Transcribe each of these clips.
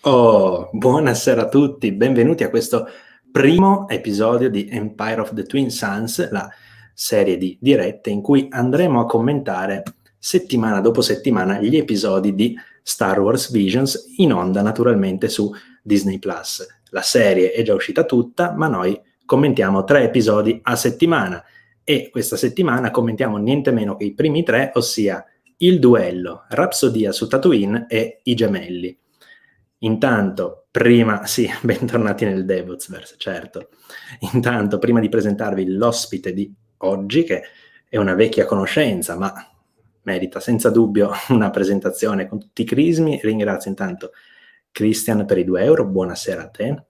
Oh, buonasera a tutti, benvenuti a questo primo episodio di Empire of the Twin Suns, la serie di dirette in cui andremo a commentare settimana dopo settimana gli episodi di Star Wars Visions in onda naturalmente su Disney Plus. La serie è già uscita tutta, ma noi commentiamo 3 episodi a settimana e questa settimana commentiamo niente meno che i primi 3, ossia Il duello, Rapsodia su Tatooine e I gemelli. Intanto, bentornati nel Devotsverse, certo. Intanto, prima di presentarvi l'ospite di oggi, che è una vecchia conoscenza, ma merita senza dubbio una presentazione con tutti i crismi, ringrazio intanto Christian per i 2 euro, buonasera a te.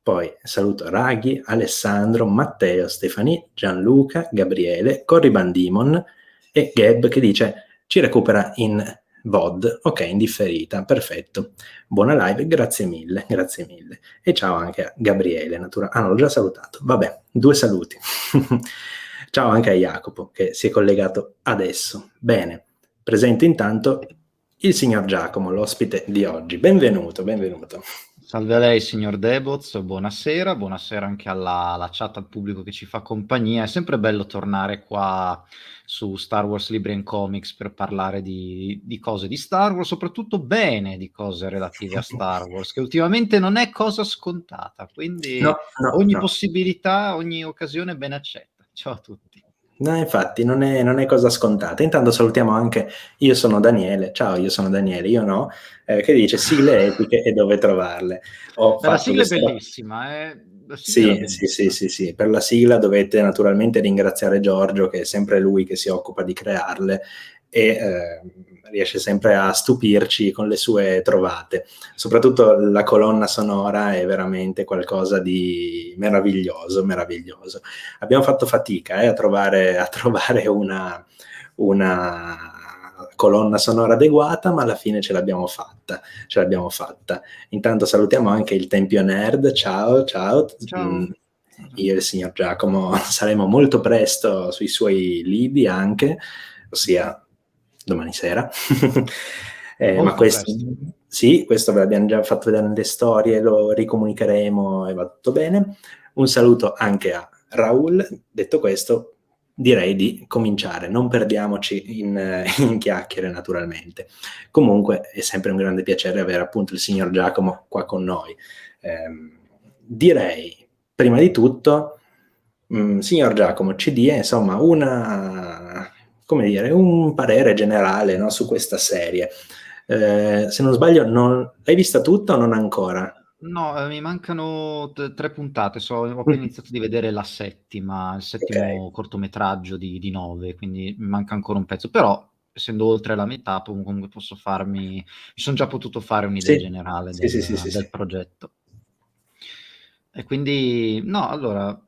Poi saluto Raghi, Alessandro, Matteo, Stefani, Gianluca, Gabriele, Corriban Dimon e Gab che dice ci recupera in VOD, ok, in differita, perfetto. Buona live, grazie mille, grazie mille. E ciao anche a Gabriele, l'ho già salutato. Vabbè, 2 saluti. Ciao anche a Jacopo, che si è collegato adesso. Bene, presento intanto il signor Giacomo, l'ospite di oggi. Benvenuto, benvenuto. Salve a lei, signor Deboz, buonasera anche alla chat, al pubblico che ci fa compagnia. È sempre bello tornare qua su Star Wars Libri and Comics per parlare di cose di Star Wars, soprattutto bene di cose relative a Star Wars, che ultimamente non è cosa scontata, quindi ogni No. possibilità, ogni occasione è ben accetta. Ciao a tutti. No, infatti non è cosa scontata. Intanto salutiamo anche io sono Daniele, ciao, io sono Daniele, io no, che dice sigle epiche e dove trovarle. Ho Beh, la fatto sigla è questa... bellissima, la sigla era Sì, bellissima. sì. Per la sigla dovete naturalmente ringraziare Giorgio, che è sempre lui che si occupa di crearle e riesce sempre a stupirci con le sue trovate. Soprattutto la colonna sonora è veramente qualcosa di meraviglioso, meraviglioso. Abbiamo fatto fatica a trovare una colonna sonora adeguata, ma alla fine ce l'abbiamo fatta. Intanto salutiamo anche il Tempio Nerd, ciao. Ciao. Io e il signor Giacomo saremo molto presto sui suoi lidi anche, ossia domani sera. Ma Molto questo, presto. sì, questo ve l'abbiamo già fatto vedere nelle storie, lo ricomunicheremo e va tutto bene. Un saluto anche a Raul. Detto questo, direi di cominciare, non perdiamoci in chiacchiere naturalmente. Comunque è sempre un grande piacere avere appunto il signor Giacomo qua con noi. Direi, prima di tutto, signor Giacomo, ci dia insomma un parere generale, no, su questa serie. Se non sbaglio, l'hai vista tutta o non ancora? No, mi mancano 3 puntate, ho appena Mm. iniziato di vedere la settima, il Ok, settimo cortometraggio di 9, quindi mi manca ancora un pezzo, però essendo oltre la metà comunque mi sono già potuto fare un'idea sì, generale sì. del progetto. E quindi, no, allora,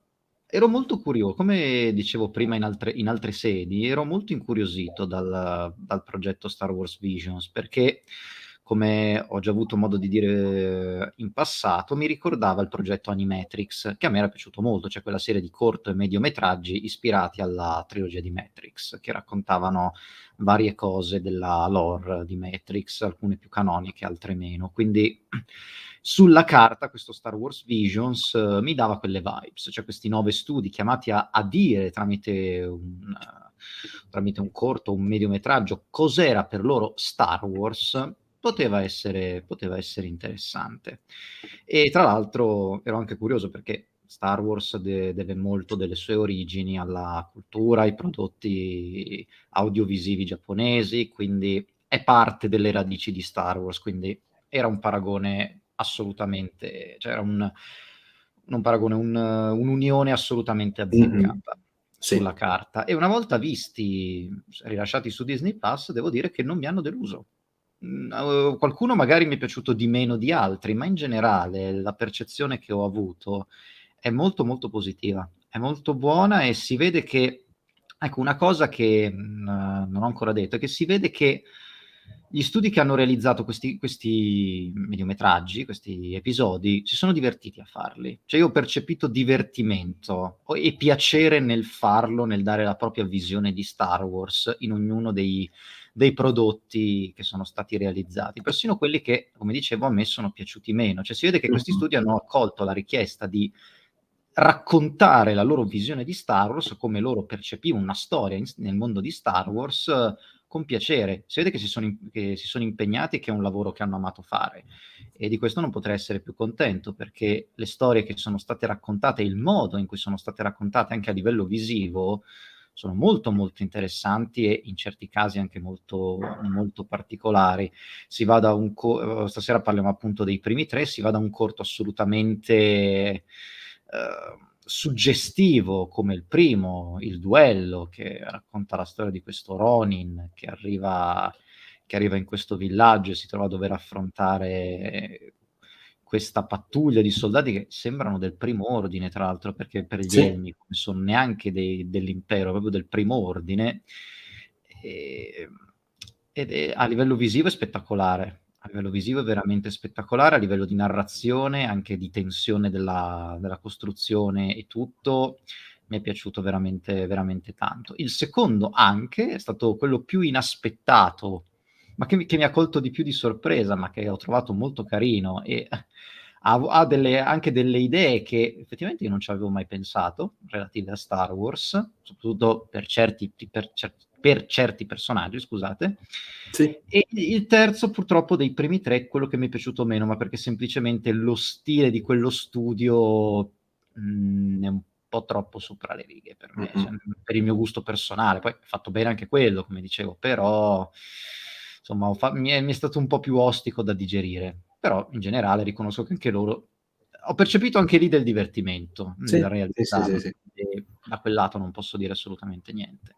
ero molto curioso, come dicevo prima in altre sedi, ero molto incuriosito dal progetto Star Wars Visions, perché, come ho già avuto modo di dire in passato, mi ricordava il progetto Animatrix, che a me era piaciuto molto, cioè quella serie di corto e mediometraggi ispirati alla trilogia di Matrix, che raccontavano varie cose della lore di Matrix, alcune più canoniche, altre meno. Quindi sulla carta questo Star Wars Visions mi dava quelle vibes, cioè questi 9 studi chiamati a dire tramite un corto, un mediometraggio, cos'era per loro Star Wars, poteva essere interessante. E tra l'altro ero anche curioso perché Star Wars deve molto delle sue origini alla cultura, ai prodotti audiovisivi giapponesi, quindi è parte delle radici di Star Wars, quindi era un paragone assolutamente, cioè era non paragone, un'unione assolutamente Mhm. azzeccata Sì. sulla carta. E una volta visti, rilasciati su Disney Plus, devo dire che non mi hanno deluso. Qualcuno magari mi è piaciuto di meno di altri, ma in generale la percezione che ho avuto è molto molto positiva, è molto buona e si vede che, ecco, una cosa che non ho ancora detto è che si vede che gli studi che hanno realizzato questi mediometraggi, questi episodi, si sono divertiti a farli. Cioè io ho percepito divertimento e piacere nel farlo, nel dare la propria visione di Star Wars in ognuno dei prodotti che sono stati realizzati, persino quelli che, come dicevo, a me sono piaciuti meno. Cioè si vede che questi studi hanno accolto la richiesta di raccontare la loro visione di Star Wars, come loro percepivano una storia nel mondo di Star Wars, con piacere. Si vede che che si sono impegnati e che è un lavoro che hanno amato fare. E di questo non potrei essere più contento, perché le storie che sono state raccontate, il modo in cui sono state raccontate anche a livello visivo, sono molto molto interessanti e in certi casi anche molto, molto particolari. Si va da stasera parliamo appunto dei primi tre, si va da un corto assolutamente suggestivo come il primo, Il duello, che racconta la storia di questo Ronin che arriva in questo villaggio e si trova a dover affrontare questa pattuglia di soldati che sembrano del primo ordine, tra l'altro, perché per gli elmi non sono neanche dell'impero, proprio del primo ordine, ed è, a livello visivo è spettacolare. A livello visivo è veramente spettacolare, a livello di narrazione, anche di tensione della costruzione e tutto, mi è piaciuto veramente, veramente tanto. Il secondo anche è stato quello più inaspettato, ma che mi ha colto di più di sorpresa, ma che ho trovato molto carino e ha anche delle idee che effettivamente io non ci avevo mai pensato, relative a Star Wars, soprattutto per certi personaggi, scusate. Sì. E il terzo, purtroppo, dei primi tre, è quello che mi è piaciuto meno, ma perché semplicemente lo stile di quello studio è un po' troppo sopra le righe per me, cioè, per il mio gusto personale. Poi è fatto bene anche quello, come dicevo, però insomma mi è stato un po' più ostico da digerire. Però in generale riconosco che anche loro, ho percepito anche lì del divertimento Sì, nel sì, sì, realizzarlo, sì. e da quel lato non posso dire assolutamente niente.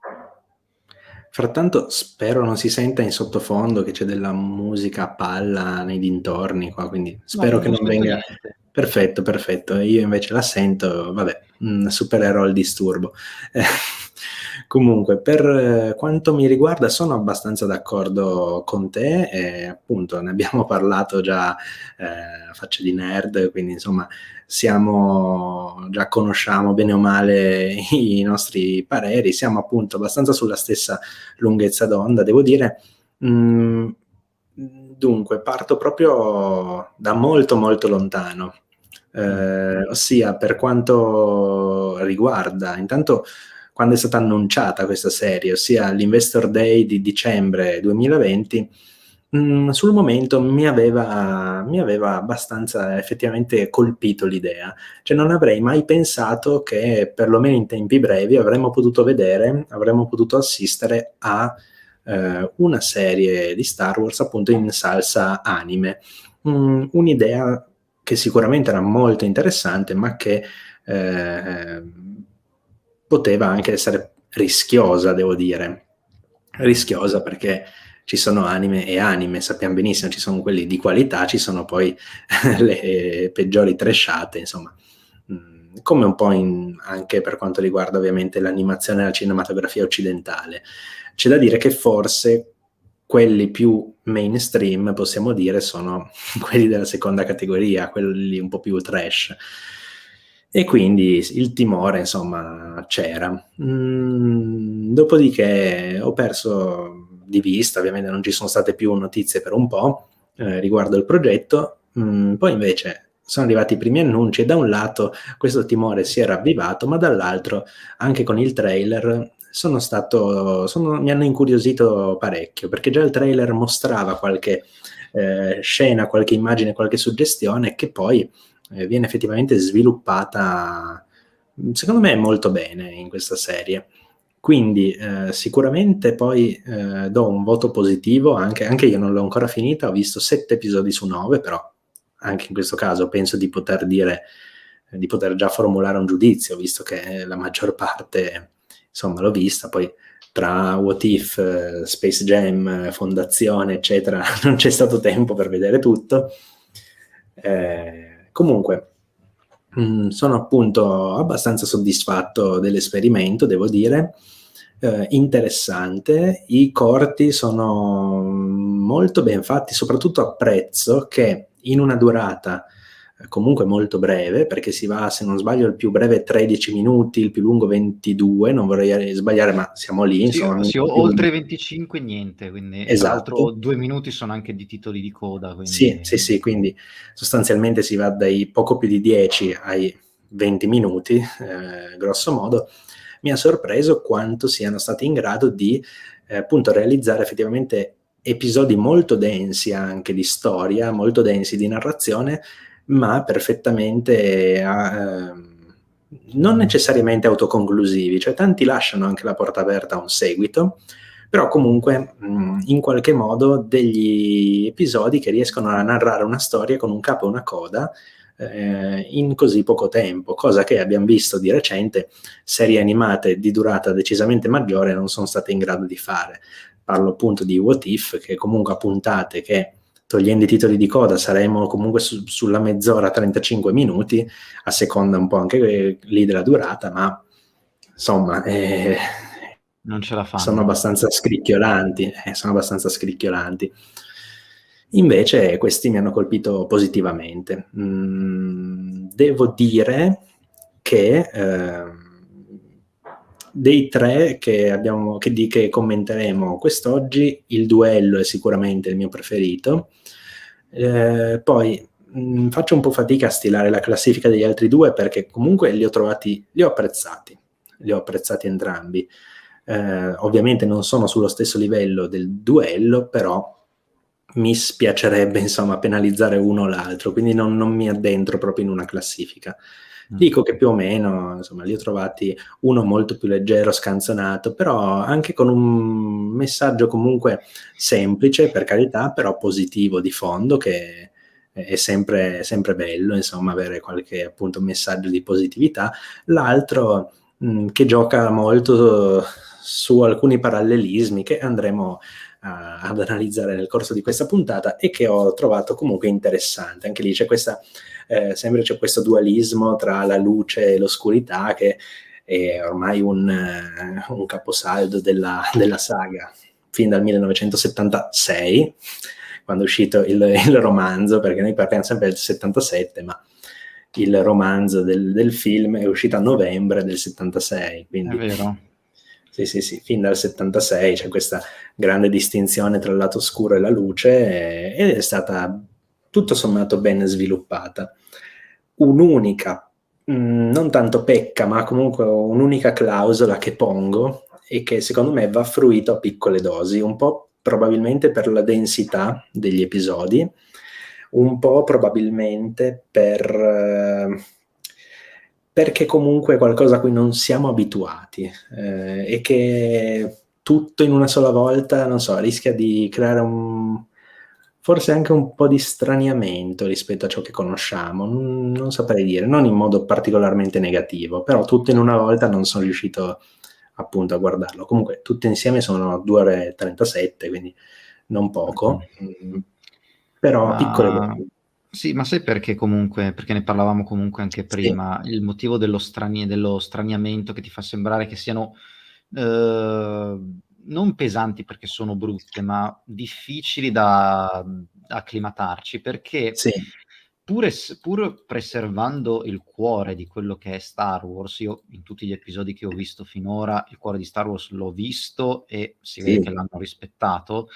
Frattanto spero non si senta in sottofondo che c'è della musica a palla nei dintorni qua, quindi No, spero che non non sento venga... niente. Perfetto, perfetto. Io invece la sento, vabbè, supererò il disturbo. Comunque, per quanto mi riguarda, sono abbastanza d'accordo con te, e appunto ne abbiamo parlato già a faccia di nerd, quindi insomma già conosciamo bene o male i nostri pareri, siamo appunto abbastanza sulla stessa lunghezza d'onda, devo dire. Dunque, parto proprio da molto molto lontano. Ossia, per quanto riguarda intanto quando è stata annunciata questa serie, ossia l'Investor Day di dicembre 2020, sul momento mi aveva abbastanza effettivamente colpito l'idea. Cioè non avrei mai pensato che perlomeno in tempi brevi avremmo potuto assistere a una serie di Star Wars appunto in salsa anime. Un'idea che sicuramente era molto interessante, ma che poteva anche essere rischiosa, devo dire. Rischiosa perché ci sono anime e anime, sappiamo benissimo, ci sono quelli di qualità, ci sono poi le peggiori trashate, insomma. Come un po' anche per quanto riguarda ovviamente l'animazione e la cinematografia occidentale. C'è da dire che forse quelli più mainstream, possiamo dire, sono quelli della seconda categoria, quelli un po' più trash. E quindi il timore, insomma, c'era. Dopodiché ho perso di vista, ovviamente non ci sono state più notizie per un po' riguardo il progetto, poi invece sono arrivati i primi annunci e da un lato questo timore si era avvivato, ma dall'altro anche con il trailer mi hanno incuriosito parecchio, perché già il trailer mostrava qualche scena, qualche immagine, qualche suggestione che poi viene effettivamente sviluppata, secondo me, molto bene in questa serie. Quindi sicuramente poi do un voto positivo, anche io non l'ho ancora finita, ho visto 7 episodi su 9, però anche in questo caso penso di poter già formulare un giudizio, visto che la maggior parte, insomma, l'ho vista. Poi tra What If, Space Jam, Fondazione, eccetera, non c'è stato tempo per vedere tutto. Comunque, sono appunto abbastanza soddisfatto dell'esperimento, devo dire. Interessante, i corti sono molto ben fatti, soprattutto apprezzo che in una durata comunque molto breve, perché si va, se non sbaglio, il più breve 13 minuti, il più lungo 22, non vorrei sbagliare, ma siamo lì, Sì, insomma. sì, oltre 25 niente, quindi, e tra l'altro Esatto. 2 minuti sono anche di titoli di coda, Sì, quindi... sì, sì, quindi sostanzialmente si va dai poco più di 10 ai 20 minuti, grosso modo. Mi ha sorpreso quanto siano stati in grado di appunto realizzare effettivamente episodi molto densi anche di storia, molto densi di narrazione, ma perfettamente non necessariamente autoconclusivi, cioè tanti lasciano anche la porta aperta a un seguito, però comunque in qualche modo degli episodi che riescono a narrare una storia con un capo e una coda in così poco tempo, cosa che abbiamo visto di recente, serie animate di durata decisamente maggiore non sono state in grado di fare. Parlo appunto di What If, che comunque ha puntate che, togliendo i titoli di coda, saremo comunque sulla mezz'ora, 35 minuti, a seconda un po' anche lì della durata, ma insomma Non ce la sono fanno. abbastanza scricchiolanti, sono abbastanza scricchiolanti. Invece questi mi hanno colpito positivamente. Devo dire che dei tre che commenteremo quest'oggi, il duello è sicuramente il mio preferito. Poi faccio un po' fatica a stilare la classifica degli altri due, perché comunque li ho apprezzati entrambi. Ovviamente non sono sullo stesso livello del duello, però mi spiacerebbe insomma penalizzare uno o l'altro, quindi non mi addentro proprio in una classifica. Dico che più o meno insomma li ho trovati, uno molto più leggero, scanzonato, però anche con un messaggio comunque semplice, per carità, però positivo di fondo, che è sempre bello insomma avere qualche appunto messaggio di positività. L'altro che gioca molto su alcuni parallelismi che andremo ad analizzare nel corso di questa puntata, e che ho trovato comunque interessante. Anche lì sempre c'è questo dualismo tra la luce e l'oscurità, che è ormai un caposaldo della saga, fin dal 1976, quando è uscito il romanzo, perché noi parliamo sempre del 77, ma il romanzo del film è uscito a novembre del 76, È quindi vero. sì, fin dal 76 c'è questa grande distinzione tra il lato oscuro e la luce, ed è stata tutto sommato ben sviluppata. Un'unica, non tanto pecca, ma comunque un'unica clausola che pongo, e che secondo me va fruito a piccole dosi, un po' probabilmente per la densità degli episodi, un po' probabilmente perché comunque è qualcosa a cui non siamo abituati, e che tutto in una sola volta, non so, rischia di creare forse anche un po' di straniamento rispetto a ciò che conosciamo, non saprei dire, non in modo particolarmente negativo, però tutto in una volta non sono riuscito appunto a guardarlo. Comunque tutte insieme sono 2 ore e 37, quindi non poco, però piccole Ma dosi. sì, ma sai perché comunque? Perché ne parlavamo comunque anche Sì, prima, il motivo dello straniamento che ti fa sembrare che siano non pesanti perché sono brutte, ma difficili da acclimatarci, perché sì, pur preservando il cuore di quello che è Star Wars, io in tutti gli episodi che ho visto finora, il cuore di Star Wars l'ho visto e si vede che sì, l'hanno rispettato.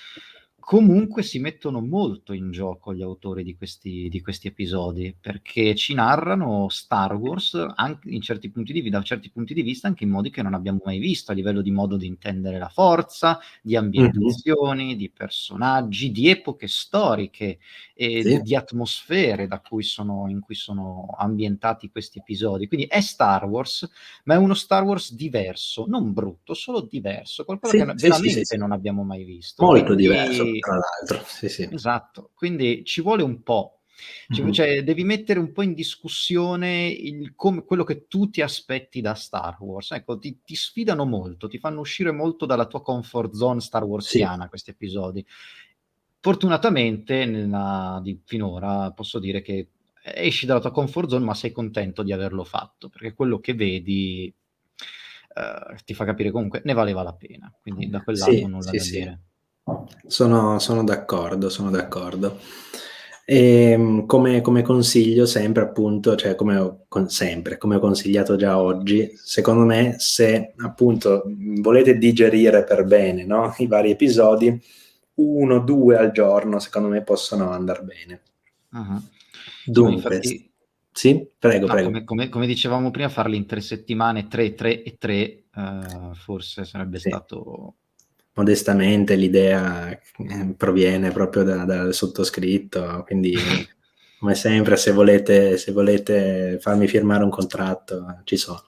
Comunque si mettono molto in gioco gli autori di questi episodi, perché ci narrano Star Wars anche in certi punti da certi punti di vista, anche in modi che non abbiamo mai visto, a livello di modo di intendere la forza, di mhm, ambientazioni, di personaggi, di epoche storiche e sì, di atmosfere in cui sono ambientati questi episodi. Quindi è Star Wars, ma è uno Star Wars diverso, non brutto, solo diverso, qualcosa che sì, sì, sì, sì, veramente sì. non abbiamo mai visto. Molto diverso, Quindi, tra l'altro, sì, sì. esatto, quindi ci vuole un po'. Mhm. Cioè, devi mettere un po' in discussione quello che tu ti aspetti da Star Wars. Ecco, ti sfidano molto, ti fanno uscire molto dalla tua comfort zone star Sì, warsiana questi episodi. Fortunatamente, finora posso dire che esci dalla tua comfort zone, ma sei contento di averlo fatto, perché quello che vedi ti fa capire comunque ne valeva la pena. Quindi da quel lato sì, nulla sì, da sì. dire. Sono d'accordo, sono d'accordo. Come consiglio sempre, appunto, cioè come ho consigliato già oggi, secondo me, se appunto volete digerire per bene, no, i vari episodi, 1-2 al giorno, secondo me possono andar bene. Ah-ah. Sì, ma Dunque, infatti sì, prego, no, prego. come dicevamo prima, farli in 3 settimane, 3, 3 e 3, forse sarebbe Sì. stato Modestamente l'idea proviene proprio dal sottoscritto, quindi come sempre se volete farmi firmare un contratto, ci sono.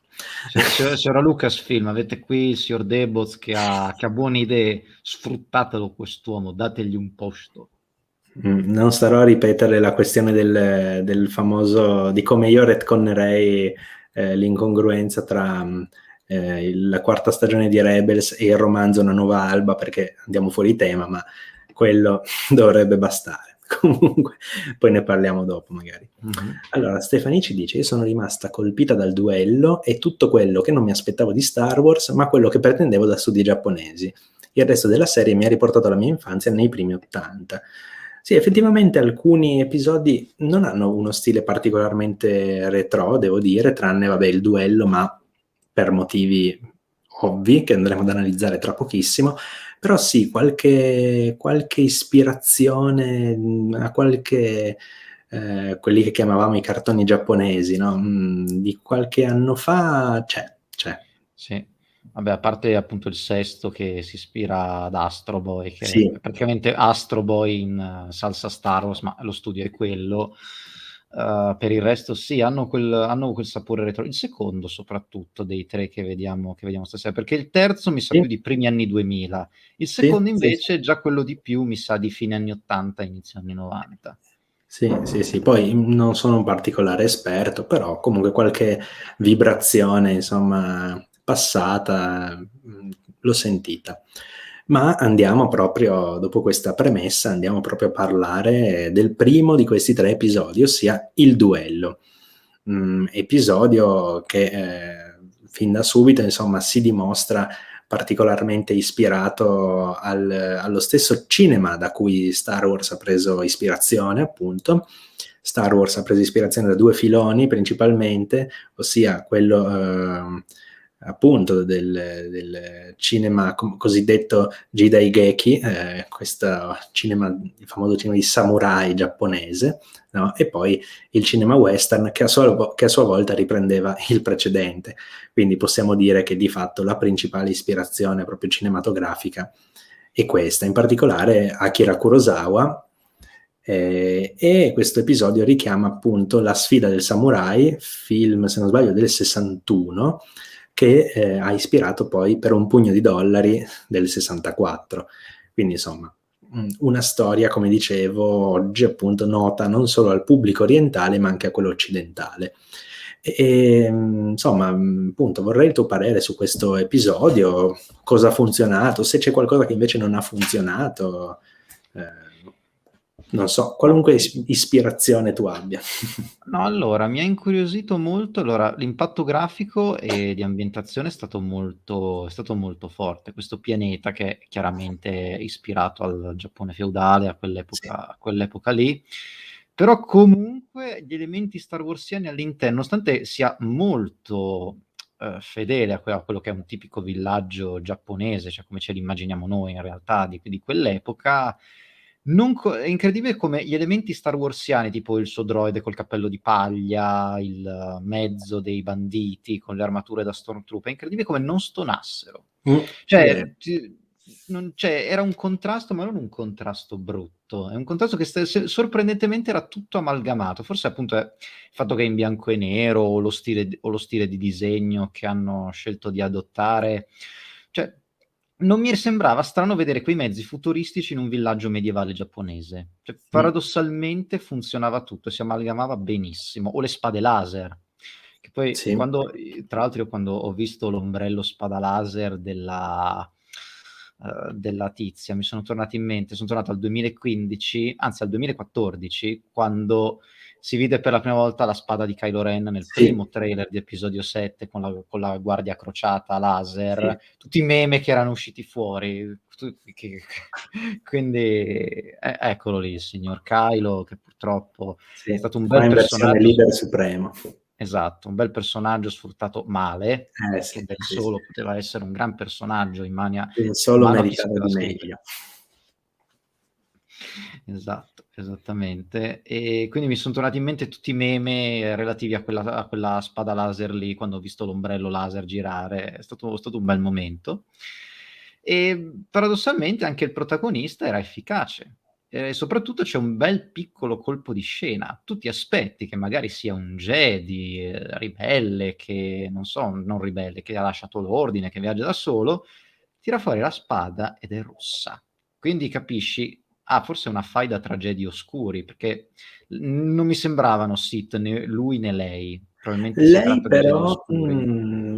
Signora Lucasfilm, avete qui il signor Deboz che ha buone idee, sfruttatelo quest'uomo, dategli un posto. Non starò a ripetere la questione del famoso di come io retconnerei l'incongruenza tra la quarta stagione di Rebels e il romanzo Una nuova alba, perché andiamo fuori tema, ma quello dovrebbe bastare. Comunque, poi ne parliamo dopo magari. Mm-hmm. Allora, Stefani ci dice: io sono rimasta colpita dal duello e tutto quello che non mi aspettavo di Star Wars, ma quello che pretendevo da studi giapponesi. Il resto della serie mi ha riportato alla mia infanzia nei primi '80. Sì, effettivamente alcuni episodi non hanno uno stile particolarmente retro, devo dire, tranne, vabbè, il duello, ma per motivi ovvi che andremo ad analizzare tra pochissimo. Però sì, qualche ispirazione a qualche quelli che chiamavamo i cartoni giapponesi, no? Di qualche anno fa c'è. Sì, vabbè, a parte appunto il sesto che si ispira ad Astro Boy, che è Sì, praticamente Astro Boy in salsa Star Wars, ma lo studio è quello. Per il resto sì, hanno quel sapore retro. Il secondo soprattutto dei tre che vediamo stasera, perché il terzo mi sa sì, più di primi anni 2000, il sì, secondo sì. invece già quello di più mi sa di fine anni 80, inizio anni 90. Sì, sì, sì, poi non sono un particolare esperto, però comunque qualche vibrazione, insomma, passata, l'ho sentita. Ma andiamo proprio, dopo questa premessa, andiamo proprio a parlare del primo di questi tre episodi, ossia il duello. Episodio che fin da subito, insomma, si dimostra particolarmente ispirato allo stesso cinema da cui Star Wars ha preso ispirazione, appunto. Star Wars ha preso ispirazione da due filoni principalmente, ossia quello appunto del cinema cosiddetto Jidaigeki, questo cinema, il famoso cinema di samurai giapponese, no? E poi il cinema western che a sua volta riprendeva il precedente. Quindi possiamo dire che di fatto la principale ispirazione proprio cinematografica è questa, in particolare Akira Kurosawa, e questo episodio richiama appunto La sfida del samurai, film, se non sbaglio, del 61, che ha ispirato poi Per un pugno di dollari del 64. Quindi insomma, una storia, come dicevo, oggi appunto nota non solo al pubblico orientale ma anche a quello occidentale. Insomma, appunto, vorrei il tuo parere su questo episodio, cosa ha funzionato, se c'è qualcosa che invece non ha funzionato, non so, Ma qualunque ispirazione tu abbia. no, allora, mi ha incuriosito molto. Allora, l'impatto grafico e di ambientazione è stato molto forte. Questo pianeta che è chiaramente ispirato al Giappone feudale, a Sì, quell'epoca lì. Però comunque gli elementi Star Warsiani all'interno, nonostante sia molto fedele a quello che è un tipico villaggio giapponese, cioè come ce l'immaginiamo noi in realtà di quell'epoca, è incredibile come gli elementi Star Warsiani, tipo il suo droide col cappello di paglia, il mezzo dei banditi con le armature da Stormtrooper, è incredibile come non stonassero. vero. Cioè, era un contrasto, ma non un contrasto brutto, è un contrasto che sorprendentemente era tutto amalgamato. Forse appunto è il fatto che è in bianco e nero o lo stile di disegno che hanno scelto di adottare. Cioè, non mi sembrava strano vedere quei mezzi futuristici in un villaggio medievale giapponese. Cioè, Mm, paradossalmente funzionava tutto, si amalgamava benissimo. O le spade laser, che poi sì, tra l'altro io quando ho visto l'ombrello spada laser della tizia, mi sono tornato in mente, sono tornato al 2015, anzi al 2014, quando si vide per la prima volta la spada di Kylo Ren nel Sì, primo trailer di episodio 7 con la guardia crociata sì, laser, tutti i meme che erano usciti fuori, quindi eccolo lì il signor Kylo, che purtroppo è sì. stato un Qua bel in versione personaggio, leader supremo. esatto, un bel personaggio sfruttato male, Sì, che del sì, sì. solo poteva essere un gran personaggio in Solo mano a chi meritava sapeva di scrivere. meglio. Esatto, esattamente. E quindi mi son tornati in mente tutti i meme relativi a quella spada laser lì, quando ho visto l'ombrello laser girare. È stato un bel momento. Paradossalmente anche il protagonista era efficace. Soprattutto c'è un bel piccolo colpo di scena. Tu ti aspetti che magari sia un Jedi, ribelle, che non so, non ribelle, che ha lasciato l'ordine, che viaggia da solo, tira fuori la spada ed è rossa. Quindi capisci, forse è una faida tra Jedi oscuri, perché non mi sembravano Sith né lui né lei. Probabilmente si Lei tratta di Jedi però, oscuri.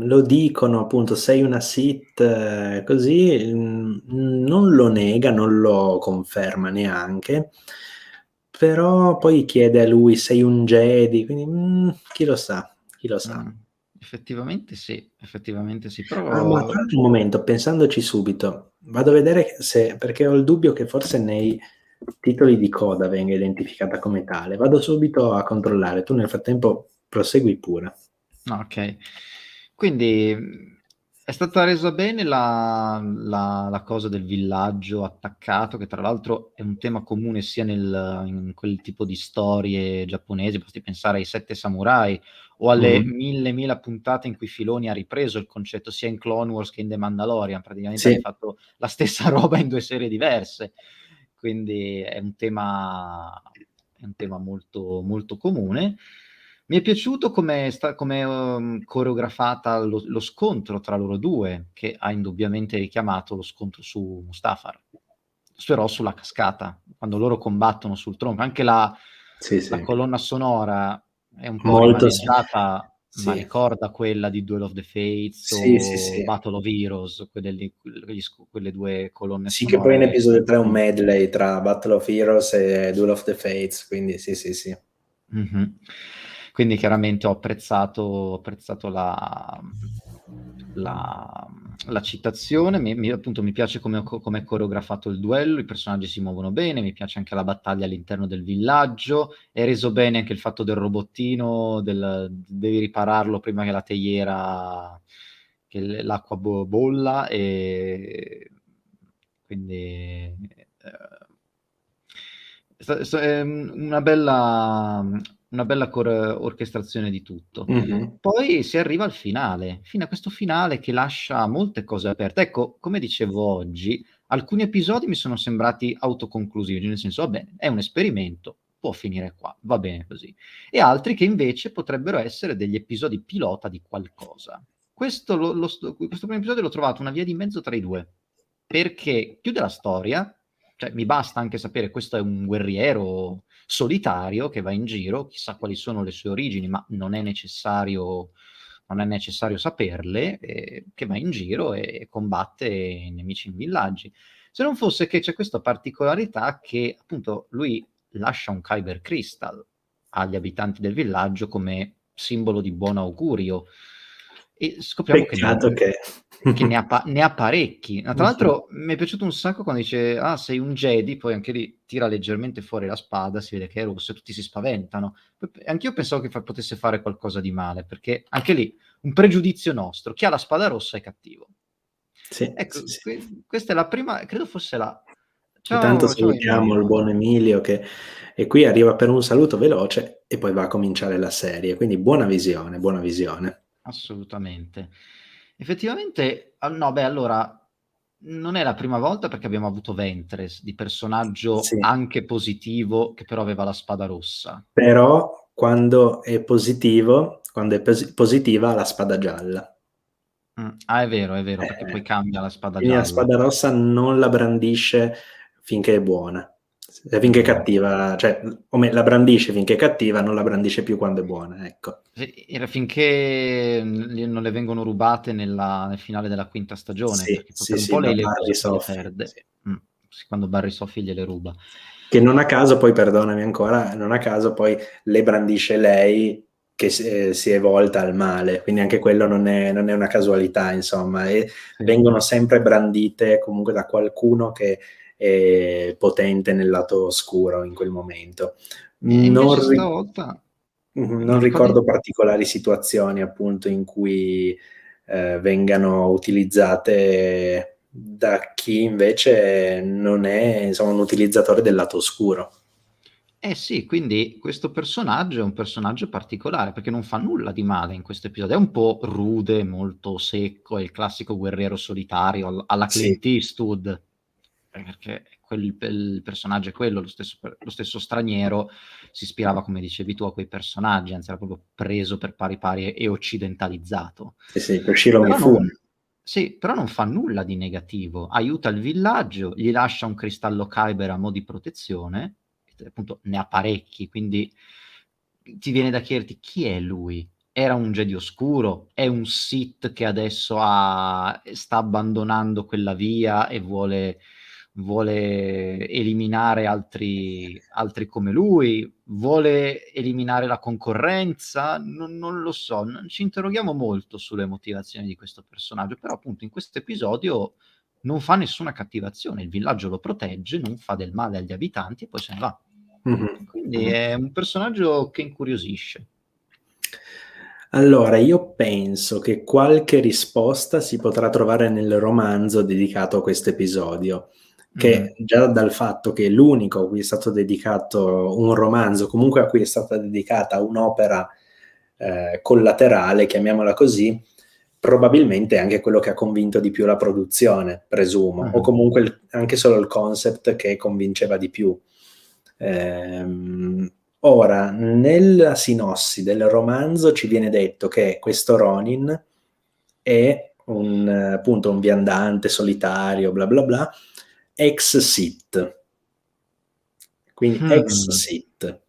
lo dicono appunto, sei una Sith, così, non lo nega, non lo conferma neanche, però poi chiede a lui: "Sei un Jedi?" Quindi, chi lo sa, chi lo sa. Mh, effettivamente sì, Ma però tra l'altro un momento, pensandoci subito, vado a vedere se perché ho il dubbio che forse nei titoli di coda venga identificata come tale. Vado subito a controllare, tu nel frattempo prosegui pure. no, okay. Quindi, è stata resa bene la cosa del villaggio attaccato, che tra l'altro è un tema comune sia in quel tipo di storie giapponesi, basti pensare ai Sette Samurai o alle Mh-mh. 1000 puntate in cui Filoni ha ripreso il concetto sia in Clone Wars che in The Mandalorian, praticamente ha Sì. rifatto la stessa roba in 2 serie diverse. Quindi è un tema molto molto comune. Mi è piaciuto come coreografata lo scontro tra loro 2, che ha indubbiamente richiamato lo scontro su Mustafar, però sulla cascata, quando loro combattono sul tronco. Anche Sì, la sì. colonna sonora è un po' Molto sì. rimaneggiata, ma Sì. ricorda quella di Duel of the Fates Sì, sì, o sì. Battle of Heroes, quelle lì, quelle 2 colonne Sì, che poi in sonore. episodio 3 è un Mh. medley tra Battle of Heroes e Duel of the Fates, quindi sì, sì, sì. Mh-mh. Quindi chiaramente ho apprezzato la citazione, appunto mi piace come è coreografato il duello, i personaggi si muovono bene, mi piace anche la battaglia all'interno del villaggio, è reso bene anche il fatto del robottino, devi ripararlo prima che la teiera, che l'acqua bolla, quindi, una bella orchestrazione di tutto. Mh-mh. Poi si arriva al finale, fino a questo finale che lascia molte cose aperte. Ecco, come dicevo oggi, alcuni episodi mi sono sembrati autoconclusivi, nel senso: "Vabbè, è un esperimento, può finire qua, va bene così." E altri che invece potrebbero essere degli episodi pilota di qualcosa. Questo primo episodio l'ho trovato una via di mezzo tra i 2, perché chiude la storia, cioè mi basta anche sapere questo è un guerriero solitario che va in giro, chissà quali sono le sue origini, ma non è necessario saperle, che va in giro e combatte i nemici in villaggi. Se non fosse che c'è questa particolarità che appunto lui lascia un Kyber Crystal agli abitanti del villaggio come simbolo di buon augurio e scopriamo che Peccato che ne ha parecchi. Ma tra Mh-mh. l'altro mi è piaciuto un sacco quando dice: "Ah, sei un Jedi", poi anche lì tira leggermente fuori la spada, si vede che è rossa e tutti si spaventano. Poi anch'io pensavo che potesse fare qualcosa di male, perché anche lì un pregiudizio nostro: chi ha la spada rossa è cattivo. Sì, sì, Ecco, sì. questa è la prima, credo fosse la Intanto ciao salutiamo il Emilio. buon Emilio che è qui, arriva per un saluto veloce e poi va a cominciare la serie, quindi buona visione, buona visione. Assolutamente. Effettivamente no, beh, allora, non è la prima volta perché abbiamo avuto Ventress, di personaggio Sì, anche positivo, che però aveva la spada rossa. però quando è positivo, quando è positiva ha la spada gialla. Ah, è vero, perché poi Eh. cambia la spada Quindi la gialla. spada rossa non la brandisce finché è buona. Finché è Mh-mh. cattiva, cioè, la brandisce finché è cattiva, non la brandisce più quando è buona, ecco. Sì, era finché non le vengono rubate nel finale della quinta stagione, Sì, perché poi sì, per un sì, po' da lei Barry le Soffi, perde. sì. Sì, quando Barry Soffi gliele ruba. Che non a caso poi, perdonami ancora, non a caso poi le brandisce lei che si è volta al male, quindi anche quello non è una casualità, insomma, e Sì. vengono sempre brandite comunque da qualcuno che è potente nel lato oscuro in quel momento. E invece Non, stavolta non mi ricordi? ricordo particolari situazioni appunto in cui vengano utilizzate da chi invece non è, insomma, un utilizzatore del lato oscuro. Eh sì, quindi questo personaggio è un personaggio particolare perché non fa nulla di male in questo episodio. È un po' rude, molto secco, è il classico guerriero solitario alla Sì, Clint Eastwood, perché il personaggio è quello, lo stesso straniero si ispirava, come dicevi tu, a quei personaggi, anzi era proprio preso per pari pari e occidentalizzato. sì, sì, Toshiro Però Mifune. sì, però non fa nulla di negativo, aiuta il villaggio, gli lascia un cristallo Kyber a mo' di protezione, e appunto ne ha parecchi, quindi ti viene da chiederti chi è lui? Era un Jedi oscuro? È un Sith che adesso sta abbandonando quella via e vuole eliminare altri come lui? Vuole eliminare la concorrenza? Non lo so, ci interroghiamo molto sulle motivazioni di questo personaggio, però appunto in questo episodio non fa nessuna cattivazione, il villaggio lo protegge, non fa del male agli abitanti e poi se ne va. Mhm, Quindi mhm. è un personaggio che incuriosisce. Allora, io penso che qualche risposta si potrà trovare nel romanzo dedicato a questo episodio, Mhm. che già dal fatto che è l'unico a cui è stato dedicato un romanzo, comunque a cui è stata dedicata un'opera collaterale, chiamiamola così, probabilmente è anche quello che ha convinto di più la produzione, presumo, o Mhm. comunque anche solo il concept che convinceva di più. Ora, nella sinossi del romanzo ci viene detto che questo Ronin è appunto un viandante solitario, bla bla bla, ex Sith. Quindi ex Mm. Sith.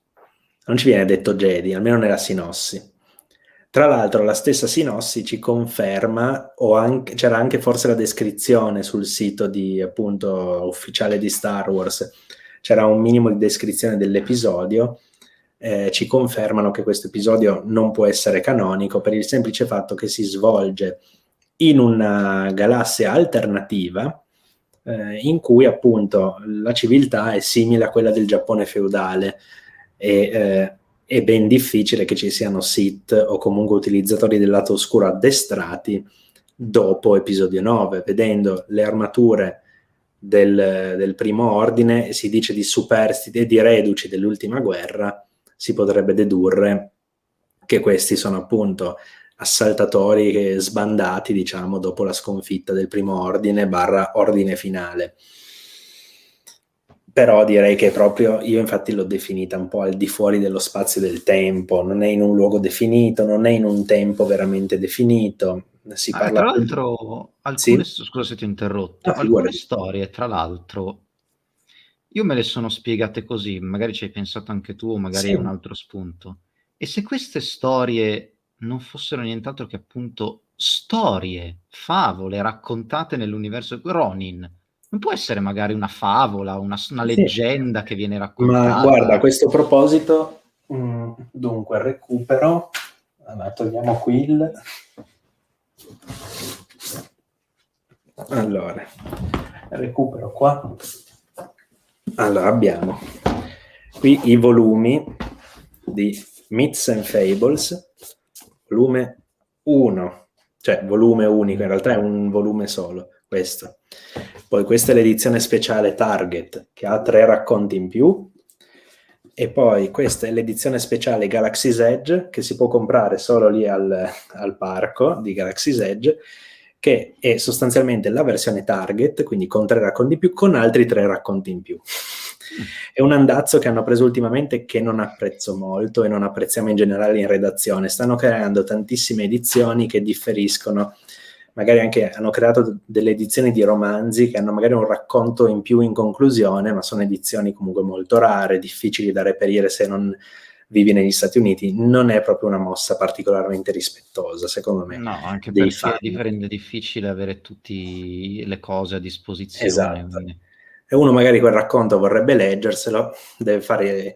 Non ci viene detto Jedi, almeno nella sinossi. Tra l'altro la stessa sinossi ci conferma, c'era anche forse la descrizione sul sito di, appunto, ufficiale di Star Wars, c'era un minimo di descrizione dell'episodio, ci confermano che questo episodio non può essere canonico per il semplice fatto che si svolge in una galassia alternativa in cui appunto la civiltà è simile a quella del Giappone feudale e è ben difficile che ci siano Sith o comunque utilizzatori del lato oscuro addestrati dopo episodio 9, vedendo le armature del primo ordine, si dice di superstiti e di reduci dell'ultima guerra, si potrebbe dedurre che questi sono appunto assaltatori sbandati, diciamo, dopo la sconfitta del primo ordine / ordine finale. Però direi che proprio, io infatti l'ho definita un po' al di fuori dello spazio e del tempo, non è in un luogo definito, non è in un tempo veramente definito, si parla Tra appunto... l'altro, Sì? scusa se ti ho interrotto, No, alcune figurati. storie, tra l'altro, io me le sono spiegate così, magari ci hai pensato anche tu, o magari è un Sì, altro spunto. E se queste storie non fossero nient'altro che appunto storie, favole raccontate nell'universo Ronin, non può essere magari una favola, una sì. leggenda che viene Ma guarda, a raccontata? questo proposito, dunque recupero, allora, togliamo qui allora, recupero qua. Allora, abbiamo qui i volumi di Myths and Fables, volume 1, cioè volume unico, in realtà è un volume solo, questo. Poi questa è l'edizione speciale Target, che ha 3 racconti in più, e poi questa è l'edizione speciale Galaxy's Edge, che si può comprare solo lì al parco di Galaxy's Edge, che è sostanzialmente la versione Target, quindi con 3 racconti in più, con altri 3 racconti in più. Mm. È un andazzo che hanno preso ultimamente che non apprezzo molto e non apprezziamo in generale in redazione. Stanno creando tantissime edizioni che differiscono, magari anche hanno creato delle edizioni di romanzi che hanno magari un racconto in più in conclusione, ma sono edizioni comunque molto rare, difficili da reperire se non vivi negli Stati Uniti. Non è proprio una mossa particolarmente rispettosa, secondo me, No, anche dei perché fan. rende difficile avere tutte le cose a disposizione. Esatto. Quindi. e uno magari quel racconto vorrebbe leggerselo, deve fare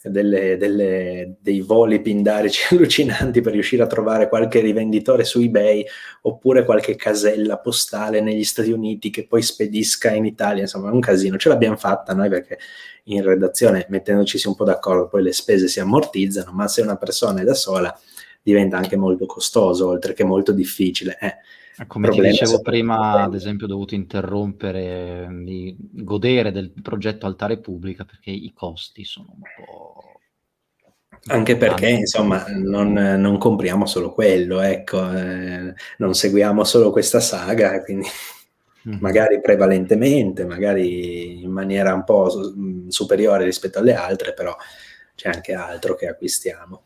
dei voli pindarici allucinanti per riuscire a trovare qualche rivenditore su eBay oppure qualche casella postale negli Stati Uniti che poi spedisca in Italia. Insomma, è un casino. Ce l'abbiamo fatta noi perché in redazione, mettendoci un po' d'accordo, poi le spese si ammortizzano, ma se una persona è da sola diventa anche molto costoso, oltre che molto difficile. Come ti dicevo prima, ad esempio, ho dovuto interrompere di godere del progetto Alta Repubblica perché i costi sono un po'... Anche perché, insomma, non compriamo solo quello, ecco, non seguiamo solo questa saga, quindi magari prevalentemente, magari in maniera un po' superiore rispetto alle altre, però c'è anche altro che acquistiamo.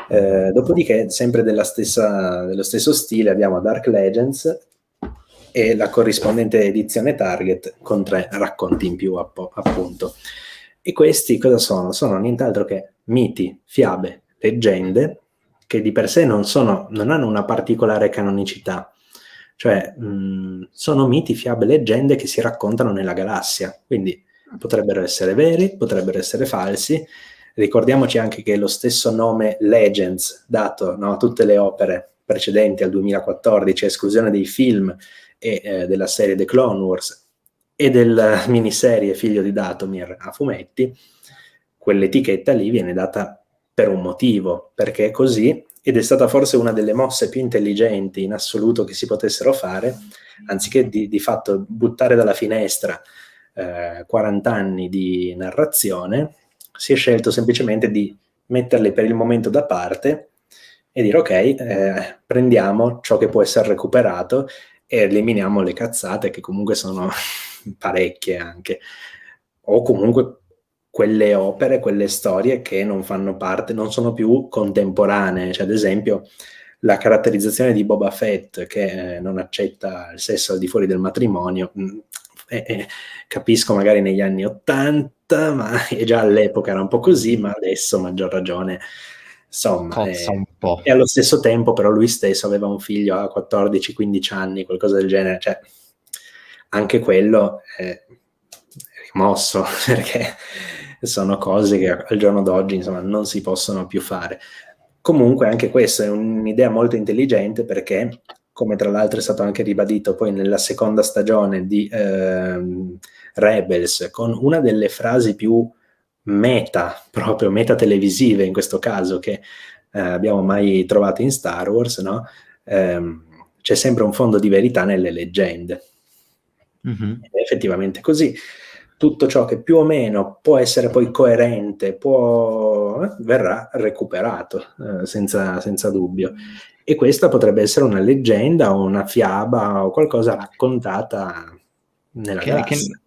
Dopodiché, sempre dello stesso stile, abbiamo Dark Legends e la corrispondente edizione Target con 3 racconti in più, appunto. E questi cosa sono? Sono nient'altro che miti, fiabe, leggende che di per sé non hanno una particolare canonicità, cioè sono miti, fiabe, leggende che si raccontano nella galassia, quindi potrebbero essere veri, potrebbero essere falsi. Ricordiamoci anche che lo stesso nome Legends dato, no, a tutte le opere precedenti al 2014, a esclusione dei film e della serie The Clone Wars e della miniserie Figlio di Datomir a fumetti, quell'etichetta lì viene data per un motivo, perché è così, ed è stata forse una delle mosse più intelligenti in assoluto che si potessero fare, anziché di fatto buttare dalla finestra 40 anni di narrazione, si è scelto semplicemente di metterli per il momento da parte e dire ok, prendiamo ciò che può essere recuperato e eliminiamo le cazzate che comunque sono parecchie anche, o comunque quelle opere, quelle storie che non fanno parte, non sono più contemporanee, cioè ad esempio la caratterizzazione di Boba Fett che non accetta il sesso al di fuori del matrimonio, capisco magari negli anni '80, ma già all'epoca era un po' così, ma adesso maggior ragione, insomma, cozza un po'. E allo stesso tempo però lui stesso aveva un figlio a 14-15 anni, qualcosa del genere, cioè anche quello è rimosso perché sono cose che al giorno d'oggi insomma non si possono più fare. Comunque anche questa è un'idea molto intelligente perché, come tra l'altro è stato anche ribadito poi nella seconda stagione di Rebels, con una delle frasi più proprio meta televisive in questo caso, che abbiamo mai trovato in Star Wars, no? C'è sempre un fondo di verità nelle leggende. È effettivamente così. Tutto ciò che più o meno può essere poi coerente verrà recuperato senza dubbio, e questa potrebbe essere una leggenda o una fiaba o qualcosa raccontata nella galassia.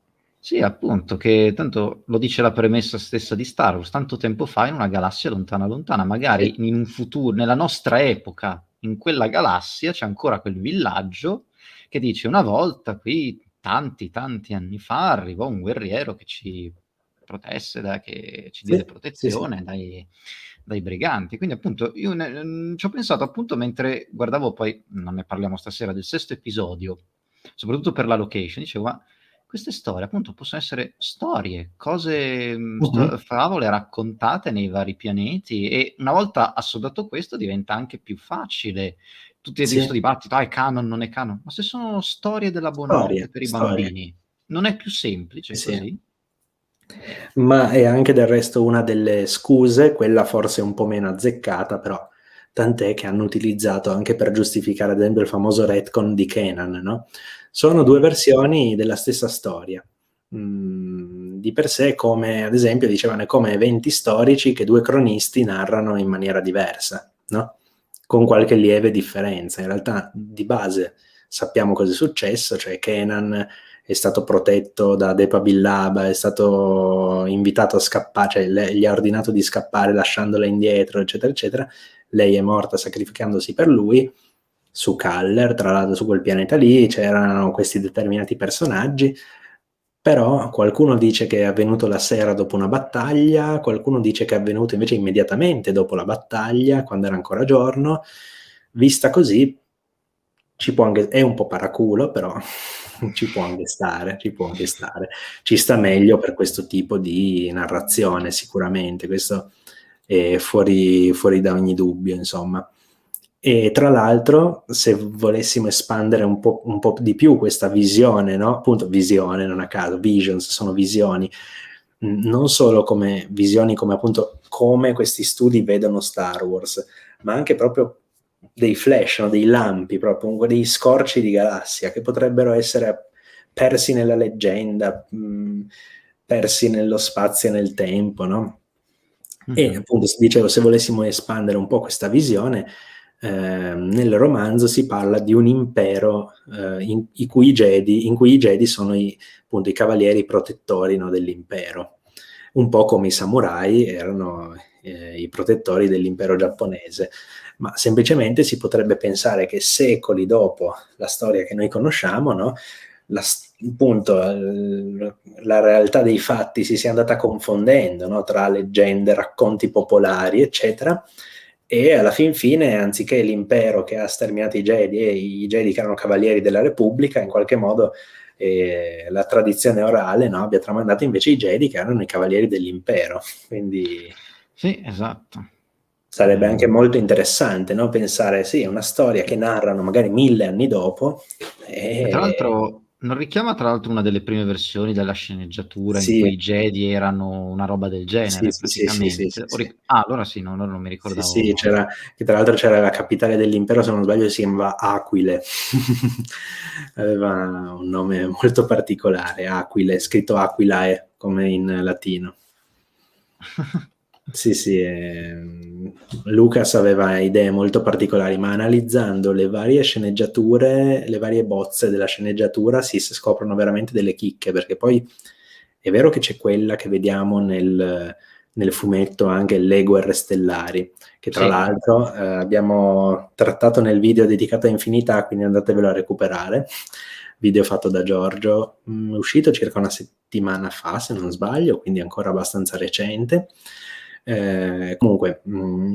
Sì, appunto, che tanto lo dice la premessa stessa di Star Wars, tanto tempo fa in una galassia lontana lontana, magari in un futuro, nella nostra epoca, in quella galassia c'è ancora quel villaggio che dice una volta qui tanti anni fa arrivò un guerriero che ci protesse, che ci diede protezione dai briganti. Quindi appunto io ci ho pensato appunto mentre guardavo, poi non ne parliamo stasera, del 6º episodio, soprattutto per la location, dicevo ma queste storie appunto possono essere storie, cose, favole raccontate nei vari pianeti, e una volta assodato questo diventa anche più facile questo dibattito, è canon, non è canon, ma se sono storie della buonanotte per i bambini, non è più semplice così? Ma è anche del resto una delle scuse, quella forse un po' meno azzeccata, però tant'è che hanno utilizzato anche per giustificare ad esempio il famoso retcon di Kanan, no? Sono 2 versioni della stessa storia. Di per sé, come ad esempio dicevano, è come eventi storici che 2 cronisti narrano in maniera diversa, no? Con qualche lieve differenza. In realtà di base sappiamo cosa è successo, cioè Kanan è stato protetto da Depa Billaba, è stato invitato a scappare, cioè gli ha ordinato di scappare lasciandola indietro, eccetera, eccetera. Lei è morta sacrificandosi per lui. Su Kaller, tra l'altro su quel pianeta lì, c'erano questi determinati personaggi, però qualcuno dice che è avvenuto la sera dopo una battaglia, qualcuno dice che è avvenuto invece immediatamente dopo la battaglia, quando era ancora giorno. Vista così, ci può anche, è un po' paraculo, però Ci può anche stare, ci può anche stare. Ci sta meglio per questo tipo di narrazione, sicuramente. Questo è fuori da ogni dubbio, insomma. E tra l'altro, se volessimo espandere un po' di più questa visione, no? Appunto, visione, non a caso, visions sono visioni, non solo come visioni, come appunto come questi studi vedono Star Wars, ma anche proprio dei flash, no? Dei lampi, proprio dei scorci di galassia che potrebbero essere persi nella leggenda, persi nello spazio e nel tempo, no? E appunto, dicevo, se volessimo espandere un po' questa visione, nel romanzo si parla di un impero in cui i Jedi sono appunto, i cavalieri protettori, no, dell'impero, un po' come i samurai erano i protettori dell'impero giapponese, ma semplicemente si potrebbe pensare che secoli dopo la storia che noi conosciamo, no, appunto, la realtà dei fatti si sia andata confondendo, no, tra leggende, racconti popolari, eccetera, e alla fin fine, anziché l'impero che ha sterminato i Jedi e i Jedi che erano cavalieri della Repubblica, in qualche modo la tradizione orale, no, abbia tramandato invece i Jedi che erano i cavalieri dell'impero. Quindi sì, esatto. sarebbe anche molto interessante, no? Pensare, sì, è una storia che narrano magari 1000 anni dopo. E tra l'altro non richiama tra l'altro una delle prime versioni della sceneggiatura in Sì, cui i Jedi erano una roba del sì, genere sì, sì, sì, sì, sì, praticamente. sì. Allora sì, no, allora non mi Sì, sì, ricordavo. che tra l'altro c'era la capitale dell'impero, se non sbaglio si chiamava Aquile. Aveva un nome molto particolare, Aquile, scritto Aquilae, come in latino. Sì, sì, Lucas aveva idee molto particolari, ma analizzando le varie sceneggiature, le varie bozze della sceneggiatura, si scoprono veramente delle chicche, perché poi è vero che c'è quella che vediamo nel fumetto, anche Le Guerre Stellari, che tra Sì, l'altro abbiamo trattato nel video dedicato a Infinità, quindi andatevelo a recuperare, video fatto da Giorgio, uscito circa una settimana fa, se non sbaglio, quindi ancora abbastanza recente. Comunque,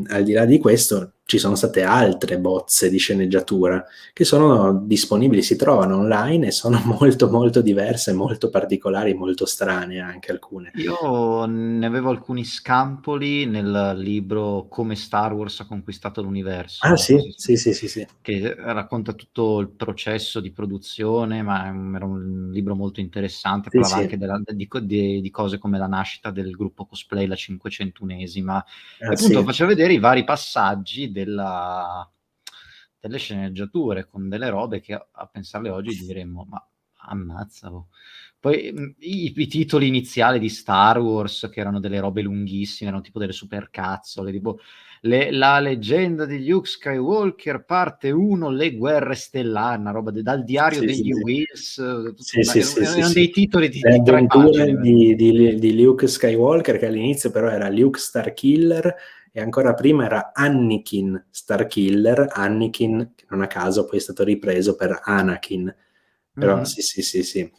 al di là di questo, ci sono state altre bozze di sceneggiatura che sono disponibili, si trovano online e sono molto molto diverse, molto particolari, molto strane anche alcune. io ne avevo alcuni scampoli nel libro Come Star Wars ha conquistato l'universo, Ah non so se sì, sì, sì, sì, sì. che racconta tutto il processo di produzione, ma era un libro molto interessante, Sì, parlava sì. anche di cose come la nascita del gruppo cosplay, la 501esima, e Ah, appunto sì. faceva vedere i vari passaggi delle sceneggiature, con delle robe che a pensarle oggi diremmo, ma ammazza, oh. Poi i titoli iniziali di Star Wars, che erano delle robe lunghissime, erano tipo delle supercazzole, tipo la leggenda di Luke Skywalker, parte 1, le guerre stellari, una roba dal diario Sì, sì, degli sì. Wills, Sì, sì, sì, sì, erano sì. dei titoli Le di 3 avventure pagine. di Luke Skywalker, che all'inizio però era Luke Starkiller, e ancora prima era Anakin Starkiller, Anakin, che non a caso poi è stato ripreso per Anakin. Però Mhm. sì, sì, sì, sì.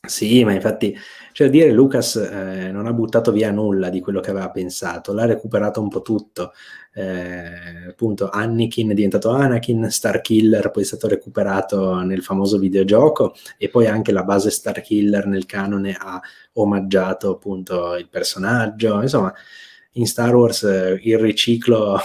Sì, ma infatti, cioè dire Lucas non ha buttato via nulla di quello che aveva pensato, l'ha recuperato un po' tutto. Appunto, Anakin è diventato Anakin, Starkiller poi è stato recuperato nel famoso videogioco, e poi anche la base Starkiller nel canone ha omaggiato appunto il personaggio. Insomma, in Star Wars il riciclo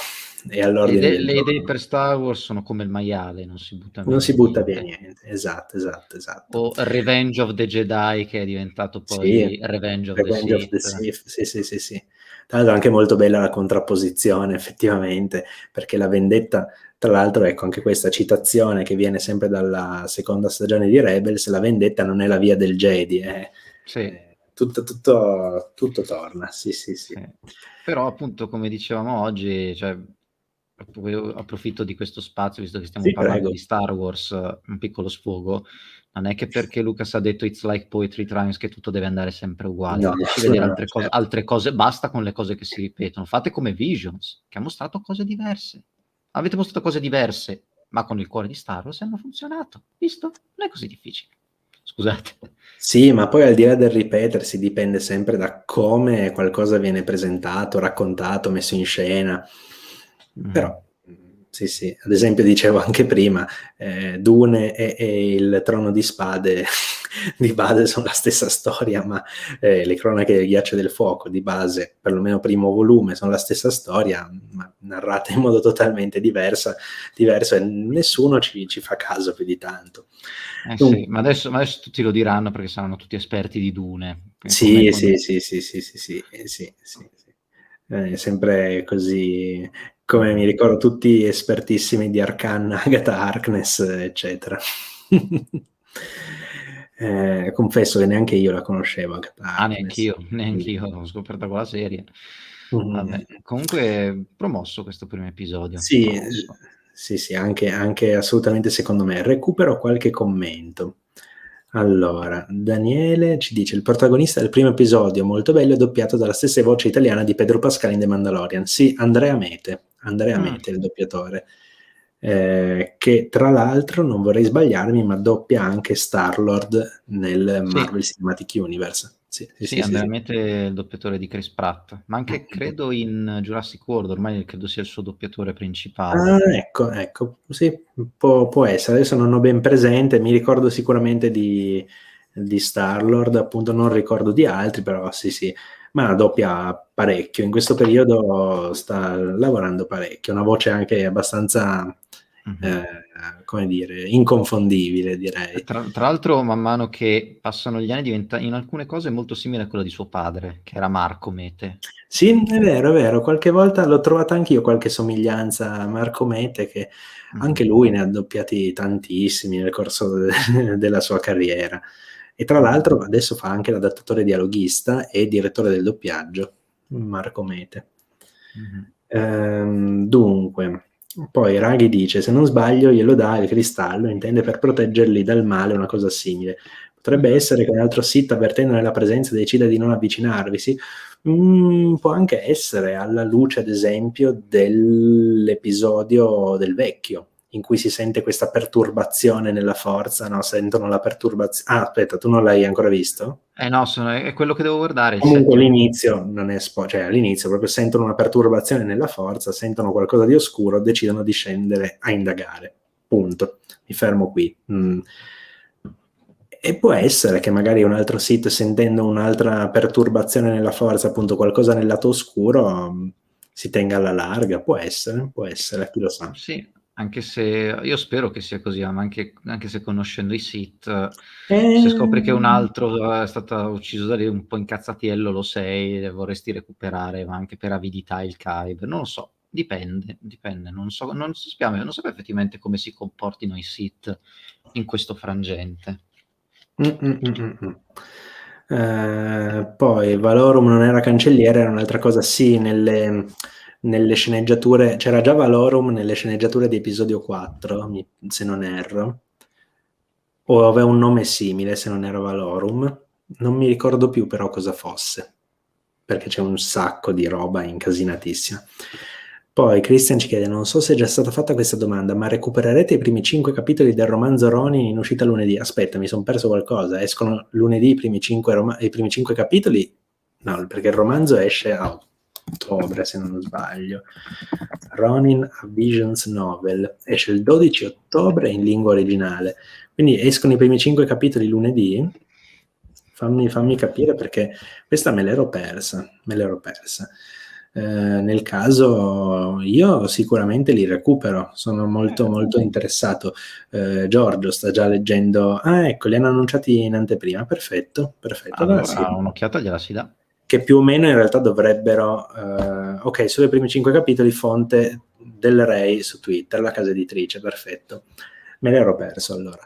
è all'ordine del Le idee giorno. per Star Wars sono come il maiale, non si butta Non via si butta via niente. niente. Esatto, esatto, esatto. O Revenge of the Jedi, che è diventato Sì, poi Revenge of the Revenge of the Sith. Sith, sì, sì, sì, sì. Tra l'altro è anche molto bella la contrapposizione, effettivamente, perché la vendetta, tra l'altro, ecco, anche questa citazione che viene sempre dalla seconda stagione di Rebels, la vendetta non è la via del Jedi, Sì, tutto torna, sì, sì, sì. sì. Però appunto, come dicevamo oggi, cioè, approfitto di questo spazio, visto che stiamo Sì, parlando prego. di Star Wars, un piccolo sfogo. Non è che perché Lucas ha detto It's like poetry times che tutto deve andare sempre uguale, No, fateci vedere no, certo. altre cose, basta con le cose che si ripetono, fate come Visions, che ha mostrato cose diverse. Avete mostrato cose diverse, ma con il cuore di Star Wars hanno funzionato, visto? Non è così difficile. Scusate. Sì, ma poi al di là del ripetersi dipende sempre da come qualcosa viene presentato, raccontato, messo in scena. Mhm. Però sì. Ad esempio dicevo anche prima, Dune e il Trono di Spade di base sono la stessa storia, ma le Cronache del Ghiaccio e del Fuoco di base, perlomeno primo volume, sono la stessa storia, ma narrata in modo totalmente diverso e nessuno ci fa caso più di tanto. Sì, ma adesso tutti lo diranno perché saranno tutti esperti di Dune. Sì. È sempre così, come mi ricordo tutti espertissimi di Arcana, Agatha Harkness, eccetera. Confesso che neanche io la conoscevo, Agatha Harkness. Neanch'io, l'ho scoperta con la serie. Mm. Vabbè, comunque promosso questo primo episodio. Sì, Promosso. sì, anche assolutamente secondo me. Recupero qualche commento. Allora, Daniele ci dice: il protagonista del primo episodio, molto bello, è doppiato dalla stessa voce italiana di Pedro Pascal in The Mandalorian. Sì, Andrea Mete, il doppiatore, che tra l'altro, non vorrei sbagliarmi, ma doppia anche Star-Lord nel Marvel Cinematic Universe. Sì, Andrea Mete è il doppiatore di Chris Pratt, ma anche credo in Jurassic World, ormai credo sia il suo doppiatore principale. Ah, ecco, sì, può essere. Adesso non ho ben presente, mi ricordo sicuramente di Star-Lord, appunto non ricordo di altri, però sì, ma doppia parecchio. In questo periodo sta lavorando parecchio, una voce anche abbastanza, come dire, inconfondibile, direi. Tra l'altro, man mano che passano gli anni, diventa in alcune cose molto simile a quello di suo padre, che era Marco Mete. Sì, è vero, qualche volta l'ho trovata anch'io qualche somiglianza a Marco Mete, che anche lui ne ha doppiati tantissimi nel corso della sua carriera. E tra l'altro adesso fa anche l'adattatore dialoghista e direttore del doppiaggio, Marco Mete. Dunque, poi Raghi dice: se non sbaglio glielo dà il cristallo, intende per proteggerli dal male, una cosa simile. Potrebbe essere che un altro Sith, avvertendone la presenza, decida di non avvicinarvi, sì? Può anche essere, alla luce ad esempio dell'episodio del vecchio, in cui si sente questa perturbazione nella forza, no? Sentono la perturbazione. Ah, aspetta, tu non l'hai ancora visto? No, è quello che devo guardare, il Comunque settimo. all'inizio non è cioè all'inizio proprio sentono una perturbazione nella forza, sentono qualcosa di oscuro, decidono di scendere a indagare. Punto. Mi fermo qui. E può essere che magari un altro sito, sentendo un'altra perturbazione nella forza, appunto qualcosa nel lato oscuro, si tenga alla larga. Può essere, chi lo sa. Sì, anche se io spero che sia così, ma anche se conoscendo i Sith, se scopri che un altro è stato ucciso da lì, un po' incazzatiello lo sei, vorresti recuperare, ma anche per avidità il Kyber. Non lo so, dipende. Non sappiamo effettivamente come si comportino i Sith in questo frangente. Poi Valorum non era cancelliere, era un'altra cosa. Sì, nelle sceneggiature c'era già Valorum nelle sceneggiature di episodio 4, se non erro, o aveva un nome simile se non era Valorum, non mi ricordo più però cosa fosse, perché c'è un sacco di roba incasinatissima. Poi Christian ci chiede: non so se è già stata fatta questa domanda, ma recupererete i primi 5 capitoli del romanzo Ronin in uscita lunedì? Aspetta, mi sono perso qualcosa. Escono lunedì i primi 5 capitoli? No, perché il romanzo esce a ottobre, se non sbaglio. Ronin a Visions Novel esce il 12 ottobre in lingua originale. Quindi escono i primi 5 capitoli lunedì? Fammi capire, perché questa me l'ero persa. Nel caso io sicuramente li recupero, sono molto interessato. Giorgio sta già leggendo. Ecco, li hanno annunciati in anteprima. Perfetto. Allora sì. un'occhiata gliela si dà. Che più o meno in realtà dovrebbero, ok, solo i primi 5 capitoli, fonte del Ray su Twitter, la casa editrice, perfetto. Me l'ero perso allora.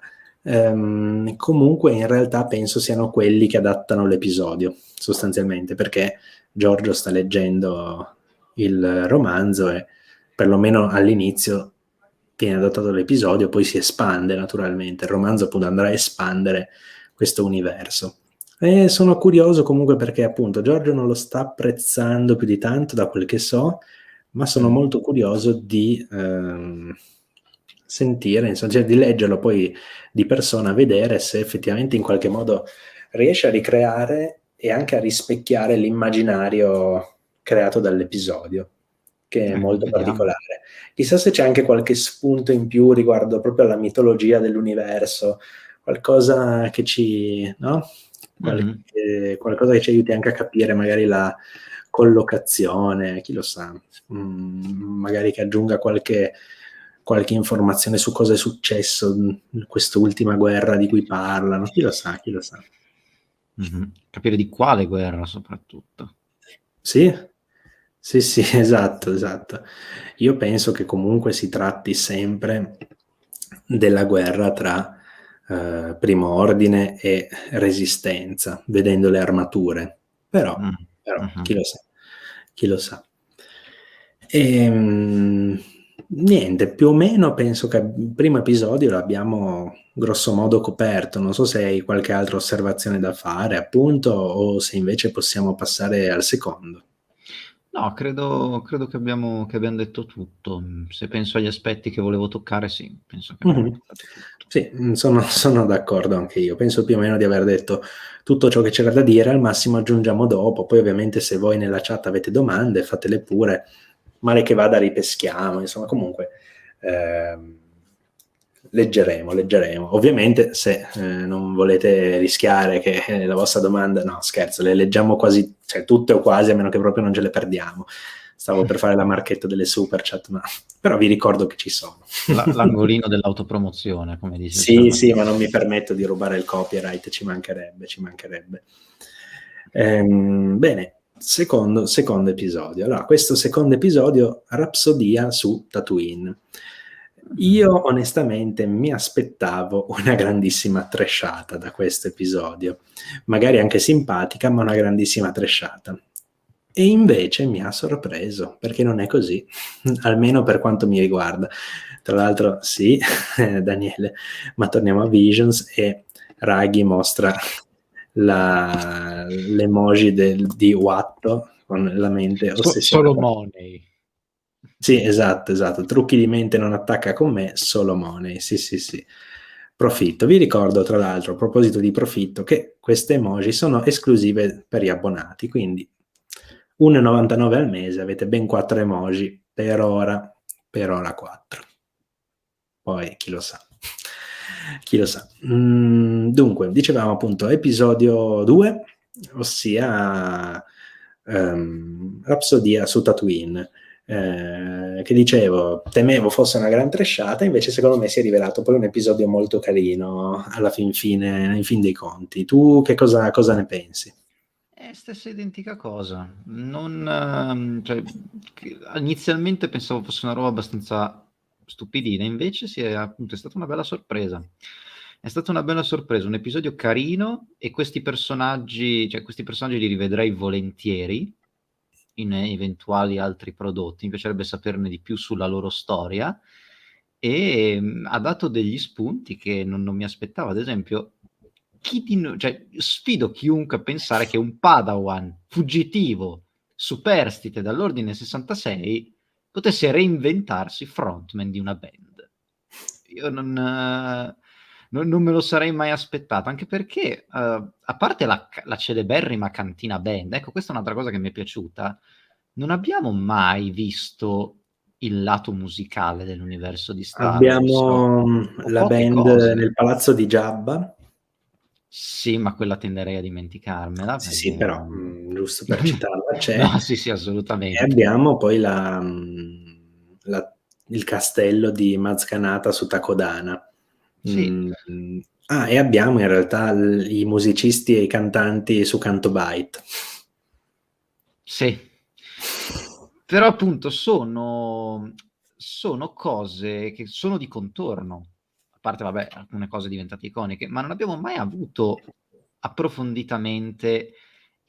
Comunque in realtà penso siano quelli che adattano l'episodio, sostanzialmente, perché Giorgio sta leggendo il romanzo e perlomeno all'inizio viene adattato l'episodio, poi si espande naturalmente. Il romanzo appunto andrà a espandere questo universo. E sono curioso comunque perché appunto Giorgio non lo sta apprezzando più di tanto, da quel che so, ma sono molto curioso di sentire, insomma, cioè di leggerlo poi di persona, vedere se effettivamente in qualche modo riesce a ricreare e anche a rispecchiare l'immaginario creato dall'episodio. che è molto Vediamo. particolare. Chissà se c'è anche qualche spunto in più riguardo proprio alla mitologia dell'universo, qualcosa che ci, no? Qualcosa che ci aiuti anche a capire magari la collocazione, chi lo sa. Magari che aggiunga qualche informazione su cosa è successo in quest'ultima guerra di cui parlano, chi lo sa, chi lo sa. Capire di quale guerra soprattutto. Sì, sì, sì, esatto, esatto. Io penso che comunque si tratti sempre della guerra tra Primo Ordine e Resistenza, vedendo le armature. Però, chi lo sa, chi lo sa. Niente, più o meno penso che il primo episodio l'abbiamo grosso modo coperto. Non so se hai qualche altra osservazione da fare, appunto, o se invece possiamo passare al secondo. No, credo che abbiamo detto tutto. Se penso agli aspetti che volevo toccare, sì, penso che abbiamo toccato tutto. Sì, sono d'accordo anche io. Penso più o meno di aver detto tutto ciò che c'era da dire, al massimo aggiungiamo dopo. Poi ovviamente se voi nella chat avete domande, fatele pure. Male che vada ripeschiamo, insomma, comunque leggeremo. Ovviamente se non volete rischiare che la vostra domanda, no scherzo, le leggiamo quasi, cioè tutte o quasi, a meno che proprio non ce le perdiamo. Stavo per fare la marchetta delle super chat, ma però vi ricordo che ci sono. L'angolino dell'autopromozione, come dice il Sì, Salvatore. sì, ma non mi permetto di rubare il copyright, ci mancherebbe. Bene, secondo episodio. Allora, questo secondo episodio, Rapsodia su Tatooine. Io onestamente mi aspettavo una grandissima trashata da questo episodio, magari anche simpatica, ma una grandissima trashata. E invece mi ha sorpreso, perché non è così, almeno per quanto mi riguarda. Tra l'altro, sì, Daniele, ma torniamo a Visions e Raghi mostra l'emoji di Watto con la mente Solo ossessionata. money. Sì, esatto. Trucchi di mente non attacca con me, solo money. Sì. Profitto. Vi ricordo, tra l'altro, a proposito di profitto, che queste emoji sono esclusive per gli abbonati, quindi 1,99 al mese, avete ben 4 emoji per ora 4. Poi chi lo sa. Dunque, dicevamo appunto episodio 2, ossia Rapsodia su Tatooine, che dicevo, temevo fosse una gran trashata, invece secondo me si è rivelato poi un episodio molto carino alla in fin dei conti. Tu che cosa ne pensi? Stessa identica cosa. Cioè, inizialmente pensavo fosse una roba abbastanza stupidina, invece appunto, è stata una bella sorpresa. È stata una bella sorpresa, un episodio carino e questi personaggi li rivedrei volentieri in eventuali altri prodotti. Mi piacerebbe saperne di più sulla loro storia e ha dato degli spunti che non mi aspettavo. Ad esempio, sfido chiunque a pensare che un Padawan fuggitivo superstite dall'ordine 66 potesse reinventarsi frontman di una band. Io non me lo sarei mai aspettato, anche perché a parte la celeberrima cantina band, ecco, questa è un'altra cosa che mi è piaciuta, non abbiamo mai visto il lato musicale dell'universo di Star Wars, Abbiamo o la poche band cose. nel palazzo di Jabba. Sì, ma quella tenderei a dimenticarmela Sì, perché però giusto per citarla c'è. no, sì, E assolutamente. abbiamo poi il castello di Mazkanata su Takodana. Sì, E abbiamo in realtà i musicisti e i cantanti su Canto Bight. sì. Però appunto sono cose che sono di contorno, a parte, vabbè, alcune cose diventate iconiche, ma non abbiamo mai avuto approfonditamente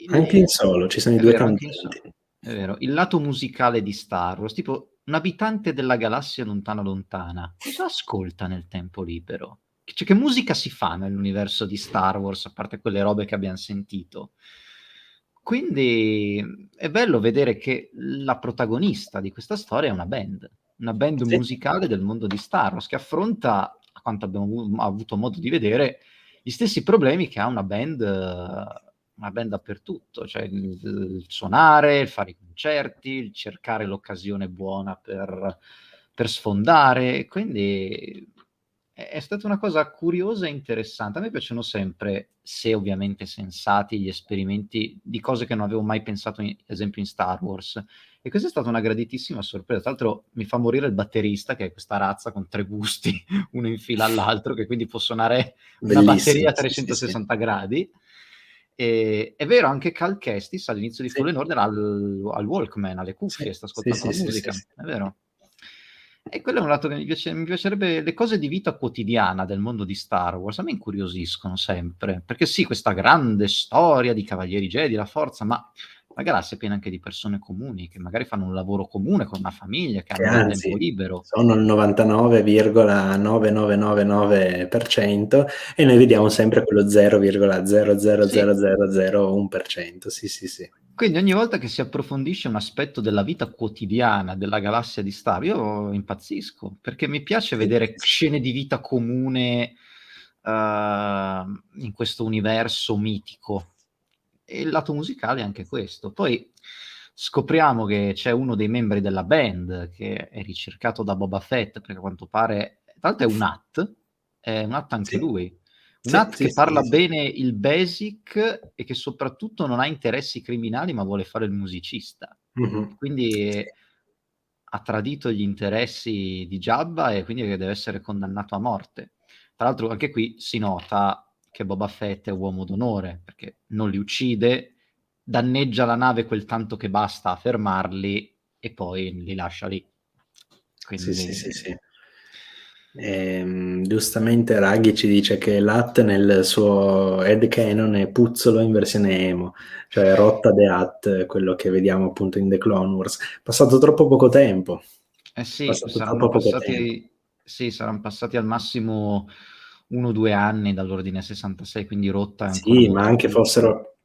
Anche in solo ci sono i è due vero, anche cantanti. è vero, il lato musicale di Star Wars, tipo un abitante della galassia lontana lontana, cosa ascolta nel tempo libero? Cioè, che musica si fa nell'universo di Star Wars, a parte quelle robe che abbiamo sentito? Quindi è bello vedere che la protagonista di questa storia è una band Sì. musicale del mondo di Star Wars, che affronta, a quanto abbiamo avuto modo di vedere, gli stessi problemi che ha una band una band dappertutto, cioè il suonare, il fare i concerti, il cercare l'occasione buona per sfondare, quindi è stata una cosa curiosa e interessante. A me piacciono sempre, se ovviamente sensati, gli esperimenti di cose che non avevo mai pensato, ad esempio in Star Wars. E questa è stata una graditissima sorpresa. Tra l'altro mi fa morire il batterista, che è questa razza con 3 busti, uno in fila all'altro, che quindi può suonare una Bellissimo, batteria a sì, sì, sì. 360 gradi. E, è vero, anche Cal Kestis all'inizio di Sì, Fallen Order al Walkman, alle sì, cuffie, sta sì, ascoltando sì, la sì, sì, musica, sì. è vero. E quello è un lato che mi piacerebbe, le cose di vita quotidiana del mondo di Star Wars, a me incuriosiscono sempre, perché sì, questa grande storia di Cavalieri Jedi, la Forza, ma la galassia è piena anche di persone comuni, che magari fanno un lavoro comune con una famiglia, che Che hanno del tempo anzi libero. sono il 99,9999% e noi vediamo sempre quello Sì. 0,0000001%. Sì, sì, sì. Quindi ogni volta che si approfondisce un aspetto della vita quotidiana della galassia di Star, io impazzisco, perché mi piace Sì, vedere sì, sì. scene di vita comune in questo universo mitico. E il lato musicale è anche questo. Poi scopriamo che c'è uno dei membri della band che è ricercato da Boba Fett, perché a quanto pare, tra l'altro è un Hutt anche Sì, lui. Un sì, Hutt sì, che sì, parla sì, sì. bene il basic e che soprattutto non ha interessi criminali, ma vuole fare il musicista. Mh-mh. Quindi Sì. ha tradito gli interessi di Jabba e quindi deve essere condannato a morte. Tra l'altro anche qui si nota che Boba Fett è uomo d'onore, perché non li uccide, danneggia la nave quel tanto che basta a fermarli e poi li lascia lì. Sì, sì, sì, Quindi sì. Giustamente Raghi ci dice che Lat nel suo headcanon è Puzzolo in versione emo, cioè Rotta the Hutt, quello che vediamo appunto in The Clone Wars. Passato troppo poco tempo. eh sì, Passato troppo poco tempo. sì, saranno passati al massimo 1 o 2 anni dall'ordine 66, quindi Rotta è ancora Sì, ma molto anche più. fossero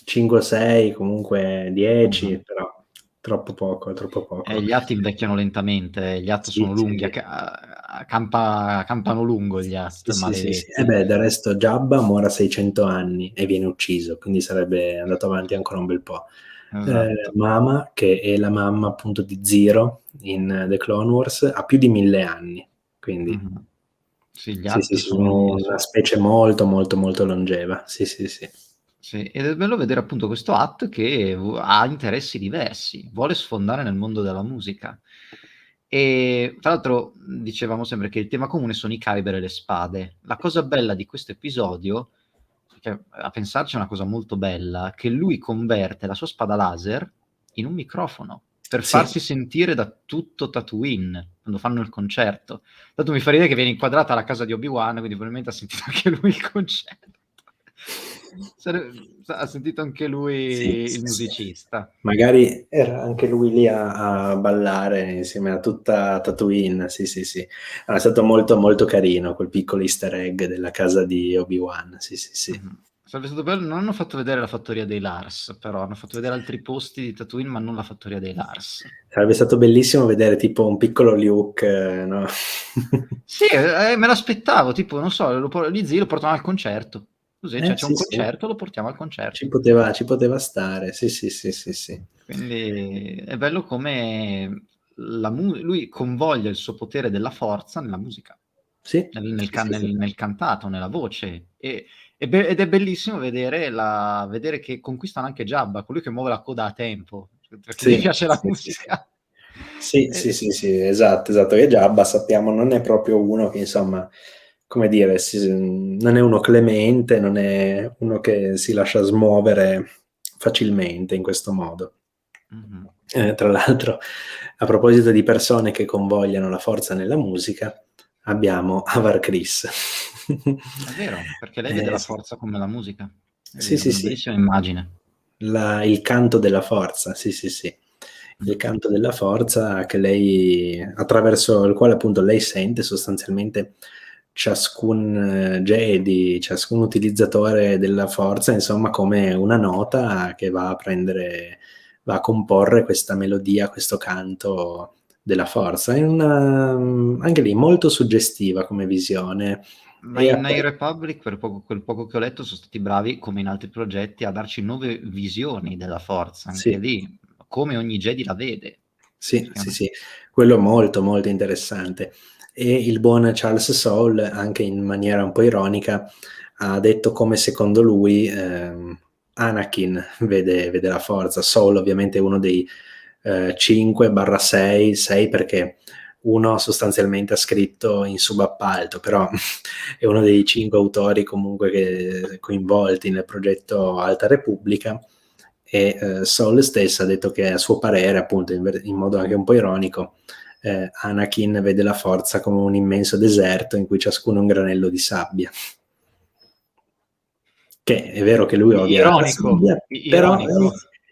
5 o 6, comunque 10, Mhm. però troppo poco, troppo poco. Gli atti invecchiano lentamente, gli att Sì, sono sì. lunghi, campano lungo gli att, Sì, sì, sì, sì. E maledetti. beh, del resto Giabba muore a 600 anni e viene ucciso, quindi sarebbe andato avanti ancora un bel po'. Esatto. Mama, che è la mamma appunto di Zero in The Clone Wars, ha più di 1000 anni, quindi Mhm. Sì, gli sì, sì, att sì, sono sono lì. una specie molto, molto, molto longeva. Sì, sì, sì. Sì, ed è bello vedere appunto questo Att che ha interessi diversi, vuole sfondare nel mondo della musica. E tra l'altro dicevamo sempre che il tema comune sono i Kyber e le spade. La cosa bella di questo episodio, che a pensarci è una cosa molto bella, che lui converte la sua spada laser in un microfono per Sì, farsi sentire da tutto Tatooine quando fanno il concerto. Tanto mi fa ridere che viene inquadrata la casa di Obi-Wan, quindi probabilmente ha sentito anche lui il concerto. Ha sentito anche lui sì, il sì, sì. musicista. Magari era anche lui lì a ballare insieme a tutta Tatooine. Sì, sì, sì. È stato molto, molto carino quel piccolo easter egg della casa di Obi-Wan. Sì, sì, sì. Mhm. Sarebbe stato bello, non hanno fatto vedere la fattoria dei Lars, però hanno fatto vedere altri posti di Tatooine, ma non la fattoria dei Lars. Sarebbe stato bellissimo vedere tipo un piccolo Luke, no? Sì, me l'aspettavo, tipo, non so, gli zii lo portano al concerto. Così, cioè c'è un Sì, sì. concerto, lo portiamo al concerto. Ci poteva stare. Sì, sì, sì, sì, sì. Quindi è bello come lui convoglia il suo potere della forza nella musica, Sì, sì, sì, sì. nel cantato, nella voce. Ed è bellissimo vedere che conquistano anche Jabba, colui che muove la coda a tempo, perché gli Sì, piace la sì, sì, sì. musica. Sì, sì, E- sì, sì, esatto, esatto. E Giabba sappiamo non è proprio uno che, insomma, come dire, non è uno clemente, non è uno che si lascia smuovere facilmente in questo modo. Mhm. Tra l'altro, a proposito di persone che convogliano la forza nella musica, abbiamo Avar Chris. È vero, perché lei vede la Sì. forza come la musica. Sì, È sì, una sì. bellissima immagine. Il canto della forza, sì, sì, sì. Il Mm. canto della forza che lei attraverso il quale appunto lei sente sostanzialmente ciascun Jedi, ciascun utilizzatore della forza, insomma, come una nota che va a comporre questa melodia, questo canto della forza. È una anche lì molto suggestiva come visione, Ma in High Republic, per quel poco che ho letto, sono stati bravi, come in altri progetti, a darci nuove visioni della forza, anche sì. lì, come ogni Jedi la vede. Sì, sì, sì, quello molto, molto interessante. E il buon Charles Soule, anche in maniera un po' ironica, ha detto come secondo lui Anakin vede la forza. Soule ovviamente è uno dei 5/6, 6 perché uno sostanzialmente ha scritto in subappalto, però è uno dei 5 autori comunque coinvolti nel progetto Alta Repubblica. E Saul stesso ha detto che a suo parere, appunto in modo anche un po' ironico, Anakin vede la forza come un immenso deserto in cui ciascuno è un granello di sabbia. Che è vero che lui odia la sabbia, però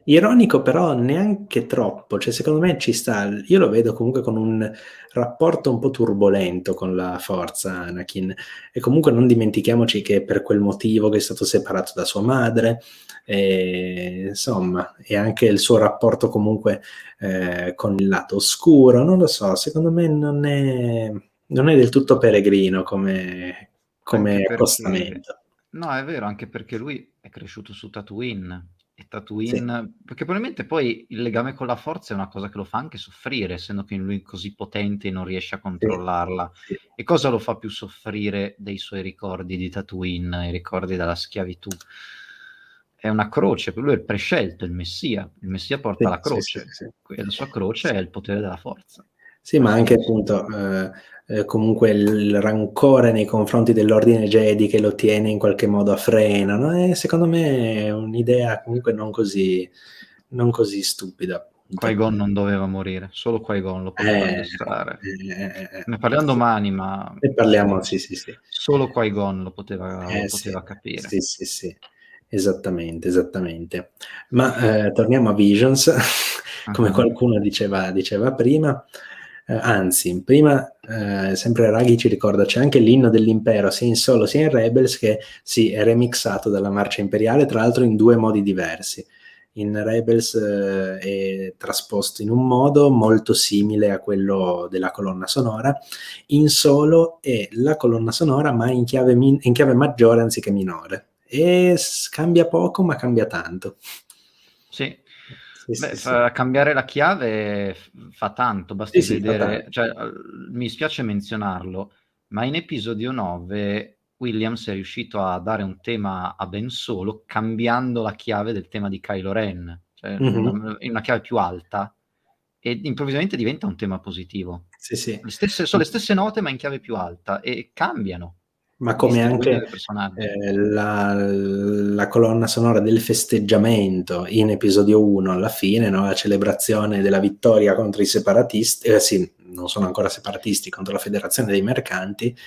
ironico, però neanche troppo, cioè secondo me ci sta, io lo vedo comunque con un rapporto un po' turbolento con la forza Anakin, e comunque non dimentichiamoci che per quel motivo che è stato separato da sua madre, insomma, e anche il suo rapporto comunque con il lato oscuro, non lo so, secondo me non è del tutto peregrino come Anche perché, accostamento. no, è vero, anche perché lui è cresciuto su Tatooine, e Sì. Tatooine, perché probabilmente poi il legame con la forza è una cosa che lo fa anche soffrire, essendo che lui è così potente e non riesce a Sì, controllarla. sì. E cosa lo fa più soffrire dei suoi ricordi di Tatooine, i ricordi della schiavitù? È una croce, per lui è il prescelto, il Messia porta la Sì, sì, croce, sì. e la sua croce è il potere della forza. Sì, ma Questo è anche il suo. appunto comunque il rancore nei confronti dell'ordine Jedi che lo tiene in qualche modo a freno, no? E secondo me è un'idea comunque non così stupida, appunto. Qui-Gon non doveva morire, solo Qui-Gon lo poteva addestrare. Ne parliamo Sì. domani, ma Ne parliamo, sì, sì, sì. solo Qui-Gon lo poteva Sì, capire. sì, sì, sì, esattamente, esattamente. Ma torniamo a Visions, come Uh-huh. qualcuno diceva prima. Anzi, prima sempre Raghi ci ricorda c'è anche l'inno dell'impero sia in Solo sia in Rebels che sì, è remixato dalla marcia imperiale, tra l'altro in due modi diversi. In Rebels è trasposto in un modo molto simile a quello della colonna sonora, in Solo è la colonna sonora ma in chiave maggiore anziché minore, e cambia poco ma cambia tanto. Sì. Sì, Beh, sì, sì. cambiare la chiave fa tanto, Sì, basti sì, fa vedere, tanto. cioè, mi spiace menzionarlo, ma in episodio 9 Williams è riuscito a dare un tema a Ben Solo cambiando la chiave del tema di Kylo Ren, cioè Mhm. in una chiave più alta, e improvvisamente diventa un tema positivo. Sì, sì. Sono le stesse note ma in chiave più alta, e cambiano, Ma come distribuite anche dai personaggi. la colonna sonora del festeggiamento in episodio 1 alla fine, no? La celebrazione della vittoria contro i separatisti, sì, non sono ancora separatisti, contro la federazione dei mercanti,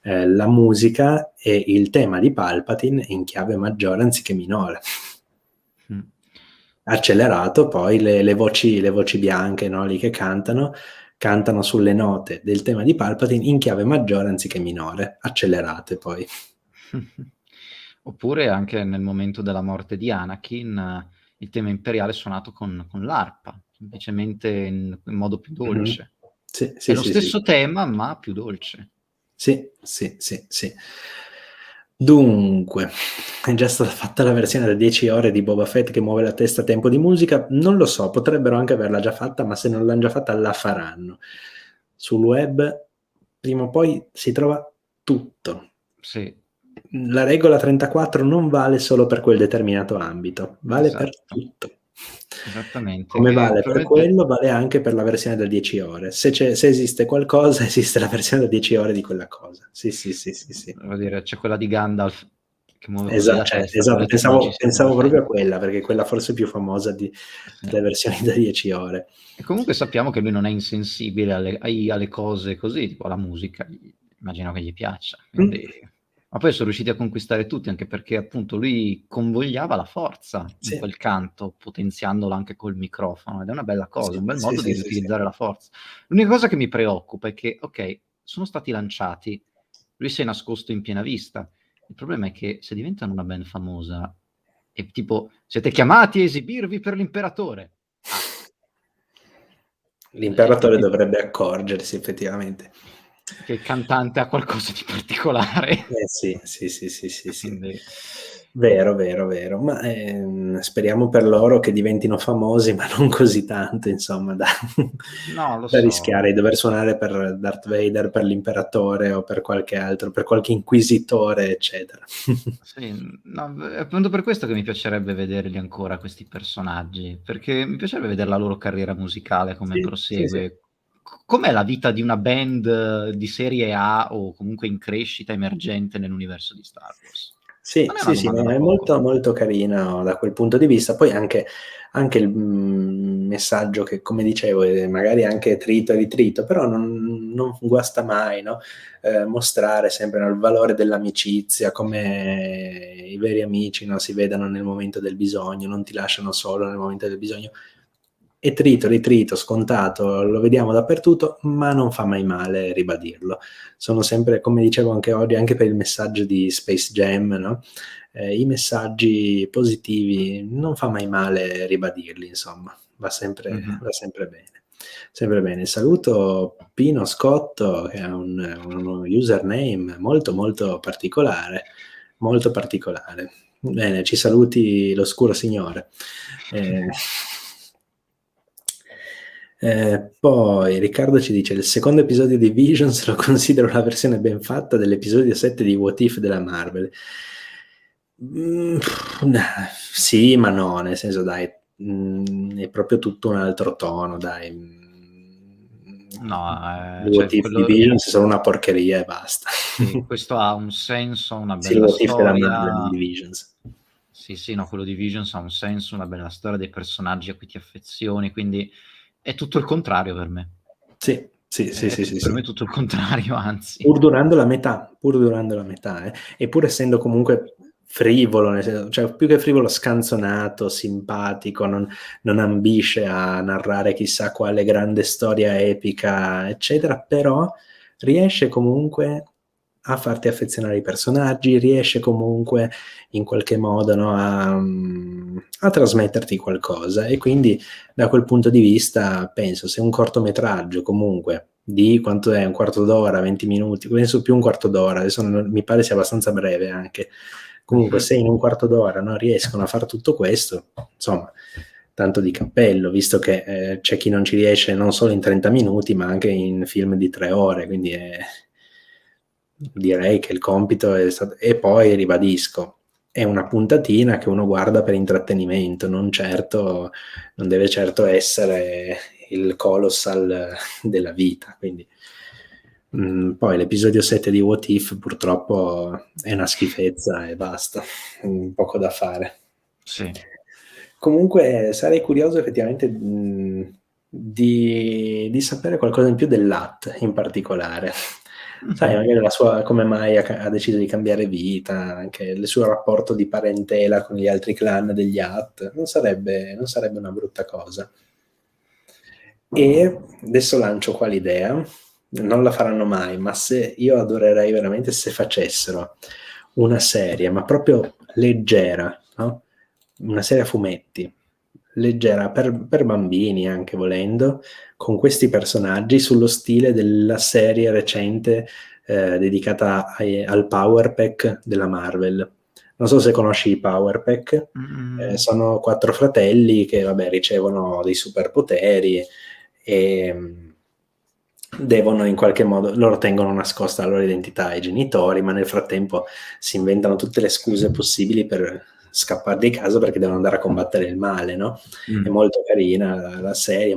la musica e il tema di Palpatine in chiave maggiore anziché minore. Mm. Accelerato, poi le voci bianche, no? Lì che cantano sulle note del tema di Palpatine in chiave maggiore anziché minore, accelerate poi. Oppure anche nel momento della morte di Anakin, il tema imperiale è suonato con l'arpa, semplicemente in modo più Mhm. dolce. Sì, È sì, lo sì, sì. stesso tema, ma più dolce. Sì, sì, sì, sì. Dunque, è già stata fatta la versione da 10 ore di Boba Fett che muove la testa a tempo di musica? Non lo so, potrebbero anche averla già fatta, ma se non l'hanno già fatta la faranno. Sul web, prima o poi si trova tutto. Sì, La regola 34 non vale solo per quel determinato ambito, vale per esatto. tutto. Esattamente. Come Che vale per probabilmente, quello, vale anche per la versione da 10 ore. Se esiste qualcosa, esiste la versione da 10 ore di quella cosa. Sì, sì, sì, sì, sì. devo dire, c'è quella di Gandalf che muove così la testa, Esatto, probabilmente non ci sia Boba pensavo proprio a Fett. quella, perché è quella forse più famosa Sì. delle versioni da 10 ore. E comunque sappiamo che lui non è insensibile alle cose così, tipo la musica, immagino che gli piaccia. Mm, Quindi. Ma poi sono riusciti a conquistare tutti, anche perché appunto lui convogliava la forza in sì, quel canto, potenziandolo anche col microfono, ed è una bella cosa, sì, un bel sì, modo di sì, sì, sì. riutilizzare la forza. L'unica cosa che mi preoccupa è che, ok, sono stati lanciati, lui si è nascosto in piena vista. Il problema è che se diventano una band famosa, e tipo, siete chiamati a esibirvi per l'imperatore. Ah, L'imperatore quindi dovrebbe accorgersi effettivamente. che il cantante ha qualcosa di particolare. Sì, sì, sì, sì, sì, sì. Quindi Vero, vero, vero. Ma speriamo per loro che diventino famosi, ma non così tanto, insomma, da, no, lo da so. rischiare di dover suonare per Darth Vader, per l'imperatore o per qualche altro, per qualche inquisitore, eccetera. Sì, no, è appunto per questo che mi piacerebbe vederli ancora questi personaggi, perché mi piacerebbe vedere la loro carriera musicale, come Sì, sì, sì. prosegue. Com'è la vita di una band di serie A o comunque in crescita emergente nell'universo di Star Wars? Sì, Non è una sì, sì, domanda no, da è poco. molto, molto carina da quel punto di vista. Poi anche il messaggio che, come dicevo, è magari anche trito e ritrito, però non guasta mai, no? Mostrare sempre, no, il valore dell'amicizia, come i veri amici, no, si vedano nel momento del bisogno, non ti lasciano solo nel momento del bisogno. E trito, ritrito, scontato, lo vediamo dappertutto, ma non fa mai male ribadirlo. Sono sempre, come dicevo anche oggi, anche per il messaggio di Space Jam, no? I messaggi positivi non fa mai male ribadirli, insomma, Mhm. va sempre bene. Sempre bene. Saluto Pino Scotto, che ha uno username molto molto particolare, molto particolare. Bene, ci saluti l'oscuro signore. Eh, poi Riccardo ci dice: il secondo episodio di Visions lo considero la versione ben fatta dell'episodio 7 di What If della Marvel. Mm, sì, ma no, nel senso, dai, è proprio tutto un altro tono, dai. No, cioè What If di quello, Visions è solo una porcheria e basta. sì, questo ha un senso, una Sì, il bella What If della Marvel, non storia. di Visions. Sì, sì, no, quello di Visions ha un senso, una bella storia, dei personaggi a cui ti affezioni, quindi è tutto il contrario per me. Sì, sì, sì, sì, sì, Per sì. me è tutto il contrario, anzi. Pur durando la metà, e pur essendo comunque frivolo, nel senso, cioè più che frivolo, scanzonato, simpatico, non ambisce a narrare chissà quale grande storia epica, eccetera, però riesce comunque a farti affezionare ai personaggi, riesce comunque in qualche modo, no, a trasmetterti qualcosa, e quindi da quel punto di vista penso, se un cortometraggio comunque di quanto è, un quarto d'ora, 20 minuti, penso più un quarto d'ora, adesso mi pare sia abbastanza breve anche, comunque Mhm. se in un quarto d'ora non riescono a fare tutto questo, insomma, tanto di cappello, visto che c'è chi non ci riesce non solo in 30 minuti, ma anche in film di 3 ore, quindi direi che il compito è stato. E poi ribadisco, è una puntatina che uno guarda per intrattenimento, non deve certo essere il colossal della vita, quindi poi l'episodio 7 di What If purtroppo è una schifezza e basta, poco da fare. Sì. Comunque sarei curioso effettivamente di sapere qualcosa in più dell'At in particolare. Sai, Mhm. magari la sua, come mai ha deciso di cambiare vita, anche il suo rapporto di parentela con gli altri clan degli At, non sarebbe una brutta cosa. E adesso lancio qua l'idea, non la faranno mai, ma se io adorerei veramente se facessero una serie, ma proprio leggera, no? Una serie a fumetti, leggera per bambini anche volendo, con questi personaggi sullo stile della serie recente dedicata al Power Pack della Marvel. Non so se conosci i Power Pack, Mm. sono 4 fratelli che, vabbè, ricevono dei superpoteri e devono in qualche modo, loro tengono nascosta la loro identità ai genitori, ma nel frattempo si inventano tutte le scuse possibili per scappare di casa perché devono andare a combattere il male, no? È Mm. molto carina la serie,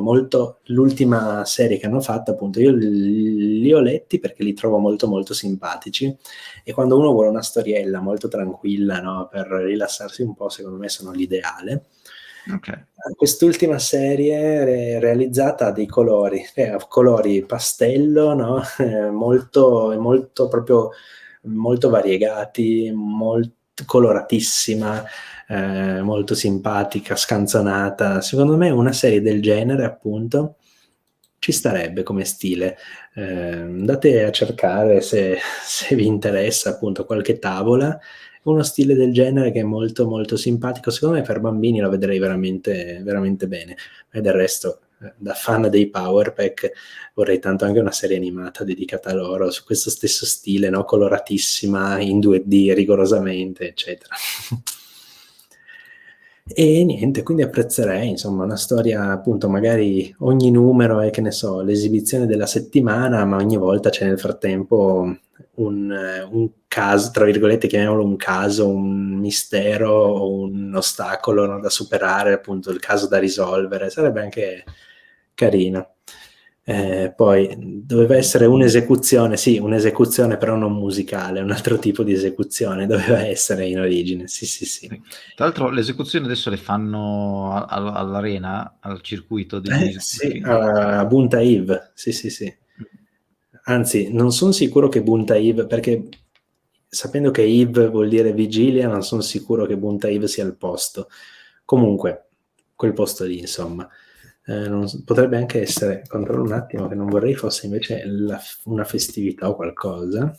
l'ultima serie che hanno fatto, appunto, io li ho letti perché li trovo molto molto simpatici, e quando uno vuole una storiella molto tranquilla, no, per rilassarsi un po', secondo me sono l'ideale. Ok. Quest'ultima serie realizzata a dei colori pastello, no? Molto proprio molto variegati, molto coloratissima, molto simpatica, scanzonata. Secondo me una serie del genere, appunto, ci starebbe come stile. Andate a cercare se vi interessa, appunto, qualche tavola, uno stile del genere che è molto molto simpatico. Secondo me per bambini lo vedrei veramente veramente bene, e del resto da fan dei Power Pack vorrei tanto anche una serie animata dedicata a loro, su questo stesso stile, no? Coloratissima, in 2D rigorosamente, eccetera. E niente, quindi apprezzerei, insomma, una storia, appunto, magari ogni numero è, che ne so, l'esibizione della settimana, ma ogni volta c'è nel frattempo un caso, tra virgolette, chiamiamolo un caso, un mistero, un ostacolo, no, da superare, appunto, il caso da risolvere, sarebbe anche carino. Poi doveva essere un'esecuzione, sì, un'esecuzione però non musicale, un altro tipo di esecuzione doveva essere in origine, sì, sì, sì. Tra l'altro le esecuzioni adesso le fanno all'arena, al circuito degli Sì, a Bunta Eve, sì, sì, sì. Anzi, non sono sicuro che Bunta Eve, perché sapendo che Eve vuol dire vigilia, non sono sicuro che Bunta Eve sia il posto. Comunque, quel posto lì, insomma. Potrebbe anche essere, controllo un attimo, che non vorrei fosse invece una festività o qualcosa.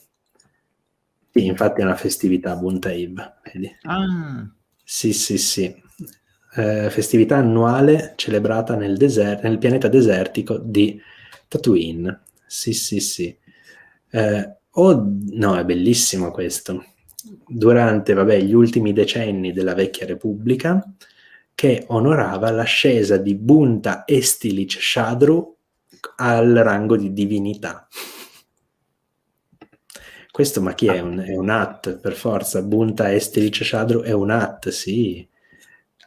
Sì, infatti è una festività Bunta Eve, vedi? Ah, Sì, sì, sì. Festività annuale celebrata nel pianeta desertico di Tatooine. Sì, sì, sì. No, è bellissimo questo. Durante, vabbè, gli ultimi decenni della vecchia Repubblica, che onorava l'ascesa di Bunta Estilic Shadru al rango di divinità. Questo, ma chi è? È un At, per forza. Bunta Estilic Shadru è un At, sì.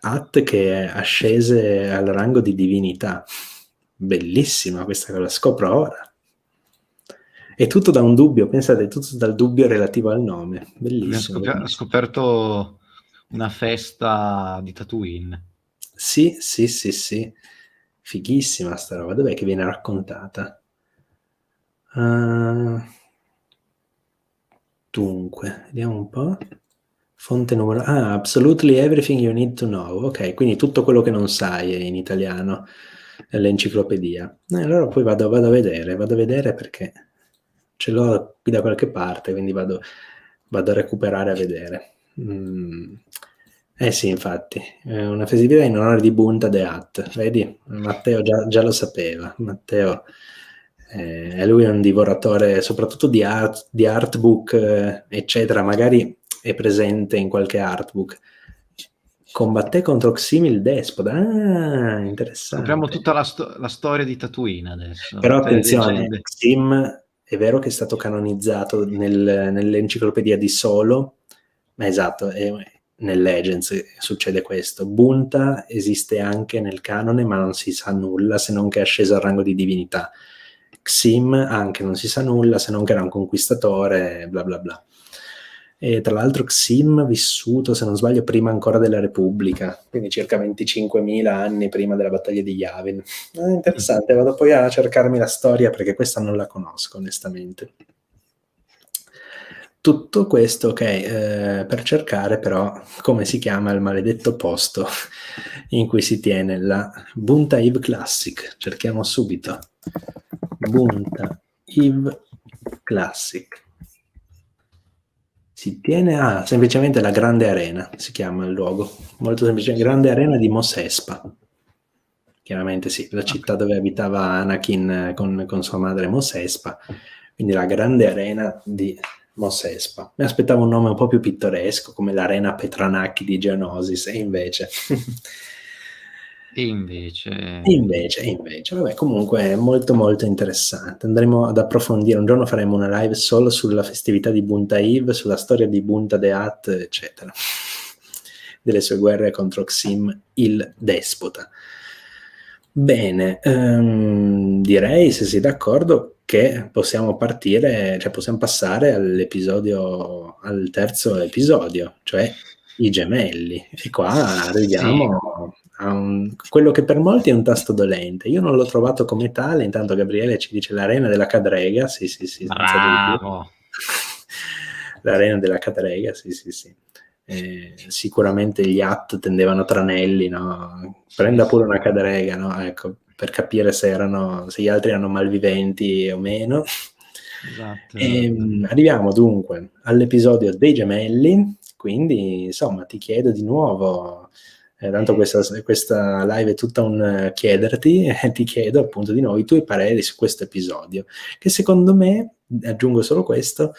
At che ascese al rango di divinità. Bellissima questa cosa, la scopro ora. È tutto da un dubbio, pensate, è tutto dal dubbio relativo al nome. Bellissimo, bellissimo. scoperto una festa di Tatooine. Sì, sì, sì, sì. Fighissima sta roba. Dov'è che viene raccontata? Dunque, vediamo un po'. Fonte numero... Ah, Absolutely Everything You Need to Know. Ok, quindi tutto quello che non sai è in italiano, l'enciclopedia. Allora poi vado a vedere perché ce l'ho qui da qualche parte, quindi vado a recuperare a vedere. Eh sì, infatti, una festività in onore di Bunta de Hat, vedi? Matteo già lo sapeva. Matteo, lui è un divoratore soprattutto di artbook, eccetera, magari è presente in qualche artbook. Combatté contro Xim il Despota. Ah, Scopriamo interessante. tutta la storia di Tatooine adesso, Però tutte le attenzione, leggende. Xim è vero che è stato canonizzato nell'enciclopedia di Solo, ma esatto, nel Legends succede questo. Bunta esiste anche nel canone, ma non si sa nulla se non che è asceso al rango di divinità. Xim anche non si sa nulla se non che era un conquistatore, bla bla bla. E tra l'altro Xim vissuto, se non sbaglio, prima ancora della Repubblica, quindi circa 25.000 anni prima della battaglia di Yavin. Interessante, vado poi a cercarmi la storia perché questa non la conosco onestamente. Tutto questo, ok, per cercare però come si chiama il maledetto posto in cui si tiene la Bunta Eve Classic. Cerchiamo subito. Bunta Eve Classic. Si tiene, semplicemente la Grande Arena, si chiama il luogo. Molto semplice, Grande Arena di Mos Espa. Chiaramente sì, la città dove abitava Anakin con sua madre Mos Espa, quindi la Grande Arena di Mos Espa. Mi aspettavo un nome un po' più pittoresco, come l'Arena Petranacchi di Geonosis, e invece... E invece... vabbè, comunque è molto molto interessante. Andremo ad approfondire, un giorno faremo una live solo sulla festività di Bunta Eve, sulla storia di Bunta de Hat, eccetera, delle sue guerre contro Xim il Despota. Bene, direi, se sei d'accordo, che possiamo partire, cioè possiamo passare all'episodio, al terzo episodio, cioè i gemelli. E qua arriviamo a quello che per molti è un tasto dolente. Io non l'ho trovato come tale, intanto Gabriele ci dice l'arena della Cadrega, sì, senza dubbio. Bravo! L'arena della Cadrega, sì. Sicuramente gli At tendevano tranelli, no? Prenda pure una Cadrega, no? Ecco, per capire se gli altri erano malviventi o meno. Esatto. Arriviamo dunque all'episodio dei gemelli, quindi insomma ti chiedo di nuovo, Tanto questa live è tutta un chiederti, e ti chiedo appunto di nuovo i tuoi pareri su questo episodio, che secondo me, aggiungo solo questo,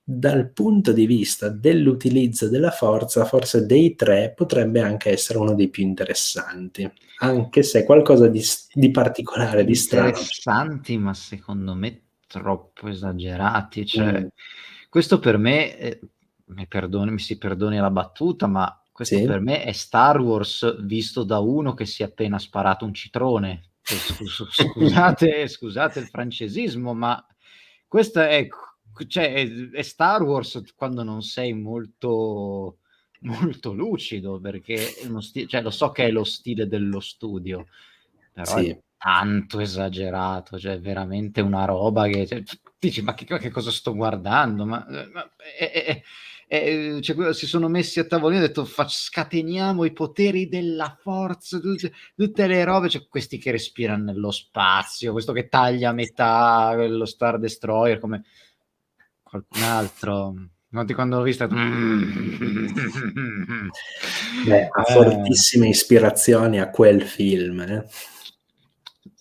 dal punto di vista dell'utilizzo della forza, forse dei tre potrebbe anche essere uno dei più interessanti, anche se qualcosa di particolare, di strano. Interessanti, ma secondo me troppo esagerati. Cioè, questo per me, mi si perdoni la battuta, ma questo Sì? per me è Star Wars visto da uno che si è appena sparato un citrone. Scusate il francesismo, ma questa cioè, è Star Wars quando non sei molto, molto lucido, perché è cioè, lo so che è lo stile dello studio, però è Sì. tanto esagerato, cioè veramente una roba che cioè, dici ma che cosa sto guardando? Cioè, si sono messi a tavolino e hanno detto scateniamo i poteri della forza, tutte le robe, cioè questi che respirano nello spazio, questo che taglia a metà lo Star Destroyer come qualcun altro. Noti quando l'ho vista Beh, ha fortissime ispirazioni a quel film.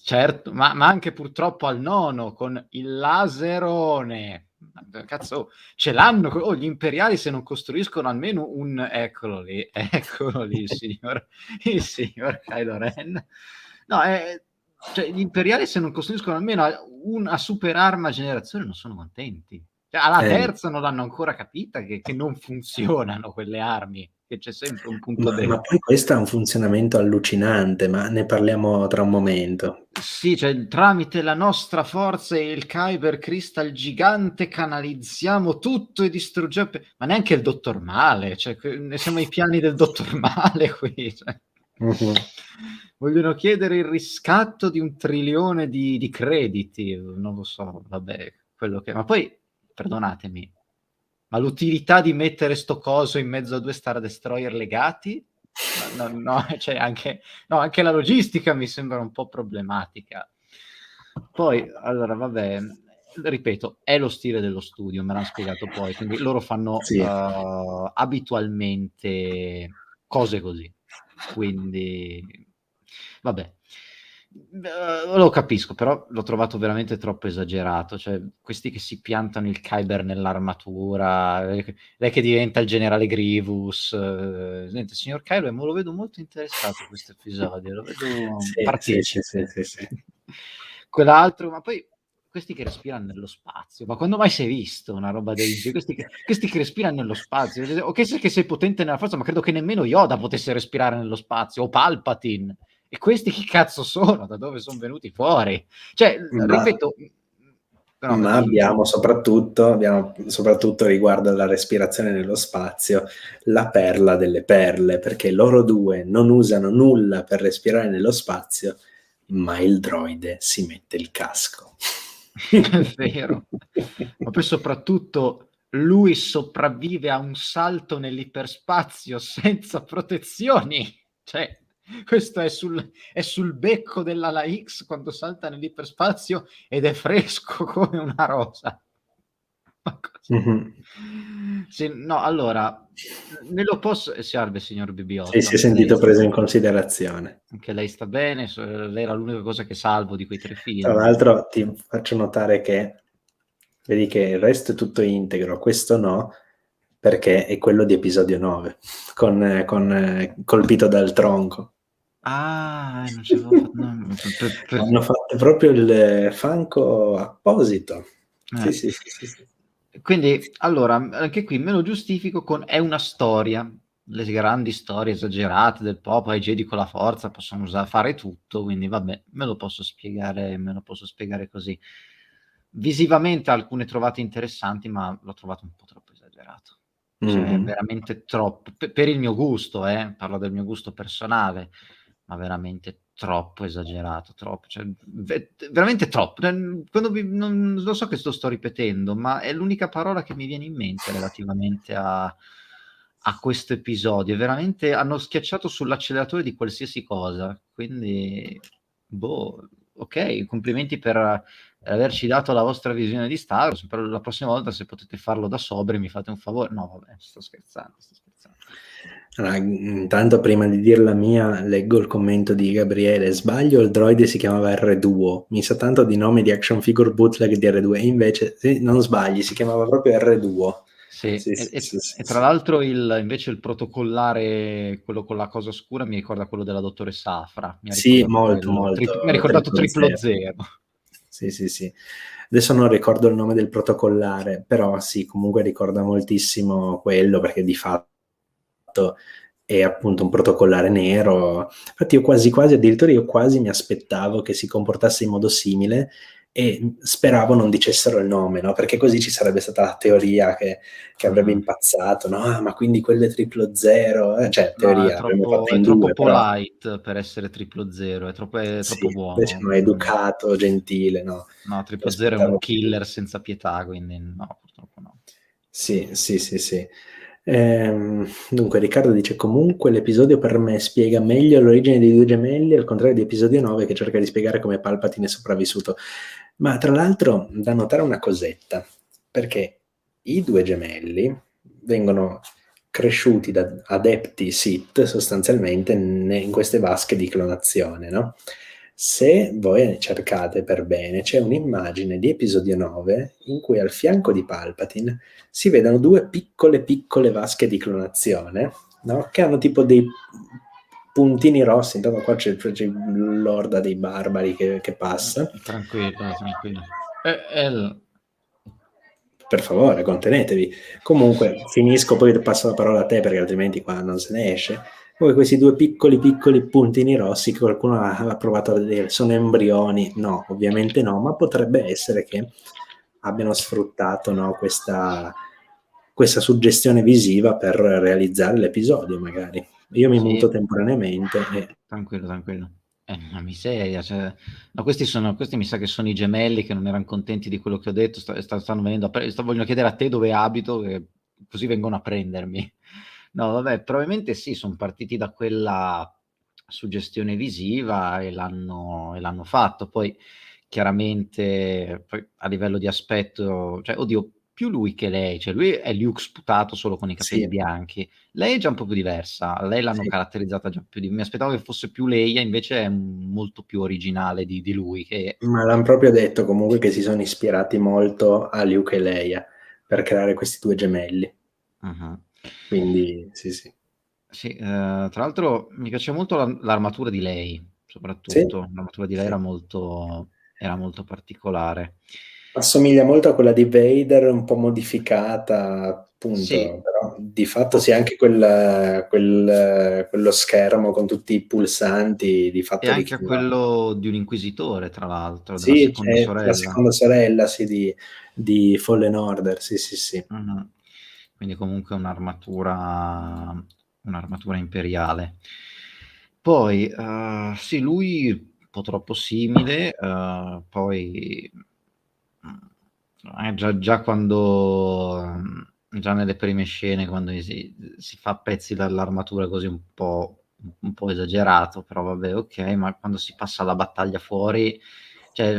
Certo, ma anche purtroppo al nono con il laserone. Cazzo, ce l'hanno gli imperiali se non costruiscono almeno eccolo lì il signor Kylo Ren. No, cioè gli imperiali se non costruiscono almeno una super arma a generazione non sono contenti. Cioè, alla terza non l'hanno ancora capita che non funzionano quelle armi, che c'è sempre un punto Ma debole. poi questo ha un funzionamento allucinante, ma ne parliamo tra un momento. Sì, cioè tramite la nostra forza e il Kyber Crystal gigante canalizziamo tutto e distruggiamo. Ma neanche il dottor Male, cioè, ne siamo ai piani del dottor Male qui. Cioè. Vogliono chiedere il riscatto di 1 trilione di crediti, non lo so, vabbè, quello che. Ma poi, perdonatemi, ma l'utilità di mettere sto coso in mezzo a 2 Star Destroyer legati? No, cioè anche la logistica mi sembra un po' problematica. Poi, allora, vabbè, ripeto, è lo stile dello studio, me l'han spiegato poi, quindi loro fanno Sì. abitualmente cose così. Quindi, vabbè. Lo capisco, però l'ho trovato veramente troppo esagerato. Cioè, questi che si piantano il Kyber nell'armatura, lei che diventa il generale Grievous. Niente, signor Kylo, me lo vedo molto interessato questo episodio, lo vedo partecipe. Sì. Quell'altro, ma poi questi che respirano nello spazio, ma quando mai si è visto una roba del genere? Questi che respirano nello spazio, ok, sai che sei potente nella forza, ma credo che nemmeno Yoda potesse respirare nello spazio, o Palpatine. E questi chi cazzo sono? Da dove sono venuti fuori? Cioè, ripeto, ma abbiamo soprattutto riguardo alla respirazione nello spazio la perla delle perle, perché loro due non usano nulla per respirare nello spazio, ma il droide si mette il casco. È vero, ma poi soprattutto lui sopravvive a un salto nell'iperspazio senza protezioni, cioè questo è sul becco dell'ala X quando salta nell'iperspazio ed è fresco come una rosa. Sì, no, allora me lo posso salve signor BB8, Sì, si è sentito preso in considerazione. anche lei sta bene, lei era l'unica cosa che salvo di quei 3 Tra film. l'altro ti faccio notare che vedi che il resto è tutto integro, questo no, perché è quello di episodio 9, con colpito dal tronco. Non ci avevo fatto Hanno fatto proprio il fanco apposito. Sì. Quindi, allora, anche qui me lo giustifico con è una storia. Le grandi storie esagerate del popolo, i Jedi con la forza possono fare tutto, quindi vabbè, me lo posso spiegare così. Visivamente alcune trovate interessanti, ma l'ho trovato un po' troppo esagerato. Cioè, veramente troppo. Per il mio gusto, parlo del mio gusto personale, ma veramente troppo esagerato, troppo, cioè, veramente troppo. Non lo so che sto ripetendo, ma è l'unica parola che mi viene in mente relativamente a questo episodio. Veramente hanno schiacciato sull'acceleratore di qualsiasi cosa, quindi ok, complimenti per averci dato la vostra visione di Star Wars, però la prossima volta se potete farlo da sobri mi fate un favore. No, vabbè, sto scherzando. Allora, intanto prima di dire la mia, leggo il commento di Gabriele. Sbaglio, il droide si chiamava R2. Mi sa tanto di nome di action figure bootleg di R2. E invece, sì, non sbagli, si chiamava proprio R2. Sì, Sì, e, sì, e- sì, sì, e tra sì. l'altro invece il protocollare, quello con la cosa scura, mi ricorda quello della dottoressa Afra, mi ha Sì, ricordato molto, quello, molto. mi ha ricordato Triplo triplo zero. zero. Sì, sì, sì. Adesso non ricordo il nome del protocollare, però sì, comunque ricorda moltissimo quello, perché di fatto è appunto un protocollare nero. Infatti io quasi quasi, addirittura io quasi mi aspettavo che si comportasse in modo simile e speravo non dicessero il nome, no? Perché così ci sarebbe stata la teoria che avrebbe Mhm. impazzato, no? Ah, ma quindi quello è triplo zero? Cioè, No, teoria, avremmo fatta è in troppo due, però polite per essere triplo zero, è sì, troppo invece buono. no, è educato, gentile, no? No, Mi triplo zero è un aspettavo più. killer senza pietà, quindi no, purtroppo no. Sì, sì, sì, sì. Dunque, Riccardo dice: comunque l'episodio per me spiega meglio l'origine dei due gemelli, al contrario di episodio 9 che cerca di spiegare come Palpatine è sopravvissuto. Ma tra l'altro, da notare una cosetta, perché i due gemelli vengono cresciuti da adepti Sith sostanzialmente in queste vasche di clonazione, no? Se voi cercate per bene, c'è un'immagine di episodio 9 in cui al fianco di Palpatine si vedono due piccole piccole vasche di clonazione, no? Che hanno tipo dei puntini rossi. Intanto qua c'è l'orda dei barbari che passa. Tranquillo, tranquillo. Per favore, contenetevi. Comunque, finisco, poi passo la parola a te perché altrimenti qua non se ne esce. Poi questi due piccoli piccoli puntini rossi che qualcuno ha provato a vedere, sono embrioni? No, ovviamente no, ma potrebbe essere che abbiano sfruttato, no, questa suggestione visiva per realizzare l'episodio, magari. Io mi Sì, muto temporaneamente e tranquillo, tranquillo. È una miseria, cioè, no, questi mi sa che sono i gemelli che non erano contenti di quello che ho detto, stanno venendo vogliono chiedere a te dove abito, così vengono a prendermi. No, vabbè, probabilmente sì, sono partiti da quella suggestione visiva e l'hanno fatto. Poi chiaramente poi, a livello di aspetto, cioè, oddio, più lui che lei, cioè lui è Luke sputato solo con i capelli sì, bianchi. Lei è già un po' più diversa, lei l'hanno sì. caratterizzata già più mi aspettavo che fosse più Leia, invece è molto più originale di lui, che Ma l'hanno proprio detto comunque che si sono ispirati molto a Luke e Leia per creare questi due gemelli. uh-huh. Quindi sì, sì. Sì, tra l'altro mi piace molto l'armatura di lei, Sì, soprattutto l'armatura di lei sì. era molto particolare. Assomiglia molto a quella di Vader, un po' modificata, Sì, appunto, però di fatto sì, po- anche quello schermo con tutti i pulsanti, di e fatto anche a richiama. quello di un inquisitore, tra l'altro, della Sì, seconda c'è la sorella. seconda sorella, sì, di Fallen Order, sì, sì, sì. Mhm. Quindi comunque un'armatura imperiale. Poi, sì, lui un po' troppo simile, poi già quando, già nelle prime scene, quando si fa pezzi dall'armatura così un po' esagerato, però vabbè, ok, ma quando si passa alla battaglia fuori, cioè,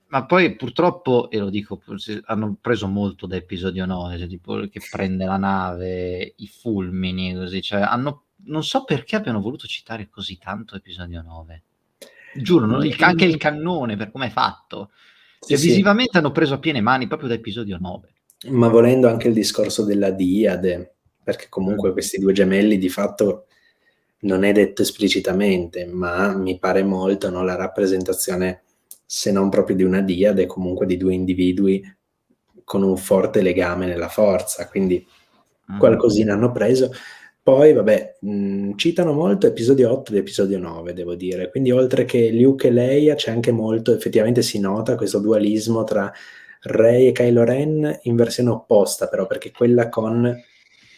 ma poi purtroppo, e lo dico, hanno preso molto da episodio 9, cioè, tipo che prende la nave, i fulmini, così, cioè, non so perché abbiano voluto citare così tanto episodio 9. Giuro, anche il Mm, cannone, per come è fatto. sì, Cioè, sì, visivamente hanno preso a piene mani proprio da episodio 9. ma volendo anche il discorso della Diade, perché comunque Mm. questi due gemelli di fatto non è detto esplicitamente, ma mi pare molto, no, la rappresentazione, se non proprio di una Diade, comunque di due individui con un forte legame nella forza, quindi Mhm. qualcosina hanno preso. Poi, vabbè, citano molto episodio 8 ed episodio 9, devo dire. Quindi, oltre che Luke e Leia, c'è anche molto, effettivamente si nota questo dualismo tra Rey e Kylo Ren in versione opposta, però, perché quella con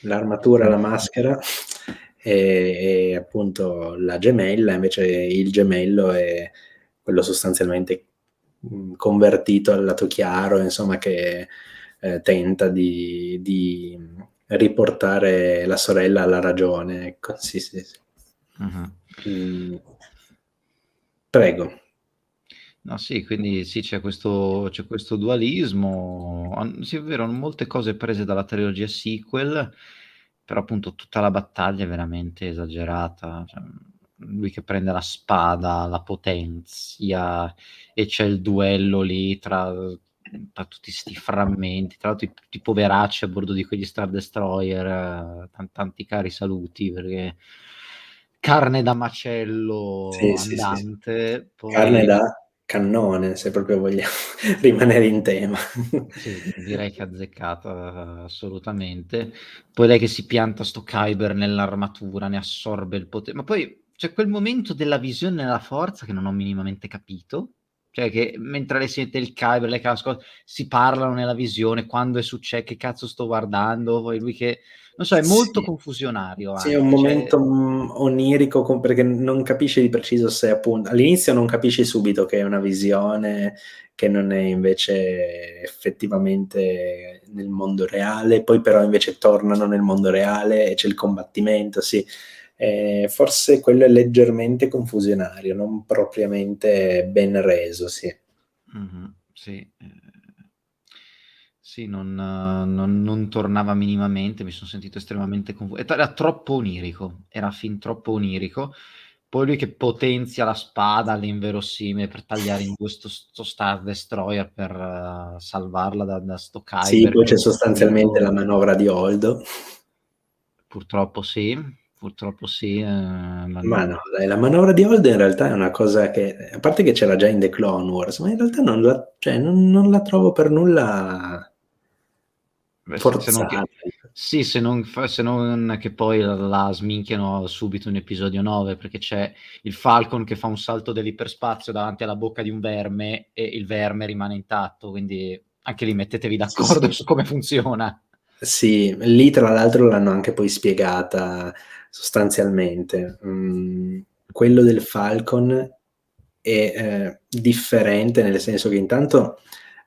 l'armatura, la Mm. maschera e appunto la gemella, invece il gemello è quello sostanzialmente convertito al lato chiaro, insomma, che tenta di riportare la sorella alla ragione. Ecco, sì, sì, sì. Mhm. Mm, prego. No, sì, quindi sì, c'è questo dualismo. Sì, è vero, hanno molte cose prese dalla trilogia sequel, però appunto tutta la battaglia è veramente esagerata, cioè, lui che prende la spada, la potenzia, e c'è il duello lì tra tutti sti frammenti, tra l'altro i poveracci a bordo di quegli Star Destroyer, tanti cari saluti, perché carne da macello Sì, sì, sì, sì. andante, Carne poi da cannone, se proprio vogliamo rimanere in tema. sì, direi che è azzeccata assolutamente. Poi lei che si pianta sto Kyber nell'armatura, ne assorbe il potere. Ma poi c'è quel momento della visione nella forza che non ho minimamente capito. Cioè che mentre lei sente il Kyber, lei che ascolta, si parlano nella visione, quando è successo, che cazzo sto guardando, poi lui che... Non so, è molto Sì. confusionario Sì, è un anche. Cioè... momento onirico perché non capisci di preciso se appunto all'inizio non capisci subito che è una visione che non è invece effettivamente nel mondo reale, poi però invece tornano nel mondo reale e c'è il combattimento, sì. Forse quello è leggermente confusionario, non propriamente ben reso, sì. Sì, sì, non tornava minimamente, mi sono sentito estremamente confuso. Era troppo onirico, era fin troppo onirico. Poi lui che potenzia la spada all'inverosimile per tagliare in due sto Star Destroyer per salvarla da sto Sì, Kyber poi che è c'è sostanzialmente la uscito. manovra di Holdo. Purtroppo sì, ma Ma no, dai, la manovra di Holdo in realtà è una cosa che, a parte che c'era già in The Clone Wars, ma in realtà cioè, non la trovo per nulla beh, se non che, forzata. sì, se non che poi la sminchiano subito in episodio 9, perché c'è il Falcon che fa un salto dell'iperspazio davanti alla bocca di un verme e il verme rimane intatto, quindi anche lì mettetevi Sì, sì. d'accordo su come funziona. Sì, lì tra l'altro l'hanno anche poi spiegata sostanzialmente. Quello del Falcon è differente nel senso che intanto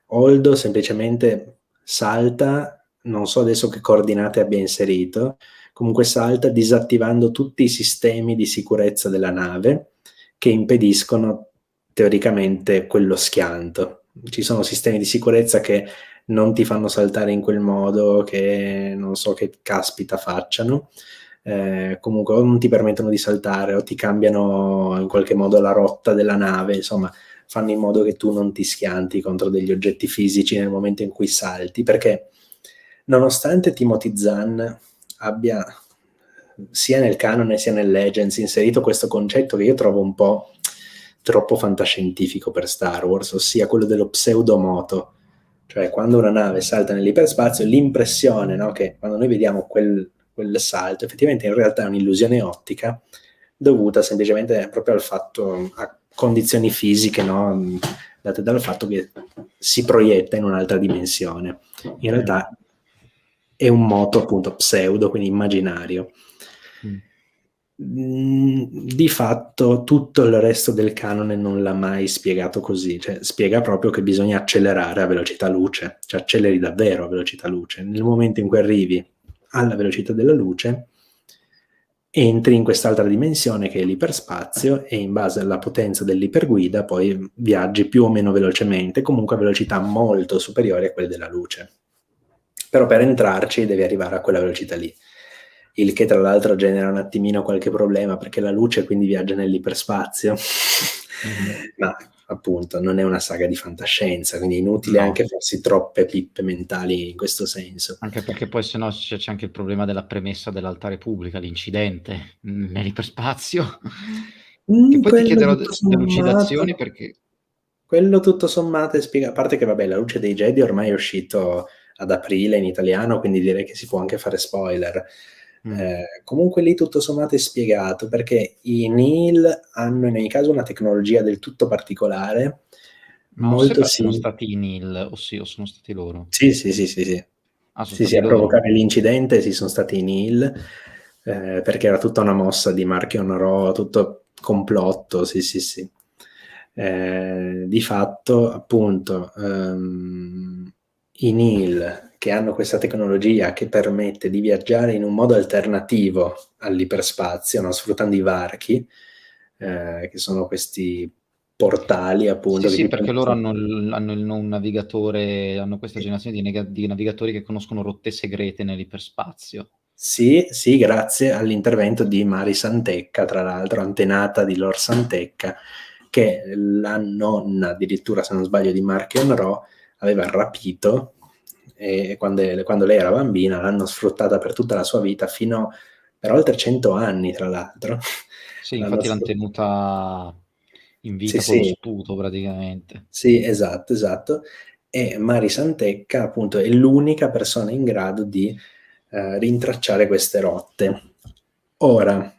Holdo semplicemente salta, non so adesso che coordinate abbia inserito, comunque salta disattivando tutti i sistemi di sicurezza della nave che impediscono teoricamente quello schianto. Ci sono sistemi di sicurezza che non ti fanno saltare in quel modo, che non so che caspita facciano. Comunque o non ti permettono di saltare o ti cambiano in qualche modo la rotta della nave, insomma fanno in modo che tu non ti schianti contro degli oggetti fisici nel momento in cui salti, perché nonostante Timothy Zahn abbia sia nel canone sia nel Legends inserito questo concetto che io trovo un po' troppo fantascientifico per Star Wars, ossia quello dello pseudomoto, cioè quando una nave salta nell'iperspazio l'impressione, no, che quando noi vediamo quel salto effettivamente in realtà è un'illusione ottica dovuta semplicemente proprio al fatto, a condizioni fisiche, no, date dal fatto che si proietta in un'altra dimensione. In realtà è un moto appunto pseudo, quindi immaginario. Mm. Di fatto tutto il resto del canone non l'ha mai spiegato così, cioè spiega proprio che bisogna accelerare a velocità luce, cioè acceleri davvero a velocità luce. Nel momento in cui arrivi alla velocità della luce, entri in quest'altra dimensione che è l'iperspazio e in base alla potenza dell'iperguida poi viaggi più o meno velocemente, comunque a velocità molto superiori a quelle della luce. Però per entrarci devi arrivare a quella velocità lì, il che tra l'altro genera un attimino qualche problema perché la luce quindi viaggia nell'iperspazio, Mhm. ma appunto non è una saga di fantascienza, quindi è inutile No, anche farsi troppe pippe mentali in questo senso. anche perché poi se no c'è anche il problema della premessa dell'Alta Repubblica, l'incidente nell'iperspazio, che poi ti Quello chiederò tutto delucidazioni sommato perché... Quello tutto sommato è a parte che vabbè, La luce dei Jedi ormai è uscito ad aprile in italiano, quindi direi che si può anche fare spoiler. Mm. Comunque lì tutto sommato è spiegato perché i Nihil hanno in ogni caso una tecnologia del tutto particolare, Ma non molto sembra siano simile. stati i Nil, o sì, o sono stati loro? Sì, sì, sì, sì, sì. Ah, sono Sì, sì, stati a loro? provocare l'incidente ci sono stati i Nihil, perché era tutta una mossa di Marchion Ro, tutto complotto, sì, sì, sì. Di fatto, appunto, i Nihil che hanno questa tecnologia che permette di viaggiare in un modo alternativo all'iperspazio, no? Sfruttando i varchi, che sono questi portali, Sì, appunto, che sì, ti perché loro permettono. un navigatore, hanno questa generazione di navigatori che conoscono rotte segrete nell'iperspazio. Sì, sì, grazie all'intervento di Mari Santecca, tra l'altro antenata di Lord Santecca, che la nonna, addirittura se non sbaglio, di Mark Monroe, aveva rapito, e quando lei era bambina l'hanno sfruttata per tutta la sua vita, fino per oltre 100 anni, tra l'altro. Sì, L'hanno infatti l'hanno sfruttata. tenuta in Sì, vita con lo sì, sputo praticamente. sì, esatto, esatto. E Mari Santecca, appunto, è l'unica persona in grado di rintracciare queste rotte. Ora,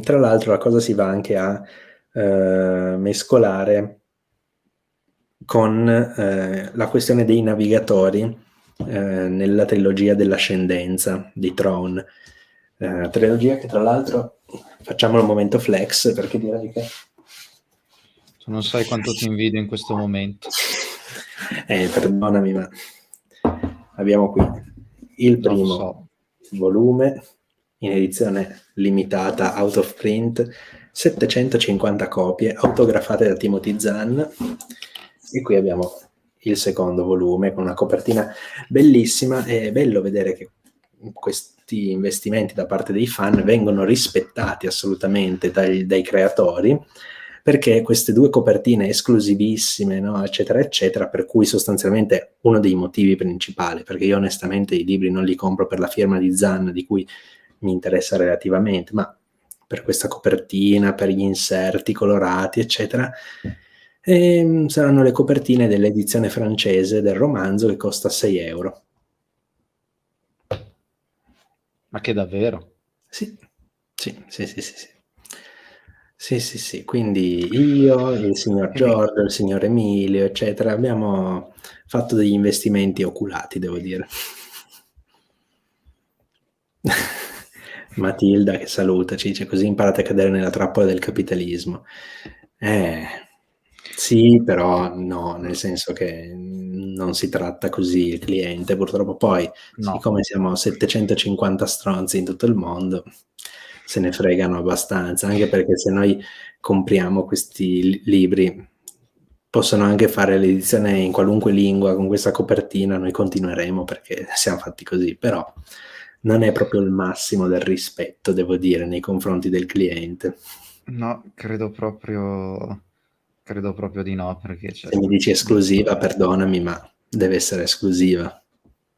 tra l'altro, la cosa si va anche a mescolare con la questione dei navigatori nella trilogia dell'ascendenza di Throne. Trilogia che, tra l'altro, facciamo il momento flex, perché direi che Tu non sai quanto ti invidio in questo momento. Perdonami, ma abbiamo qui il No, lo primo so. volume in edizione limitata out of print, 750 copie autografate da Timothy Zahn, e qui abbiamo il secondo volume con una copertina bellissima. È bello vedere che questi investimenti da parte dei fan vengono rispettati assolutamente dai creatori, perché queste due copertine esclusivissime, no, eccetera, eccetera, per cui sostanzialmente uno dei motivi principali, perché io onestamente i libri non li compro per la firma di Zahn, di cui mi interessa relativamente, ma per questa copertina, per gli inserti colorati, eccetera. E saranno le copertine dell'edizione francese del romanzo, che costa 6 euro. Ma che davvero? Sì, sì, sì, sì, sì, sì. Sì, sì, sì, quindi io, il signor Quindi, Giorgio, il signor Emilio, eccetera, abbiamo fatto degli investimenti oculati, devo dire. Matilda che saluta, ci dice: così imparate a cadere nella trappola del capitalismo. Eh, sì, però no, nel senso che non si tratta così il cliente, purtroppo. Poi, no. siccome siamo 750 stronzi in tutto il mondo, se ne fregano abbastanza, anche perché se noi compriamo questi libri, possono anche fare l'edizione in qualunque lingua con questa copertina, noi continueremo perché siamo fatti così, però non è proprio il massimo del rispetto, devo dire, nei confronti del cliente. No, credo proprio di no, perché Se mi dici esclusiva, perdonami, ma deve essere esclusiva.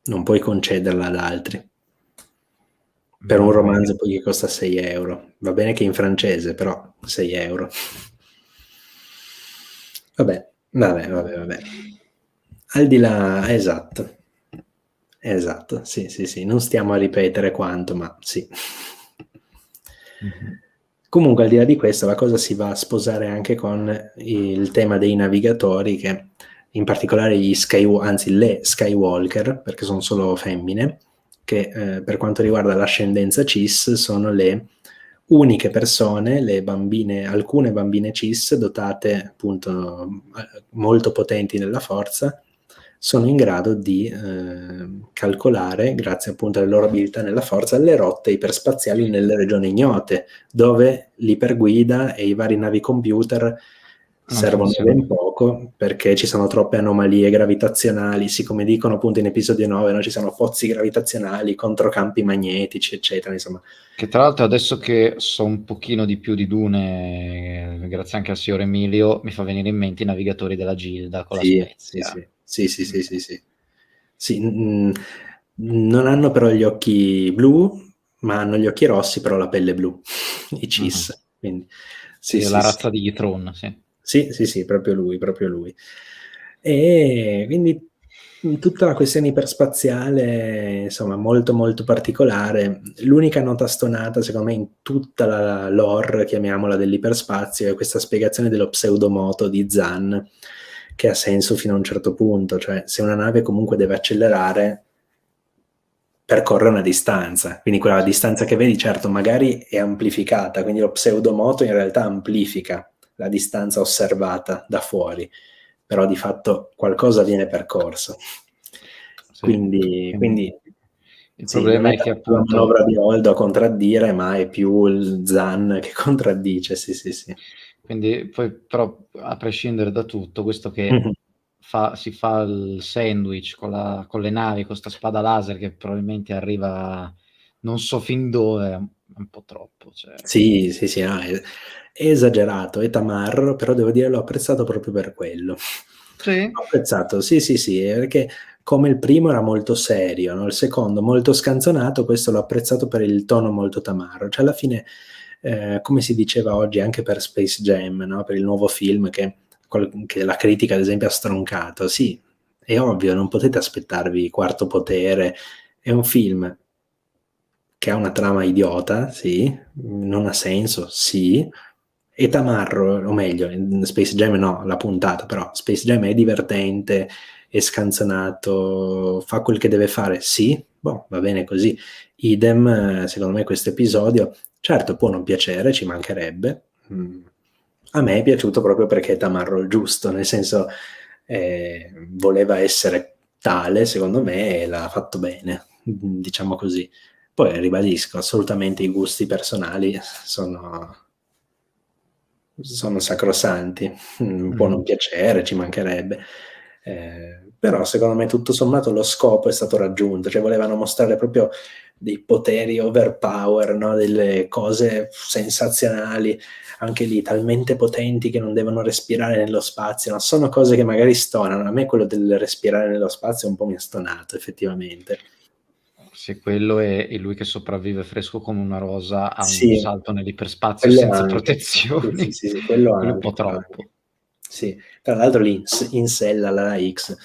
Non puoi concederla ad altri. Per un va bene. romanzo poi che costa 6 euro. Va bene che è in francese, però 6 euro. Vabbè, vabbè, vabbè, vabbè. Al di là, esatto. Esatto, sì, sì, sì. Non stiamo a ripetere quanto, ma sì. Mhm. Comunque, al di là di questo, la cosa si va a sposare anche con il tema dei navigatori, che in particolare anzi le Skywalker, perché sono solo femmine, che per quanto riguarda l'ascendenza cis sono le uniche persone, le bambine, alcune bambine cis dotate appunto molto potenti nella forza, sono in grado di calcolare, grazie appunto alle loro abilità nella forza, le rotte iperspaziali nelle regioni ignote, dove l'iperguida e i vari navi computer Non servono funziona. ben poco, perché ci sono troppe anomalie gravitazionali, siccome dicono appunto in episodio 9, no? Ci sono pozzi gravitazionali, controcampi magnetici, eccetera, insomma. Che tra l'altro adesso che so un pochino di più di Dune, grazie anche al signor Emilio, mi fa venire in mente i navigatori della Gilda con la Sì, sì, Spezia. sì, sì, sì, sì, sì, sì. Sì, non hanno però gli occhi blu, ma hanno gli occhi rossi, però la pelle blu, i Mhm. cis. Quindi, Sì, sì, sì, la sì. razza di Throne, sì. Sì, sì, sì, proprio lui, proprio lui. E quindi tutta la questione iperspaziale, insomma, molto molto particolare. L'unica nota stonata, secondo me, in tutta la lore, chiamiamola, dell'iperspazio, è questa spiegazione dello pseudomoto di Zahn, che ha senso fino a un certo punto. Cioè, se una nave comunque deve accelerare, percorre una distanza, quindi quella Sì. distanza che vedi, certo, magari è amplificata, quindi lo pseudomoto in realtà amplifica la distanza osservata da fuori, però di fatto qualcosa viene percorso. Sì. Quindi Il sì, non problema è è che tanto la appunto, manovra di Holdo a contraddire, ma è più il Zan che contraddice, sì, sì, sì. quindi poi però a prescindere da tutto, questo che Mhm. si fa il sandwich con le navi, con sta spada laser che probabilmente arriva non so fin dove, è un po' troppo, cioè. Sì, sì, sì, no, è esagerato, è tamarro, però devo dire l'ho apprezzato proprio per quello. Sì? L'ho apprezzato, sì, sì, sì, perché come il primo era molto serio, no, il secondo molto scanzonato, questo l'ho apprezzato per il tono molto tamarro. Cioè alla fine, come si diceva oggi anche per Space Jam, no, per il nuovo film che la critica ad esempio ha stroncato. Sì, è ovvio, non potete aspettarvi Quarto Potere, è un film che ha una trama idiota, sì, non ha senso, sì, e tamarro, o meglio, in Space Jam no, la puntata, però Space Jam è divertente, è scanzonato, fa quel che deve fare, sì, boh, va bene così. Idem, secondo me questo episodio, certo può non piacere, ci mancherebbe, a me è piaciuto proprio perché è tamarro il giusto, nel senso voleva essere tale, secondo me, e l'ha fatto bene, diciamo così. Poi ribadisco, assolutamente i gusti personali sono sacrosanti, può non piacere, ci mancherebbe, però secondo me tutto sommato lo scopo è stato raggiunto, cioè volevano mostrare proprio dei poteri overpower, no? Delle cose sensazionali, anche lì talmente potenti che non devono respirare nello spazio, no? Sono cose che magari stonano, a me quello del respirare nello spazio un po' mi ha stonato effettivamente. Sì, quello e lui che sopravvive fresco come una rosa a un Sì, salto nell'iperspazio quello senza anche. Sì, sì, protezioni. sì, sì, quello Quello è un anche, po' quello anche. troppo. Sì, tra l'altro lì in sella alla X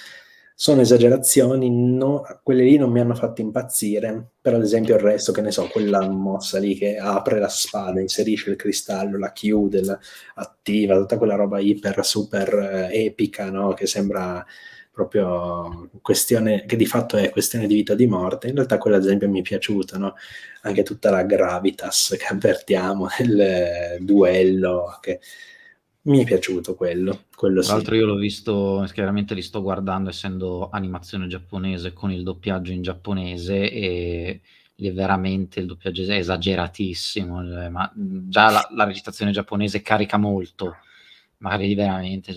sono esagerazioni, quelle lì non mi hanno fatto impazzire, però ad esempio il resto, che ne so, quella mossa lì che apre la spada, inserisce il cristallo, la chiude, la attiva, tutta quella roba iper super epica, no? Che sembra proprio questione, che di fatto è questione di vita o di morte. In realtà quella ad esempio mi è piaciuta, no? Anche tutta la gravitas che avvertiamo nel duello, che mi è piaciuto quello Tra sì. l'altro io l'ho visto, chiaramente li sto guardando essendo animazione giapponese con il doppiaggio in giapponese e lì è veramente il doppiaggio è esageratissimo, ma già la recitazione giapponese carica molto, ma lì veramente è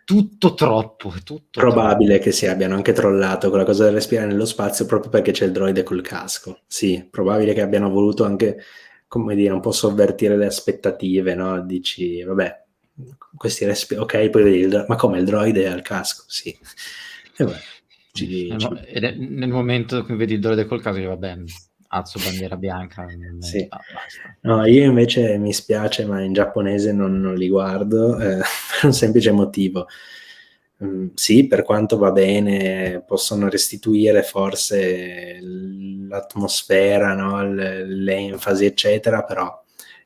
tutto troppo, è tutto troppo. Probabile che si abbiano anche trollato con la cosa del respirare nello spazio proprio perché c'è il droide col casco. Sì, probabile che abbiano voluto anche, come dire, un po' sovvertire le aspettative, no? Dici, vabbè, questi ok, poi vedi, ma come il droide è al casco? Sì. E vabbè, Nel momento in cui vedi il droide col caso, vabbè, alzo bandiera bianca, sì. basta. No, io invece mi spiace, ma in giapponese non li guardo, per un semplice motivo. Sì, per quanto va bene, possono restituire forse l'atmosfera, no? L'enfasi, eccetera, però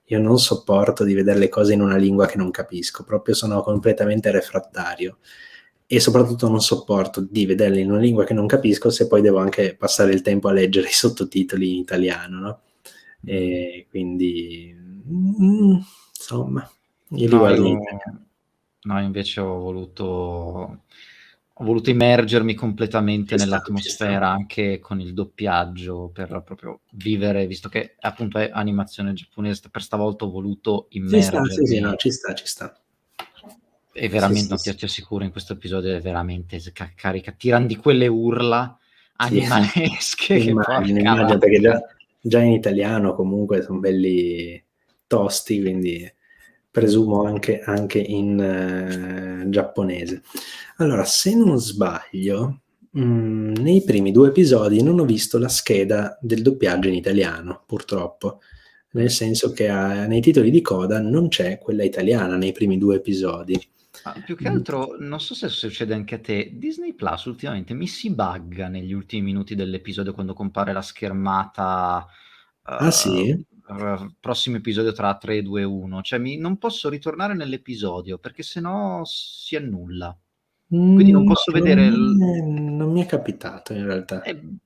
io non sopporto di vedere le cose in una lingua che non capisco, proprio sono completamente refrattario. E soprattutto non sopporto di vederle in una lingua che non capisco se poi devo anche passare il tempo a leggere i sottotitoli in italiano, no? E quindi, insomma, io li No, guardo in io italiano. no, invece ho voluto immergermi completamente Ci sta. nell'atmosfera anche con il doppiaggio per proprio vivere, visto che appunto è animazione giapponese, per stavolta ho voluto Ci sta, sì, sì, no, immergermi ci sta, ci sta. e Sì, veramente sì, no, sì. ti assicuro in questo episodio è veramente carica, tiran di quelle urla Sì, animalesche che immagino, porca perché vacca. già in italiano comunque sono belli tosti, quindi presumo anche in giapponese. Allora, se non sbaglio, nei primi 2 episodi non ho visto la scheda del doppiaggio in italiano, purtroppo, nel senso che nei titoli di coda non c'è quella italiana nei primi 2 episodi. Ma più che altro, non so se succede anche a te, Disney Plus ultimamente mi si bugga negli ultimi minuti dell'episodio quando compare la schermata, Ah sì? prossimo episodio tra 3, 2, 1, cioè non posso ritornare nell'episodio perché sennò si annulla. Quindi non No, posso vedere non mi è capitato in realtà.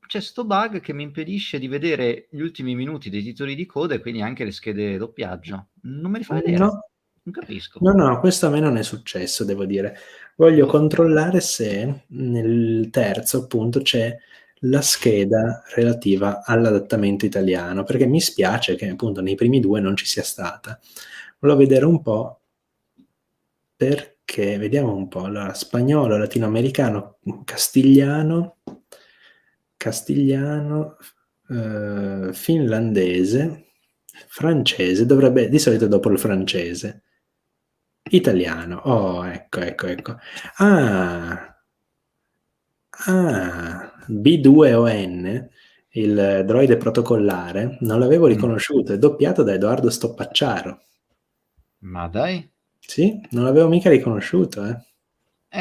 c'è sto bug che mi impedisce di vedere gli ultimi minuti dei titoli di coda e quindi anche le schede doppiaggio. Non me li fa No, vedere. Non capisco. no, no, questo a me non è successo, devo dire. Voglio Boh. controllare se nel terzo, appunto, c'è la scheda relativa all'adattamento italiano, perché mi spiace che appunto nei primi 2 non ci sia stata. Volevo vedere un po' perché, vediamo un po', allora, spagnolo, latinoamericano, castigliano, finlandese, francese, dovrebbe di solito dopo il francese. Italiano, oh, ecco. Ah, B2ON, il droide protocollare, non l'avevo riconosciuto, è doppiato da Edoardo Stoppacciaro. Ma dai. Sì, non l'avevo mica riconosciuto, eh.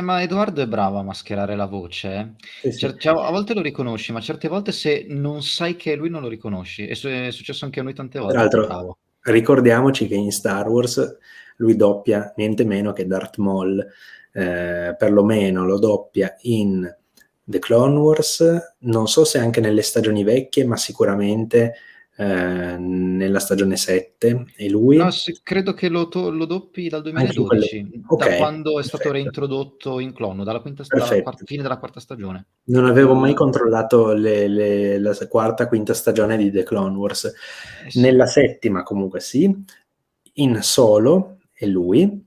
Ma Edoardo è bravo a mascherare la voce. Sì. Cioè, a volte lo riconosci, ma certe volte se non sai che è lui non lo riconosci. È successo anche a noi tante Tra volte, l'altro, bravo. ricordiamoci che in Star Wars lui doppia niente meno che Darth Maul, perlomeno lo doppia in The Clone Wars, non so se anche nelle stagioni vecchie, ma sicuramente nella stagione 7 è lui. No, credo che lo doppi dal Anche in quelle... 2012, da Ok, quando è stato perfetto, reintrodotto in Clone, perfetto. fine della quarta stagione. Non avevo mai controllato la quarta, quinta stagione di The Clone Wars. Sì. Nella settima comunque sì, in Solo è lui,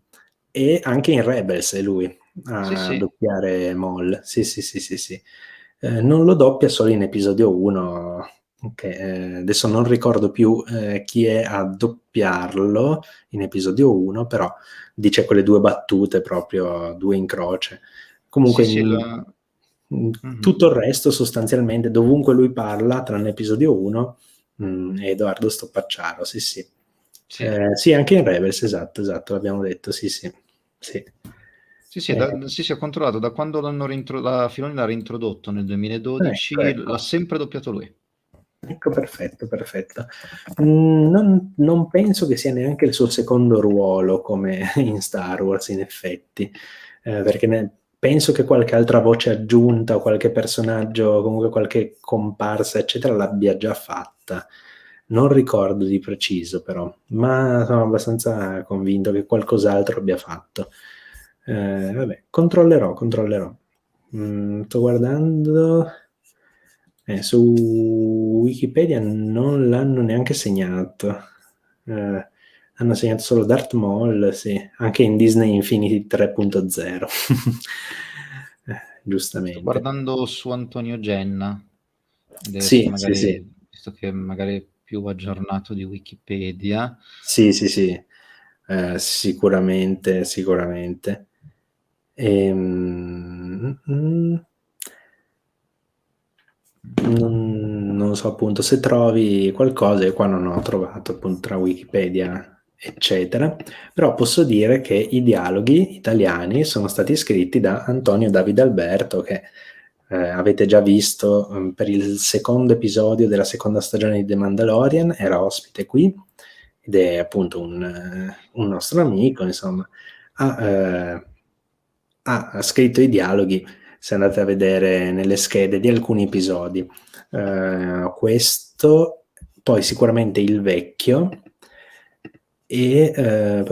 e anche in Rebels è lui a Sì. doppiare Maul. Sì. Non lo doppia solo in episodio 1, adesso non ricordo più chi è a doppiarlo in episodio 1, però dice quelle due battute proprio, due in croce. Comunque Sì, tutto il resto sostanzialmente, dovunque lui parla, tranne episodio 1, è Edoardo Stoppacciaro, sì. sì. Sì, anche in Rebels, esatto, l'abbiamo detto, sì. Sì, ho controllato, da quando la Filoni l'ha reintrodotto nel 2012, Ecco. l'ha sempre doppiato lui. Ecco, perfetto. Non penso che sia neanche il suo secondo ruolo come in Star Wars, in effetti, perché penso che qualche altra voce aggiunta o qualche personaggio, comunque qualche comparsa, eccetera, l'abbia già fatta. Non ricordo di preciso, però, ma sono abbastanza convinto che qualcos'altro abbia fatto. Vabbè, controllerò. Sto guardando. Su Wikipedia non l'hanno neanche segnato. Hanno segnato solo Darth Maul, sì, anche in Disney Infinity 3.0. Sto Giustamente. guardando su Antonio Genna, adesso Sì. magari, visto che magari è più aggiornato di Wikipedia. Sì. Sicuramente. Non so appunto se trovi qualcosa, e qua non ho trovato appunto tra Wikipedia eccetera, però posso dire che i dialoghi italiani sono stati scritti da Antonio Davide Alberto, che avete già visto per il secondo episodio della seconda stagione di The Mandalorian, era ospite qui ed è appunto un nostro amico, insomma, ha scritto i dialoghi, se andate a vedere nelle schede di alcuni episodi. Questo, poi sicuramente il vecchio, e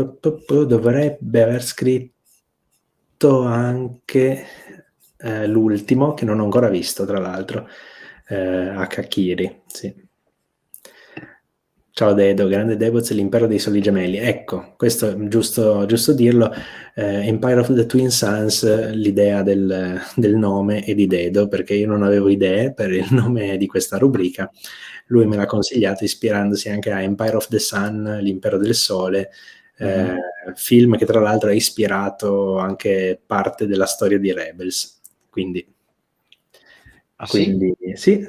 dovrebbe aver scritto anche l'ultimo, che non ho ancora visto, tra l'altro, Hakakiri, sì. Ciao Dedo, grande Deboz e l'impero dei soli gemelli. Ecco, questo è giusto dirlo. Empire of the Twin Suns, l'idea del nome è di Dedo, perché io non avevo idee per il nome di questa rubrica. Lui me l'ha consigliato ispirandosi anche a Empire of the Sun, l'impero del sole, film che tra l'altro ha ispirato anche parte della storia di Rebels. Quindi sì,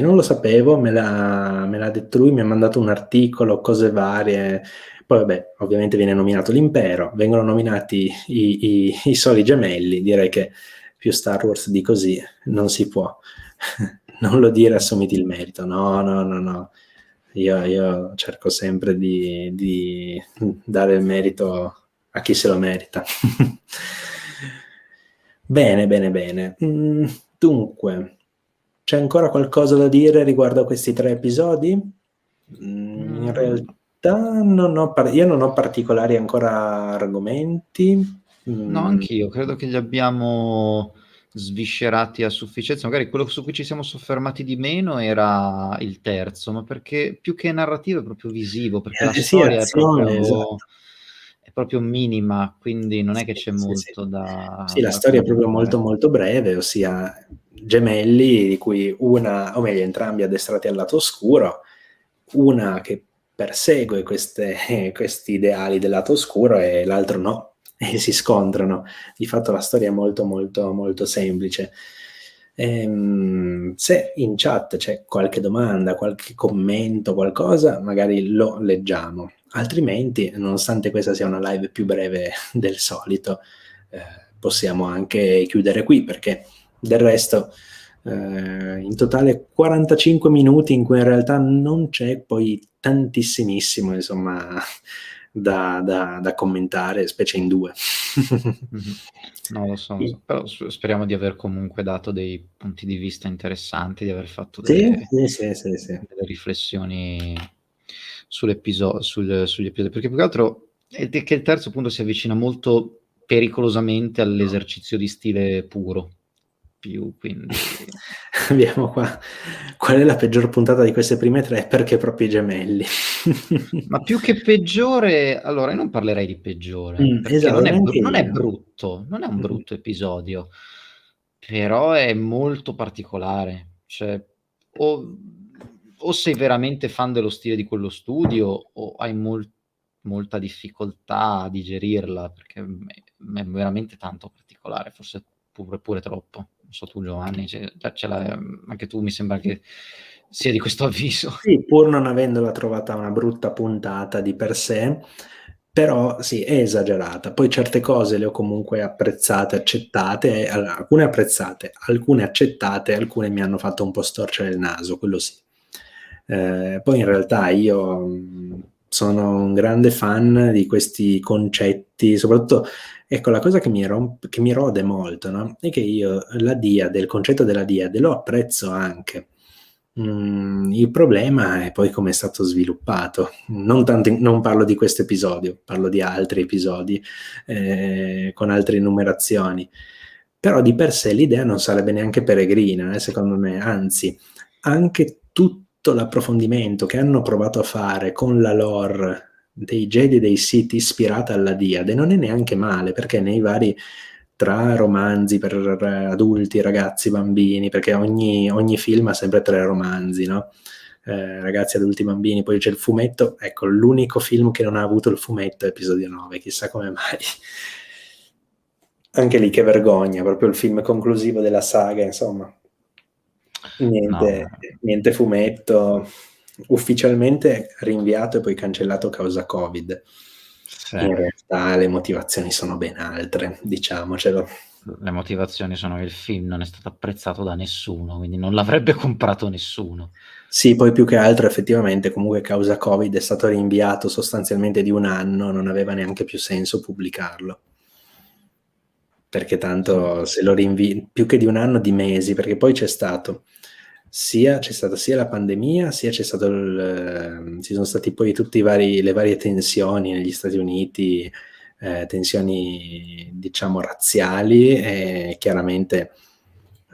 non lo sapevo, me l'ha detto lui, mi ha mandato un articolo, cose varie. Poi vabbè, ovviamente viene nominato l'impero, vengono nominati i soli gemelli, direi che più Star Wars di così non si può. Non lo dire, assumiti il merito. No. Io cerco sempre di dare il merito a chi se lo merita. Bene. Dunque, c'è ancora qualcosa da dire riguardo a questi 3 episodi? In realtà io non ho particolari ancora argomenti. No, anch'io credo che li abbiamo sviscerati a sufficienza. Magari quello su cui ci siamo soffermati di meno era il terzo, ma perché più che narrativo è proprio visivo, perché la Sì, storia azione, esatto. è proprio minima, quindi non è che c'è Sì. molto da Sì, la storia è proprio molto commentare. molto breve, ossia gemelli, di cui una, o meglio entrambi addestrati al lato oscuro, una che persegue questi ideali del lato oscuro e l'altro no, e si scontrano. Di fatto la storia è molto molto molto semplice. Se in chat c'è qualche domanda, qualche commento, qualcosa, magari lo leggiamo. Altrimenti, nonostante questa sia una live più breve del solito, possiamo anche chiudere qui, perché del resto in totale 45 minuti in cui in realtà non c'è poi tantissimissimo, insomma, da commentare, specie in due. No, lo so, però speriamo di aver comunque dato dei punti di vista interessanti, di aver fatto Sì. delle riflessioni sugli episodi, perché più che altro è che il terzo punto si avvicina molto pericolosamente all'esercizio di stile puro, quindi Abbiamo qua, qual è la peggior puntata di queste prime tre? Perché proprio i gemelli. ma più che peggiore, allora io non parlerei di peggiore, perché Esatto, non è neanche io. brutto, non è un brutto episodio, però è molto particolare, cioè o sei veramente fan dello stile di quello studio o hai molta difficoltà a digerirla, perché è veramente tanto particolare, forse pure troppo. Non so tu Giovanni, anche tu mi sembra che sia di questo avviso. Sì, pur non avendola trovata una brutta puntata di per sé, però sì, è esagerata. Poi certe cose le ho comunque apprezzate, accettate, alcune apprezzate, alcune accettate, alcune mi hanno fatto un po' storcere il naso, quello sì. Poi in realtà io sono un grande fan di questi concetti, soprattutto, ecco, la cosa che mi rode molto, no? È che io del concetto della Diade lo apprezzo anche. Il problema è poi come è stato sviluppato. Non parlo di questo episodio, parlo di altri episodi con altre numerazioni. Però di per sé l'idea non sarebbe neanche peregrina, secondo me, anzi, anche tutto l'approfondimento che hanno provato a fare con la lore dei Jedi e dei Sith ispirata alla Diade non è neanche male, perché nei vari tra romanzi per adulti, ragazzi, bambini, perché ogni film ha sempre 3 romanzi, no? Ragazzi, adulti, bambini, poi c'è il fumetto, ecco, l'unico film che non ha avuto il fumetto è episodio 9, chissà come mai. Anche lì che vergogna, proprio il film conclusivo della saga, insomma. No, Niente fumetto, ufficialmente rinviato e poi cancellato causa Covid. sì. In realtà le motivazioni sono ben altre, diciamocelo. Le motivazioni sono che il film non è stato apprezzato da nessuno, quindi non l'avrebbe comprato nessuno. Sì, poi più che altro effettivamente comunque causa Covid è stato rinviato sostanzialmente di 1 anno, non aveva neanche più senso pubblicarlo. Perché tanto se lo rinvii più che di 1 anno, di mesi, perché poi c'è stata sia la pandemia, sia ci sono stati poi le varie tensioni negli Stati Uniti, tensioni diciamo razziali, e chiaramente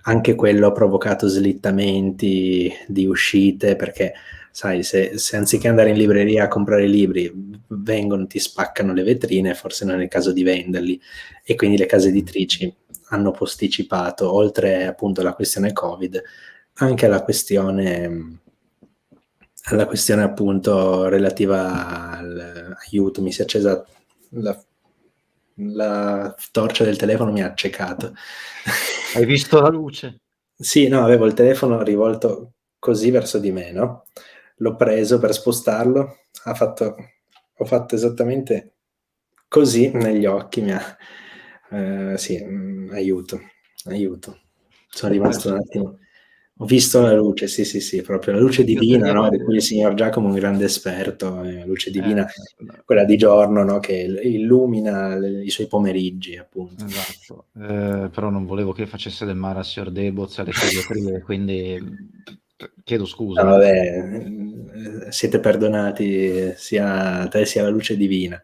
anche quello ha provocato slittamenti di uscite, perché sai, se anziché andare in libreria a comprare libri vengono, ti spaccano le vetrine, forse non è il caso di venderli, e quindi le case editrici hanno posticipato, oltre appunto alla questione Covid, anche alla questione appunto relativa all'aiuto. Mi si è accesa la torcia del telefono, mi ha accecato. Hai visto la luce? Sì, no, avevo il telefono rivolto così verso di me, no? L'ho preso per spostarlo, ho fatto esattamente così negli occhi, sì, aiuto. Sono rimasto un attimo. Ho visto la luce, sì, proprio la luce Anch'io divina, no? Di tedevo. cui il signor Giacomo è un grande esperto, luce divina, No. quella di giorno, no? Che illumina i suoi pomeriggi, appunto. Esatto, però non volevo che facesse del male a Signor Deboz e alle segretrie, quindi chiedo No, scusa. vabbè, siete perdonati sia te sia la luce divina.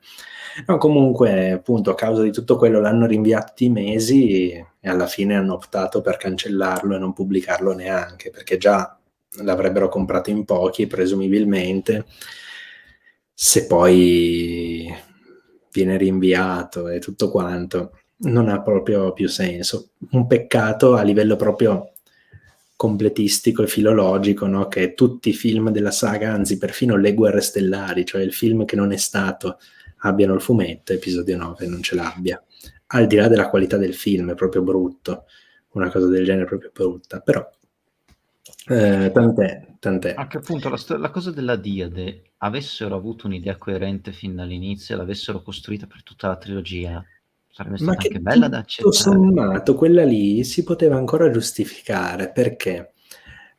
No, comunque, appunto, a causa di tutto quello l'hanno rinviato di mesi e alla fine hanno optato per cancellarlo e non pubblicarlo neanche, perché già l'avrebbero comprato in pochi, presumibilmente. Se poi viene rinviato e tutto quanto, non ha proprio più senso. Un peccato a livello proprio completistico e filologico, no? Che tutti i film della saga, anzi perfino le Guerre Stellari, cioè il film che non è stato, abbiano il fumetto, episodio 9 non ce l'abbia. Al di là della qualità del film, è proprio brutto, una cosa del genere è proprio brutta, però tant'è. A che punto la cosa della Diade avessero avuto un'idea coerente fin dall'inizio e l'avessero costruita per tutta la trilogia, sarebbe Ma stata anche che bella da tutto accettare. sommato quella lì si poteva ancora giustificare, perché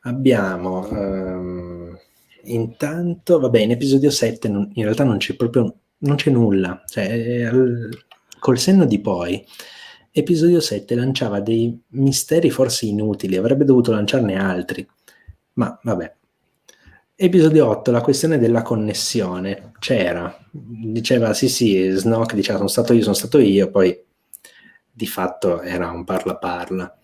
abbiamo intanto, vabbè, in episodio 7 in realtà non c'è proprio, non c'è nulla, cioè col senno di poi episodio 7 lanciava dei misteri forse inutili, avrebbe dovuto lanciarne altri, ma vabbè. Episodio 8, la questione della connessione c'era, diceva sì Snoke diceva sono stato io, poi di fatto era un parla parla.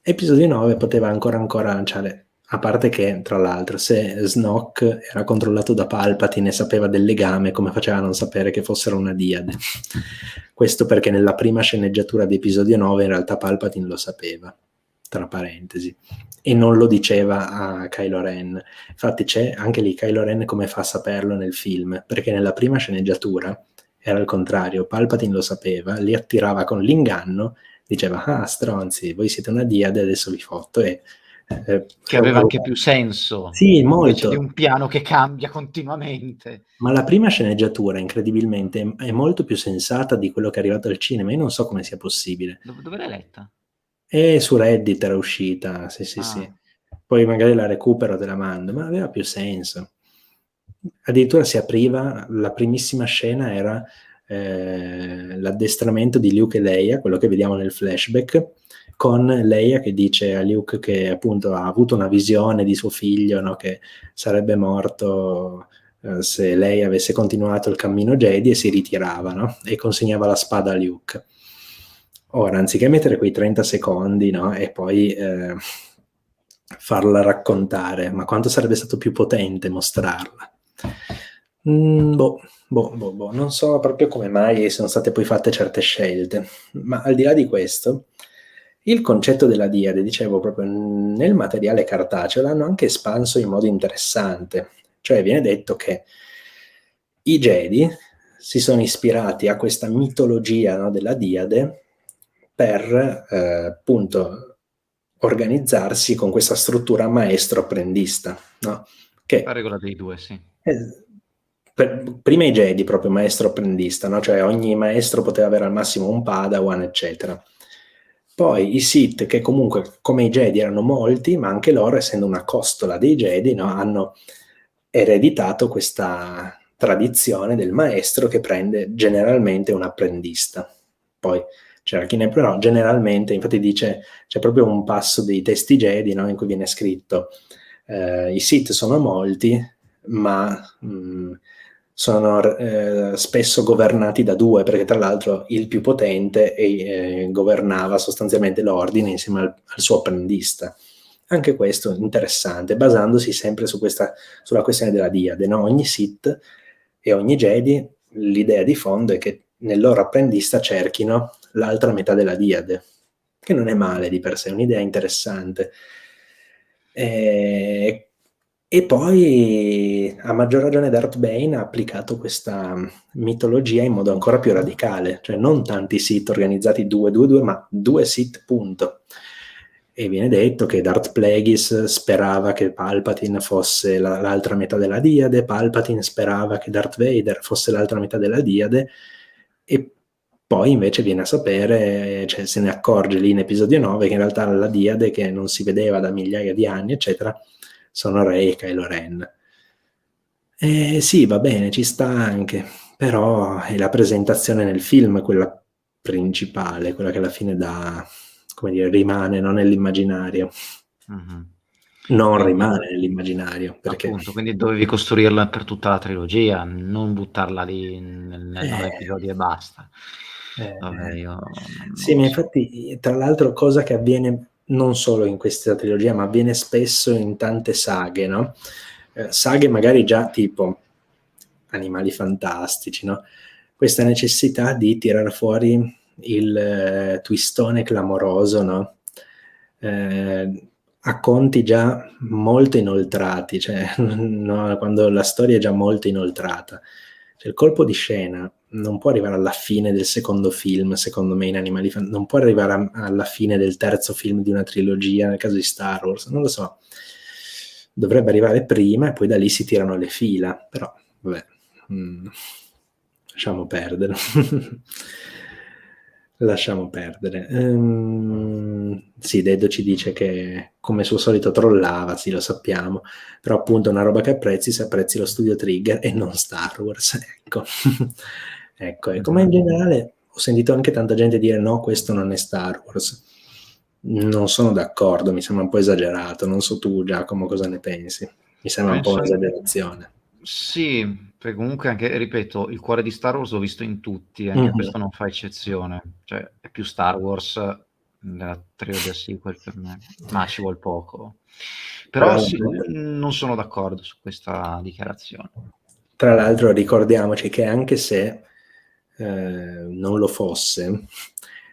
Episodio 9 poteva ancora lanciare, a parte che tra l'altro se Snoke era controllato da Palpatine e sapeva del legame, come faceva a non sapere che fossero una diade? Questo perché nella prima sceneggiatura di episodio 9 in realtà Palpatine lo sapeva, tra parentesi, e non lo diceva a Kylo Ren. Infatti c'è anche lì Kylo Ren come fa a saperlo nel film, perché nella prima sceneggiatura era il contrario, Palpatine lo sapeva, li attirava con l'inganno, diceva ah stronzi, voi siete una diade, adesso vi fotto e che aveva anche più senso, sì, invece di molto. un piano che cambia continuamente. Ma la prima sceneggiatura, incredibilmente, è molto più sensata di quello che è arrivato al cinema. Io non so come sia possibile. Dove l'hai letta? E su Reddit era uscita, sì, sì, sì. Ah, Poi magari la recupero, te la mando, ma aveva più senso. Addirittura si apriva, la primissima scena era l'addestramento di Luke e Leia, quello che vediamo nel flashback, con Leia che dice a Luke che appunto ha avuto una visione di suo figlio, no, che sarebbe morto se lei avesse continuato il cammino Jedi, e si ritirava, no? E consegnava la spada a Luke. Ora, anziché mettere quei 30 secondi, no? E poi farla raccontare, ma quanto sarebbe stato più potente mostrarla? Boh, non so proprio come mai sono state poi fatte certe scelte, ma al di là di questo, il concetto della diade, dicevo, proprio nel materiale cartaceo l'hanno anche espanso in modo interessante, cioè viene detto che i Jedi si sono ispirati a questa mitologia, no, della diade per appunto organizzarsi con questa struttura maestro-apprendista, no? la Che regola dei due, sì. prima i Jedi proprio maestro-apprendista, no? Cioè ogni maestro poteva avere al massimo un Padawan, eccetera. Poi i Sith, che comunque come i Jedi erano molti, ma anche loro, essendo una costola dei Jedi, no, hanno ereditato questa tradizione del maestro che prende generalmente un apprendista. Poi c'era chi ne però generalmente, infatti dice, c'è proprio un passo dei testi Jedi, no, in cui viene scritto i Sith sono molti, ma sono spesso governati da due, perché tra l'altro il più potente governava sostanzialmente l'ordine insieme al suo apprendista. Anche questo interessante, basandosi sempre sulla questione della diade, no? Ogni Sith e ogni Jedi, l'idea di fondo è che nel loro apprendista cerchino l'altra metà della diade, che non è male di per sé, è un'idea interessante. E poi, a maggior ragione, Darth Bane ha applicato questa mitologia in modo ancora più radicale, cioè non tanti Sith organizzati 2-2-2, ma 2 Sith, punto. E viene detto che Darth Plagueis sperava che Palpatine fosse l'altra metà della diade, Palpatine sperava che Darth Vader fosse l'altra metà della diade, e poi invece viene a sapere, cioè se ne accorge lì in episodio 9, che in realtà la diade, che non si vedeva da migliaia di anni, eccetera, sono Rey e Kylo Ren. Sì, va bene, ci sta anche, però è la presentazione nel film quella principale, quella che alla fine dà, come dire, rimane, non nell'immaginario. Mm-hmm. Non Quindi, rimane nell'immaginario, perché appunto, quindi dovevi costruirla per tutta la trilogia, non buttarla lì nel 9 eh, episodi e basta. Vabbè, eh, io non sì, lo ma so. infatti, tra l'altro, cosa che avviene non solo in questa trilogia, ma avviene spesso in tante saghe, no? Saghe magari già tipo Animali Fantastici, no? Questa necessità di tirare fuori il twistone clamoroso, no? a conti già molto inoltrati, cioè no, quando la storia è già molto inoltrata. Cioè, il colpo di scena non può arrivare alla fine del secondo film, secondo me, in Animali Fan, non può arrivare alla fine del terzo film di una trilogia, nel caso di Star Wars, non lo so. Dovrebbe arrivare prima e poi da lì si tirano le fila, però, vabbè, lasciamo perdere. Lasciamo perdere. Sì, Dedo ci dice che come suo solito trollava, sì, lo sappiamo, però appunto una roba che apprezzi se apprezzi lo studio Trigger e non Star Wars, ecco. Ecco, e come in generale ho sentito anche tanta gente dire no, questo non è Star Wars. Non sono d'accordo, mi sembra un po' esagerato, non so tu Giacomo cosa ne pensi, mi sembra un po' un'esagerazione. Sì, perché comunque anche, ripeto, il cuore di Star Wars l'ho visto in tutti, anche questo non fa eccezione, cioè è più Star Wars nella trilogia sequel per me, ma ci vuol poco. Però sì, non sono d'accordo su questa dichiarazione. Tra l'altro ricordiamoci che anche se non lo fosse,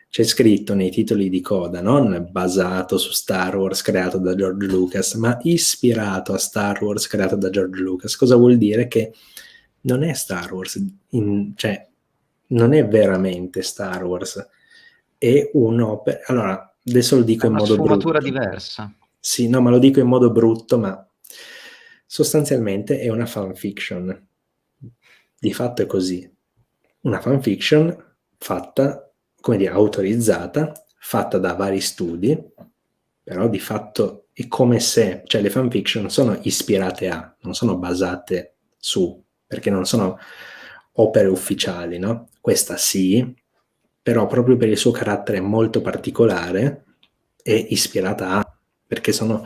c'è scritto nei titoli di coda, non basato su Star Wars creato da George Lucas, ma ispirato a Star Wars creato da George Lucas. Cosa vuol dire? Che non è Star Wars, cioè non è veramente Star Wars, è un'opera. Allora, adesso lo dico in modo brutto. È una sfumatura diversa. Sì, no, ma lo dico in modo brutto, ma sostanzialmente è una fanfiction. Di fatto è così. Una fanfiction fatta, come dire, autorizzata, fatta da vari studi, però di fatto è come se, cioè le fanfiction sono ispirate a, non sono basate su, perché non sono opere ufficiali, no? Questa sì, però proprio per il suo carattere molto particolare è ispirata a, perché sono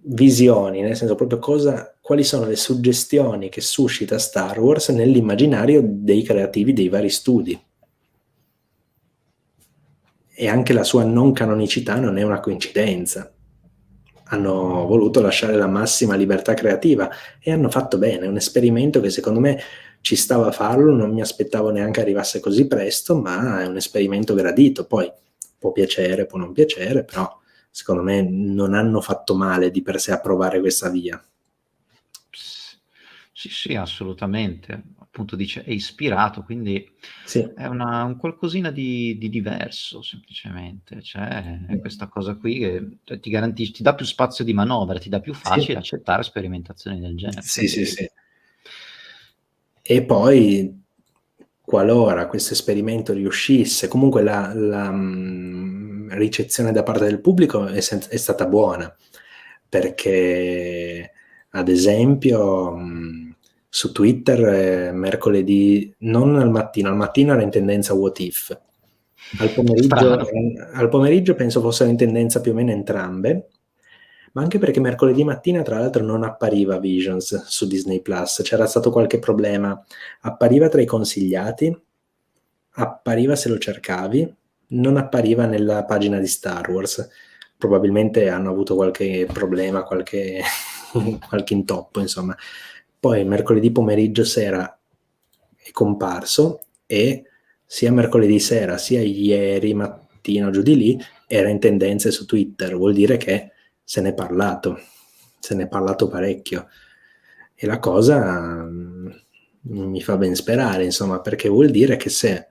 visioni, nel senso proprio quali sono le suggestioni che suscita Star Wars nell'immaginario dei creativi dei vari studi. E anche la sua non canonicità non è una coincidenza. Hanno voluto lasciare la massima libertà creativa e hanno fatto bene, è un esperimento che secondo me ci stava a farlo, non mi aspettavo neanche arrivasse così presto, ma è un esperimento gradito, poi può piacere, può non piacere, però secondo me non hanno fatto male di per sé a provare questa via. Sì, assolutamente. Appunto dice è ispirato, quindi sì. È un qualcosina di diverso, semplicemente. Cioè, è questa cosa qui che ti garantisce, ti dà più spazio di manovra, ti dà più facile accettare sperimentazioni del genere. Sì. E poi, qualora questo esperimento riuscisse, comunque la ricezione da parte del pubblico è stata buona, perché ad esempio su Twitter mercoledì, non al mattino era in tendenza What If, al pomeriggio penso fossero in tendenza più o meno entrambe, ma anche perché mercoledì mattina tra l'altro non appariva Visions su Disney Plus, c'era stato qualche problema, appariva tra i consigliati, appariva se lo cercavi, non appariva nella pagina di Star Wars, probabilmente hanno avuto qualche problema, qualche intoppo, insomma. Poi mercoledì pomeriggio sera è comparso e sia mercoledì sera sia ieri mattino giù di lì era in tendenze su Twitter, vuol dire che se n'è parlato parecchio e la cosa mi fa ben sperare, insomma, perché vuol dire che se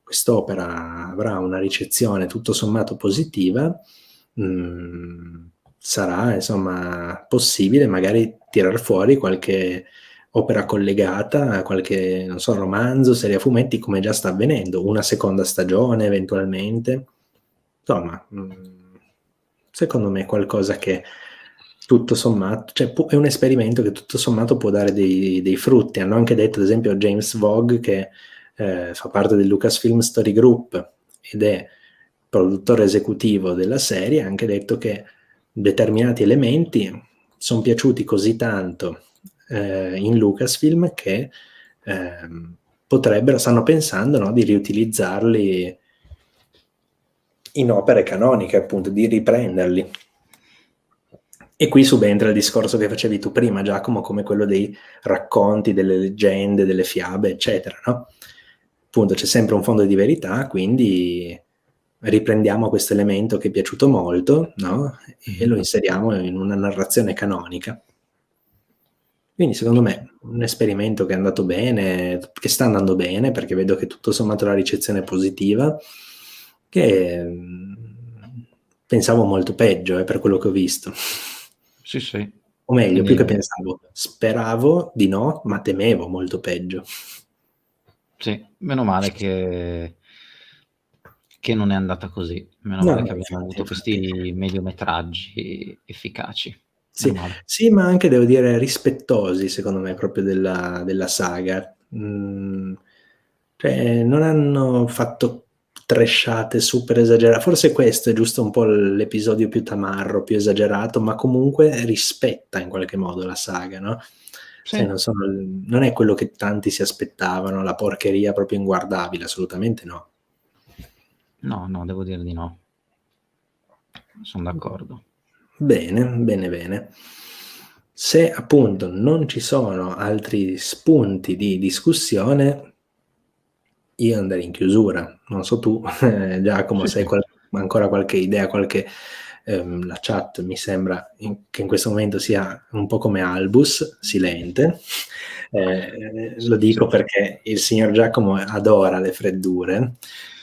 quest'opera avrà una ricezione tutto sommato positiva, sarà insomma possibile magari tirar fuori qualche opera collegata, qualche, non so, romanzo, serie a fumetti, come già sta avvenendo, una seconda stagione eventualmente. Insomma, secondo me è qualcosa che tutto sommato, cioè è un esperimento che tutto sommato può dare dei frutti. Hanno anche detto, ad esempio, James Vogue, che fa parte del Lucasfilm Story Group ed è produttore esecutivo della serie, ha anche detto che determinati elementi sono piaciuti così tanto in Lucasfilm che stanno pensando, no, di riutilizzarli in opere canoniche, appunto, di riprenderli. E qui subentra il discorso che facevi tu prima, Giacomo, come quello dei racconti, delle leggende, delle fiabe, eccetera, no? Appunto, c'è sempre un fondo di verità, quindi riprendiamo questo elemento che è piaciuto molto, no? E lo Mhm. inseriamo in una narrazione canonica. Quindi secondo me un esperimento che è andato bene, che sta andando bene, perché vedo che tutto sommato la ricezione è positiva, che pensavo molto peggio, per quello che ho visto. Sì, sì. O meglio, più Quindi che pensavo, speravo di no, ma temevo molto peggio. sì, meno male che non è andata così. Meno No, male no, che abbiamo infatti, avuto infatti. questi mediometraggi efficaci. Meno Sì, male. sì, ma anche devo dire rispettosi, secondo me, proprio della saga. Cioè, non hanno fatto trashate super esagerate. Forse questo è giusto un po' l'episodio più tamarro, più esagerato, ma comunque rispetta in qualche modo la saga, no? Sai, Sì. non è quello che tanti si aspettavano, la porcheria proprio inguardabile, assolutamente no. No, no, devo dire di no. Sono d'accordo. Bene, bene, bene. Se appunto non ci sono altri spunti di discussione, io andrei in chiusura. Non so tu, Giacomo, Sì, se hai sì. ancora qualche idea, la chat mi sembra che in questo momento sia un po' come Albus, silente. Lo Sì. dico perché il signor Giacomo adora le freddure.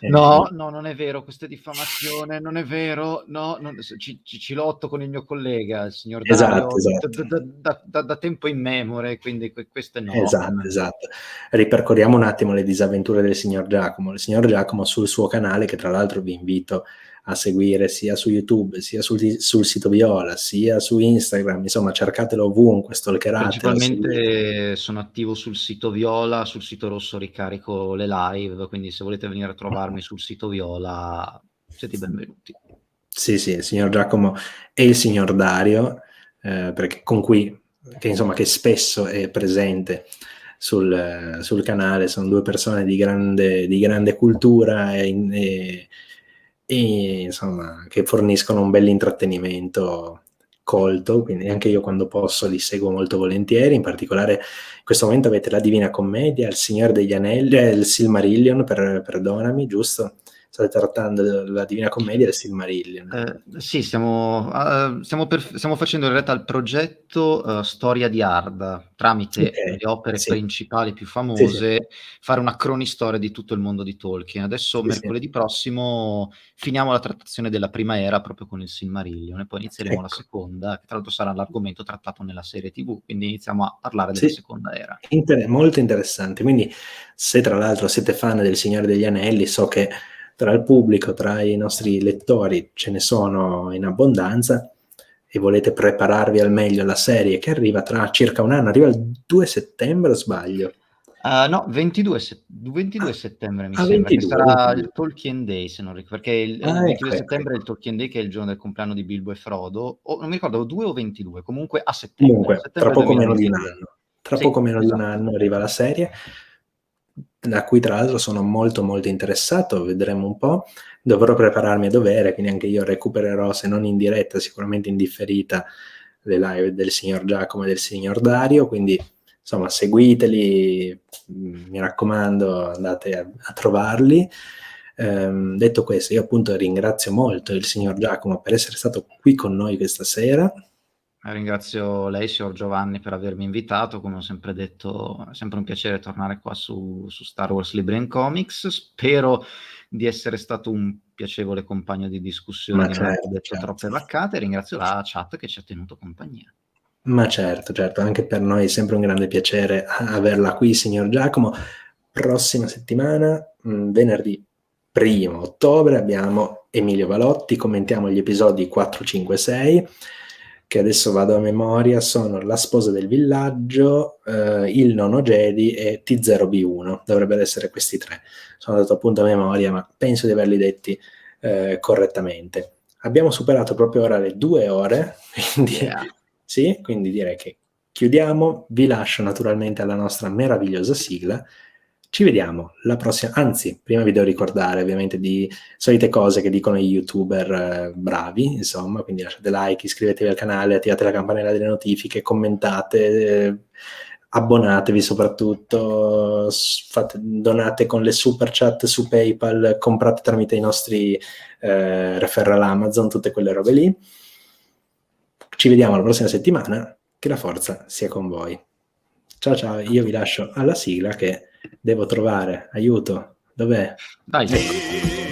No, no, non è vero, questa è diffamazione, non è vero, no, ci lotto con il mio collega, il signor Esatto, Dario, esatto. da tempo immemore, quindi queste no. Esatto, esatto. Ripercorriamo un attimo le disavventure del signor Giacomo. Il signor Giacomo sul suo canale, che tra l'altro vi invito a seguire sia su YouTube, sia sul sito Viola, sia su Instagram, insomma cercatelo ovunque, stalkeratelo, seguitelo. Principalmente sono attivo sul sito Viola, sul sito rosso ricarico le live, quindi se volete venire a trovarmi sul sito Viola siete i benvenuti. Sì, sì, il signor Giacomo e il signor Dario, perché che spesso è presente sul canale, sono due persone di grande cultura e, insomma che forniscono un bel intrattenimento colto, quindi anche io quando posso li seguo molto volentieri, in particolare in questo momento avete la Divina Commedia, il Signore degli Anelli, il Silmarillion, perdonami, giusto? State trattando la Divina Commedia e il Silmarillion. Sì, stiamo facendo in realtà il progetto Storia di Arda, tramite Ok, le opere sì, principali più sì, sì, famose, fare una cronistoria di tutto il mondo di Tolkien. Adesso, sì, sì. mercoledì prossimo, finiamo la trattazione della prima era proprio con il Silmarillion e poi inizieremo la Ecco, seconda, che tra l'altro sarà l'argomento trattato nella serie TV, quindi iniziamo a parlare della sì, seconda era. molto interessante. Quindi, se tra l'altro siete fan del Signore degli Anelli, so che tra il pubblico, tra i nostri lettori, ce ne sono in abbondanza e volete prepararvi al meglio alla serie che arriva tra circa un anno, arriva il 2 settembre o sbaglio? No, 22 Ah, settembre mi ah, sembra, che 22, sarà 22. il Tolkien Day, se non perché il Ah, 22 ecco, ecco, settembre è il ecco. Tolkien Day, che è il giorno del compleanno di Bilbo e Frodo, o non mi ricordo, o 2 o 22, comunque a settembre, Comunque, tra settembre poco meno di un 2022. anno. Tra Sì, poco meno di un esatto. anno arriva la serie, da cui tra l'altro sono molto molto interessato, vedremo un po'. Dovrò prepararmi a dovere, quindi anche io recupererò, se non in diretta, sicuramente in differita, le live del signor Giacomo e del signor Dario, quindi insomma seguiteli, mi raccomando, andate a trovarli. Detto questo, io appunto ringrazio molto il signor Giacomo per essere stato qui con noi questa sera. Ringrazio lei, signor Giovanni, per avermi invitato. Come ho sempre detto, è sempre un piacere tornare qua su Star Wars Libri and Comics. Spero di essere stato un piacevole compagno di discussione, Ma di non aver certo, detto certo. troppe vaccate. Ringrazio la chat che ci ha tenuto compagnia. Ma certo, certo, anche per noi è sempre un grande piacere averla qui, signor Giacomo. Prossima settimana, venerdì 1° ottobre, abbiamo Emilio Valotti, commentiamo gli episodi 4, 5, 6, che adesso vado a memoria, sono La sposa del villaggio, Il nono Jedi e T0B1, dovrebbero essere questi tre. Sono andato appunto a memoria, ma penso di averli detti correttamente. Abbiamo superato proprio ora le 2 ore, quindi Yeah. sì, quindi direi che chiudiamo, vi lascio naturalmente alla nostra meravigliosa sigla. Ci vediamo la prossima, anzi, prima vi devo ricordare ovviamente di solite cose che dicono gli youtuber bravi, insomma, quindi lasciate like, iscrivetevi al canale, attivate la campanella delle notifiche, commentate, abbonatevi soprattutto, donate con le super chat su PayPal, comprate tramite i nostri referral Amazon, tutte quelle robe lì. Ci vediamo la prossima settimana, che la forza sia con voi. Ciao ciao, io vi lascio alla sigla che devo trovare, aiuto, dov'è? Dai.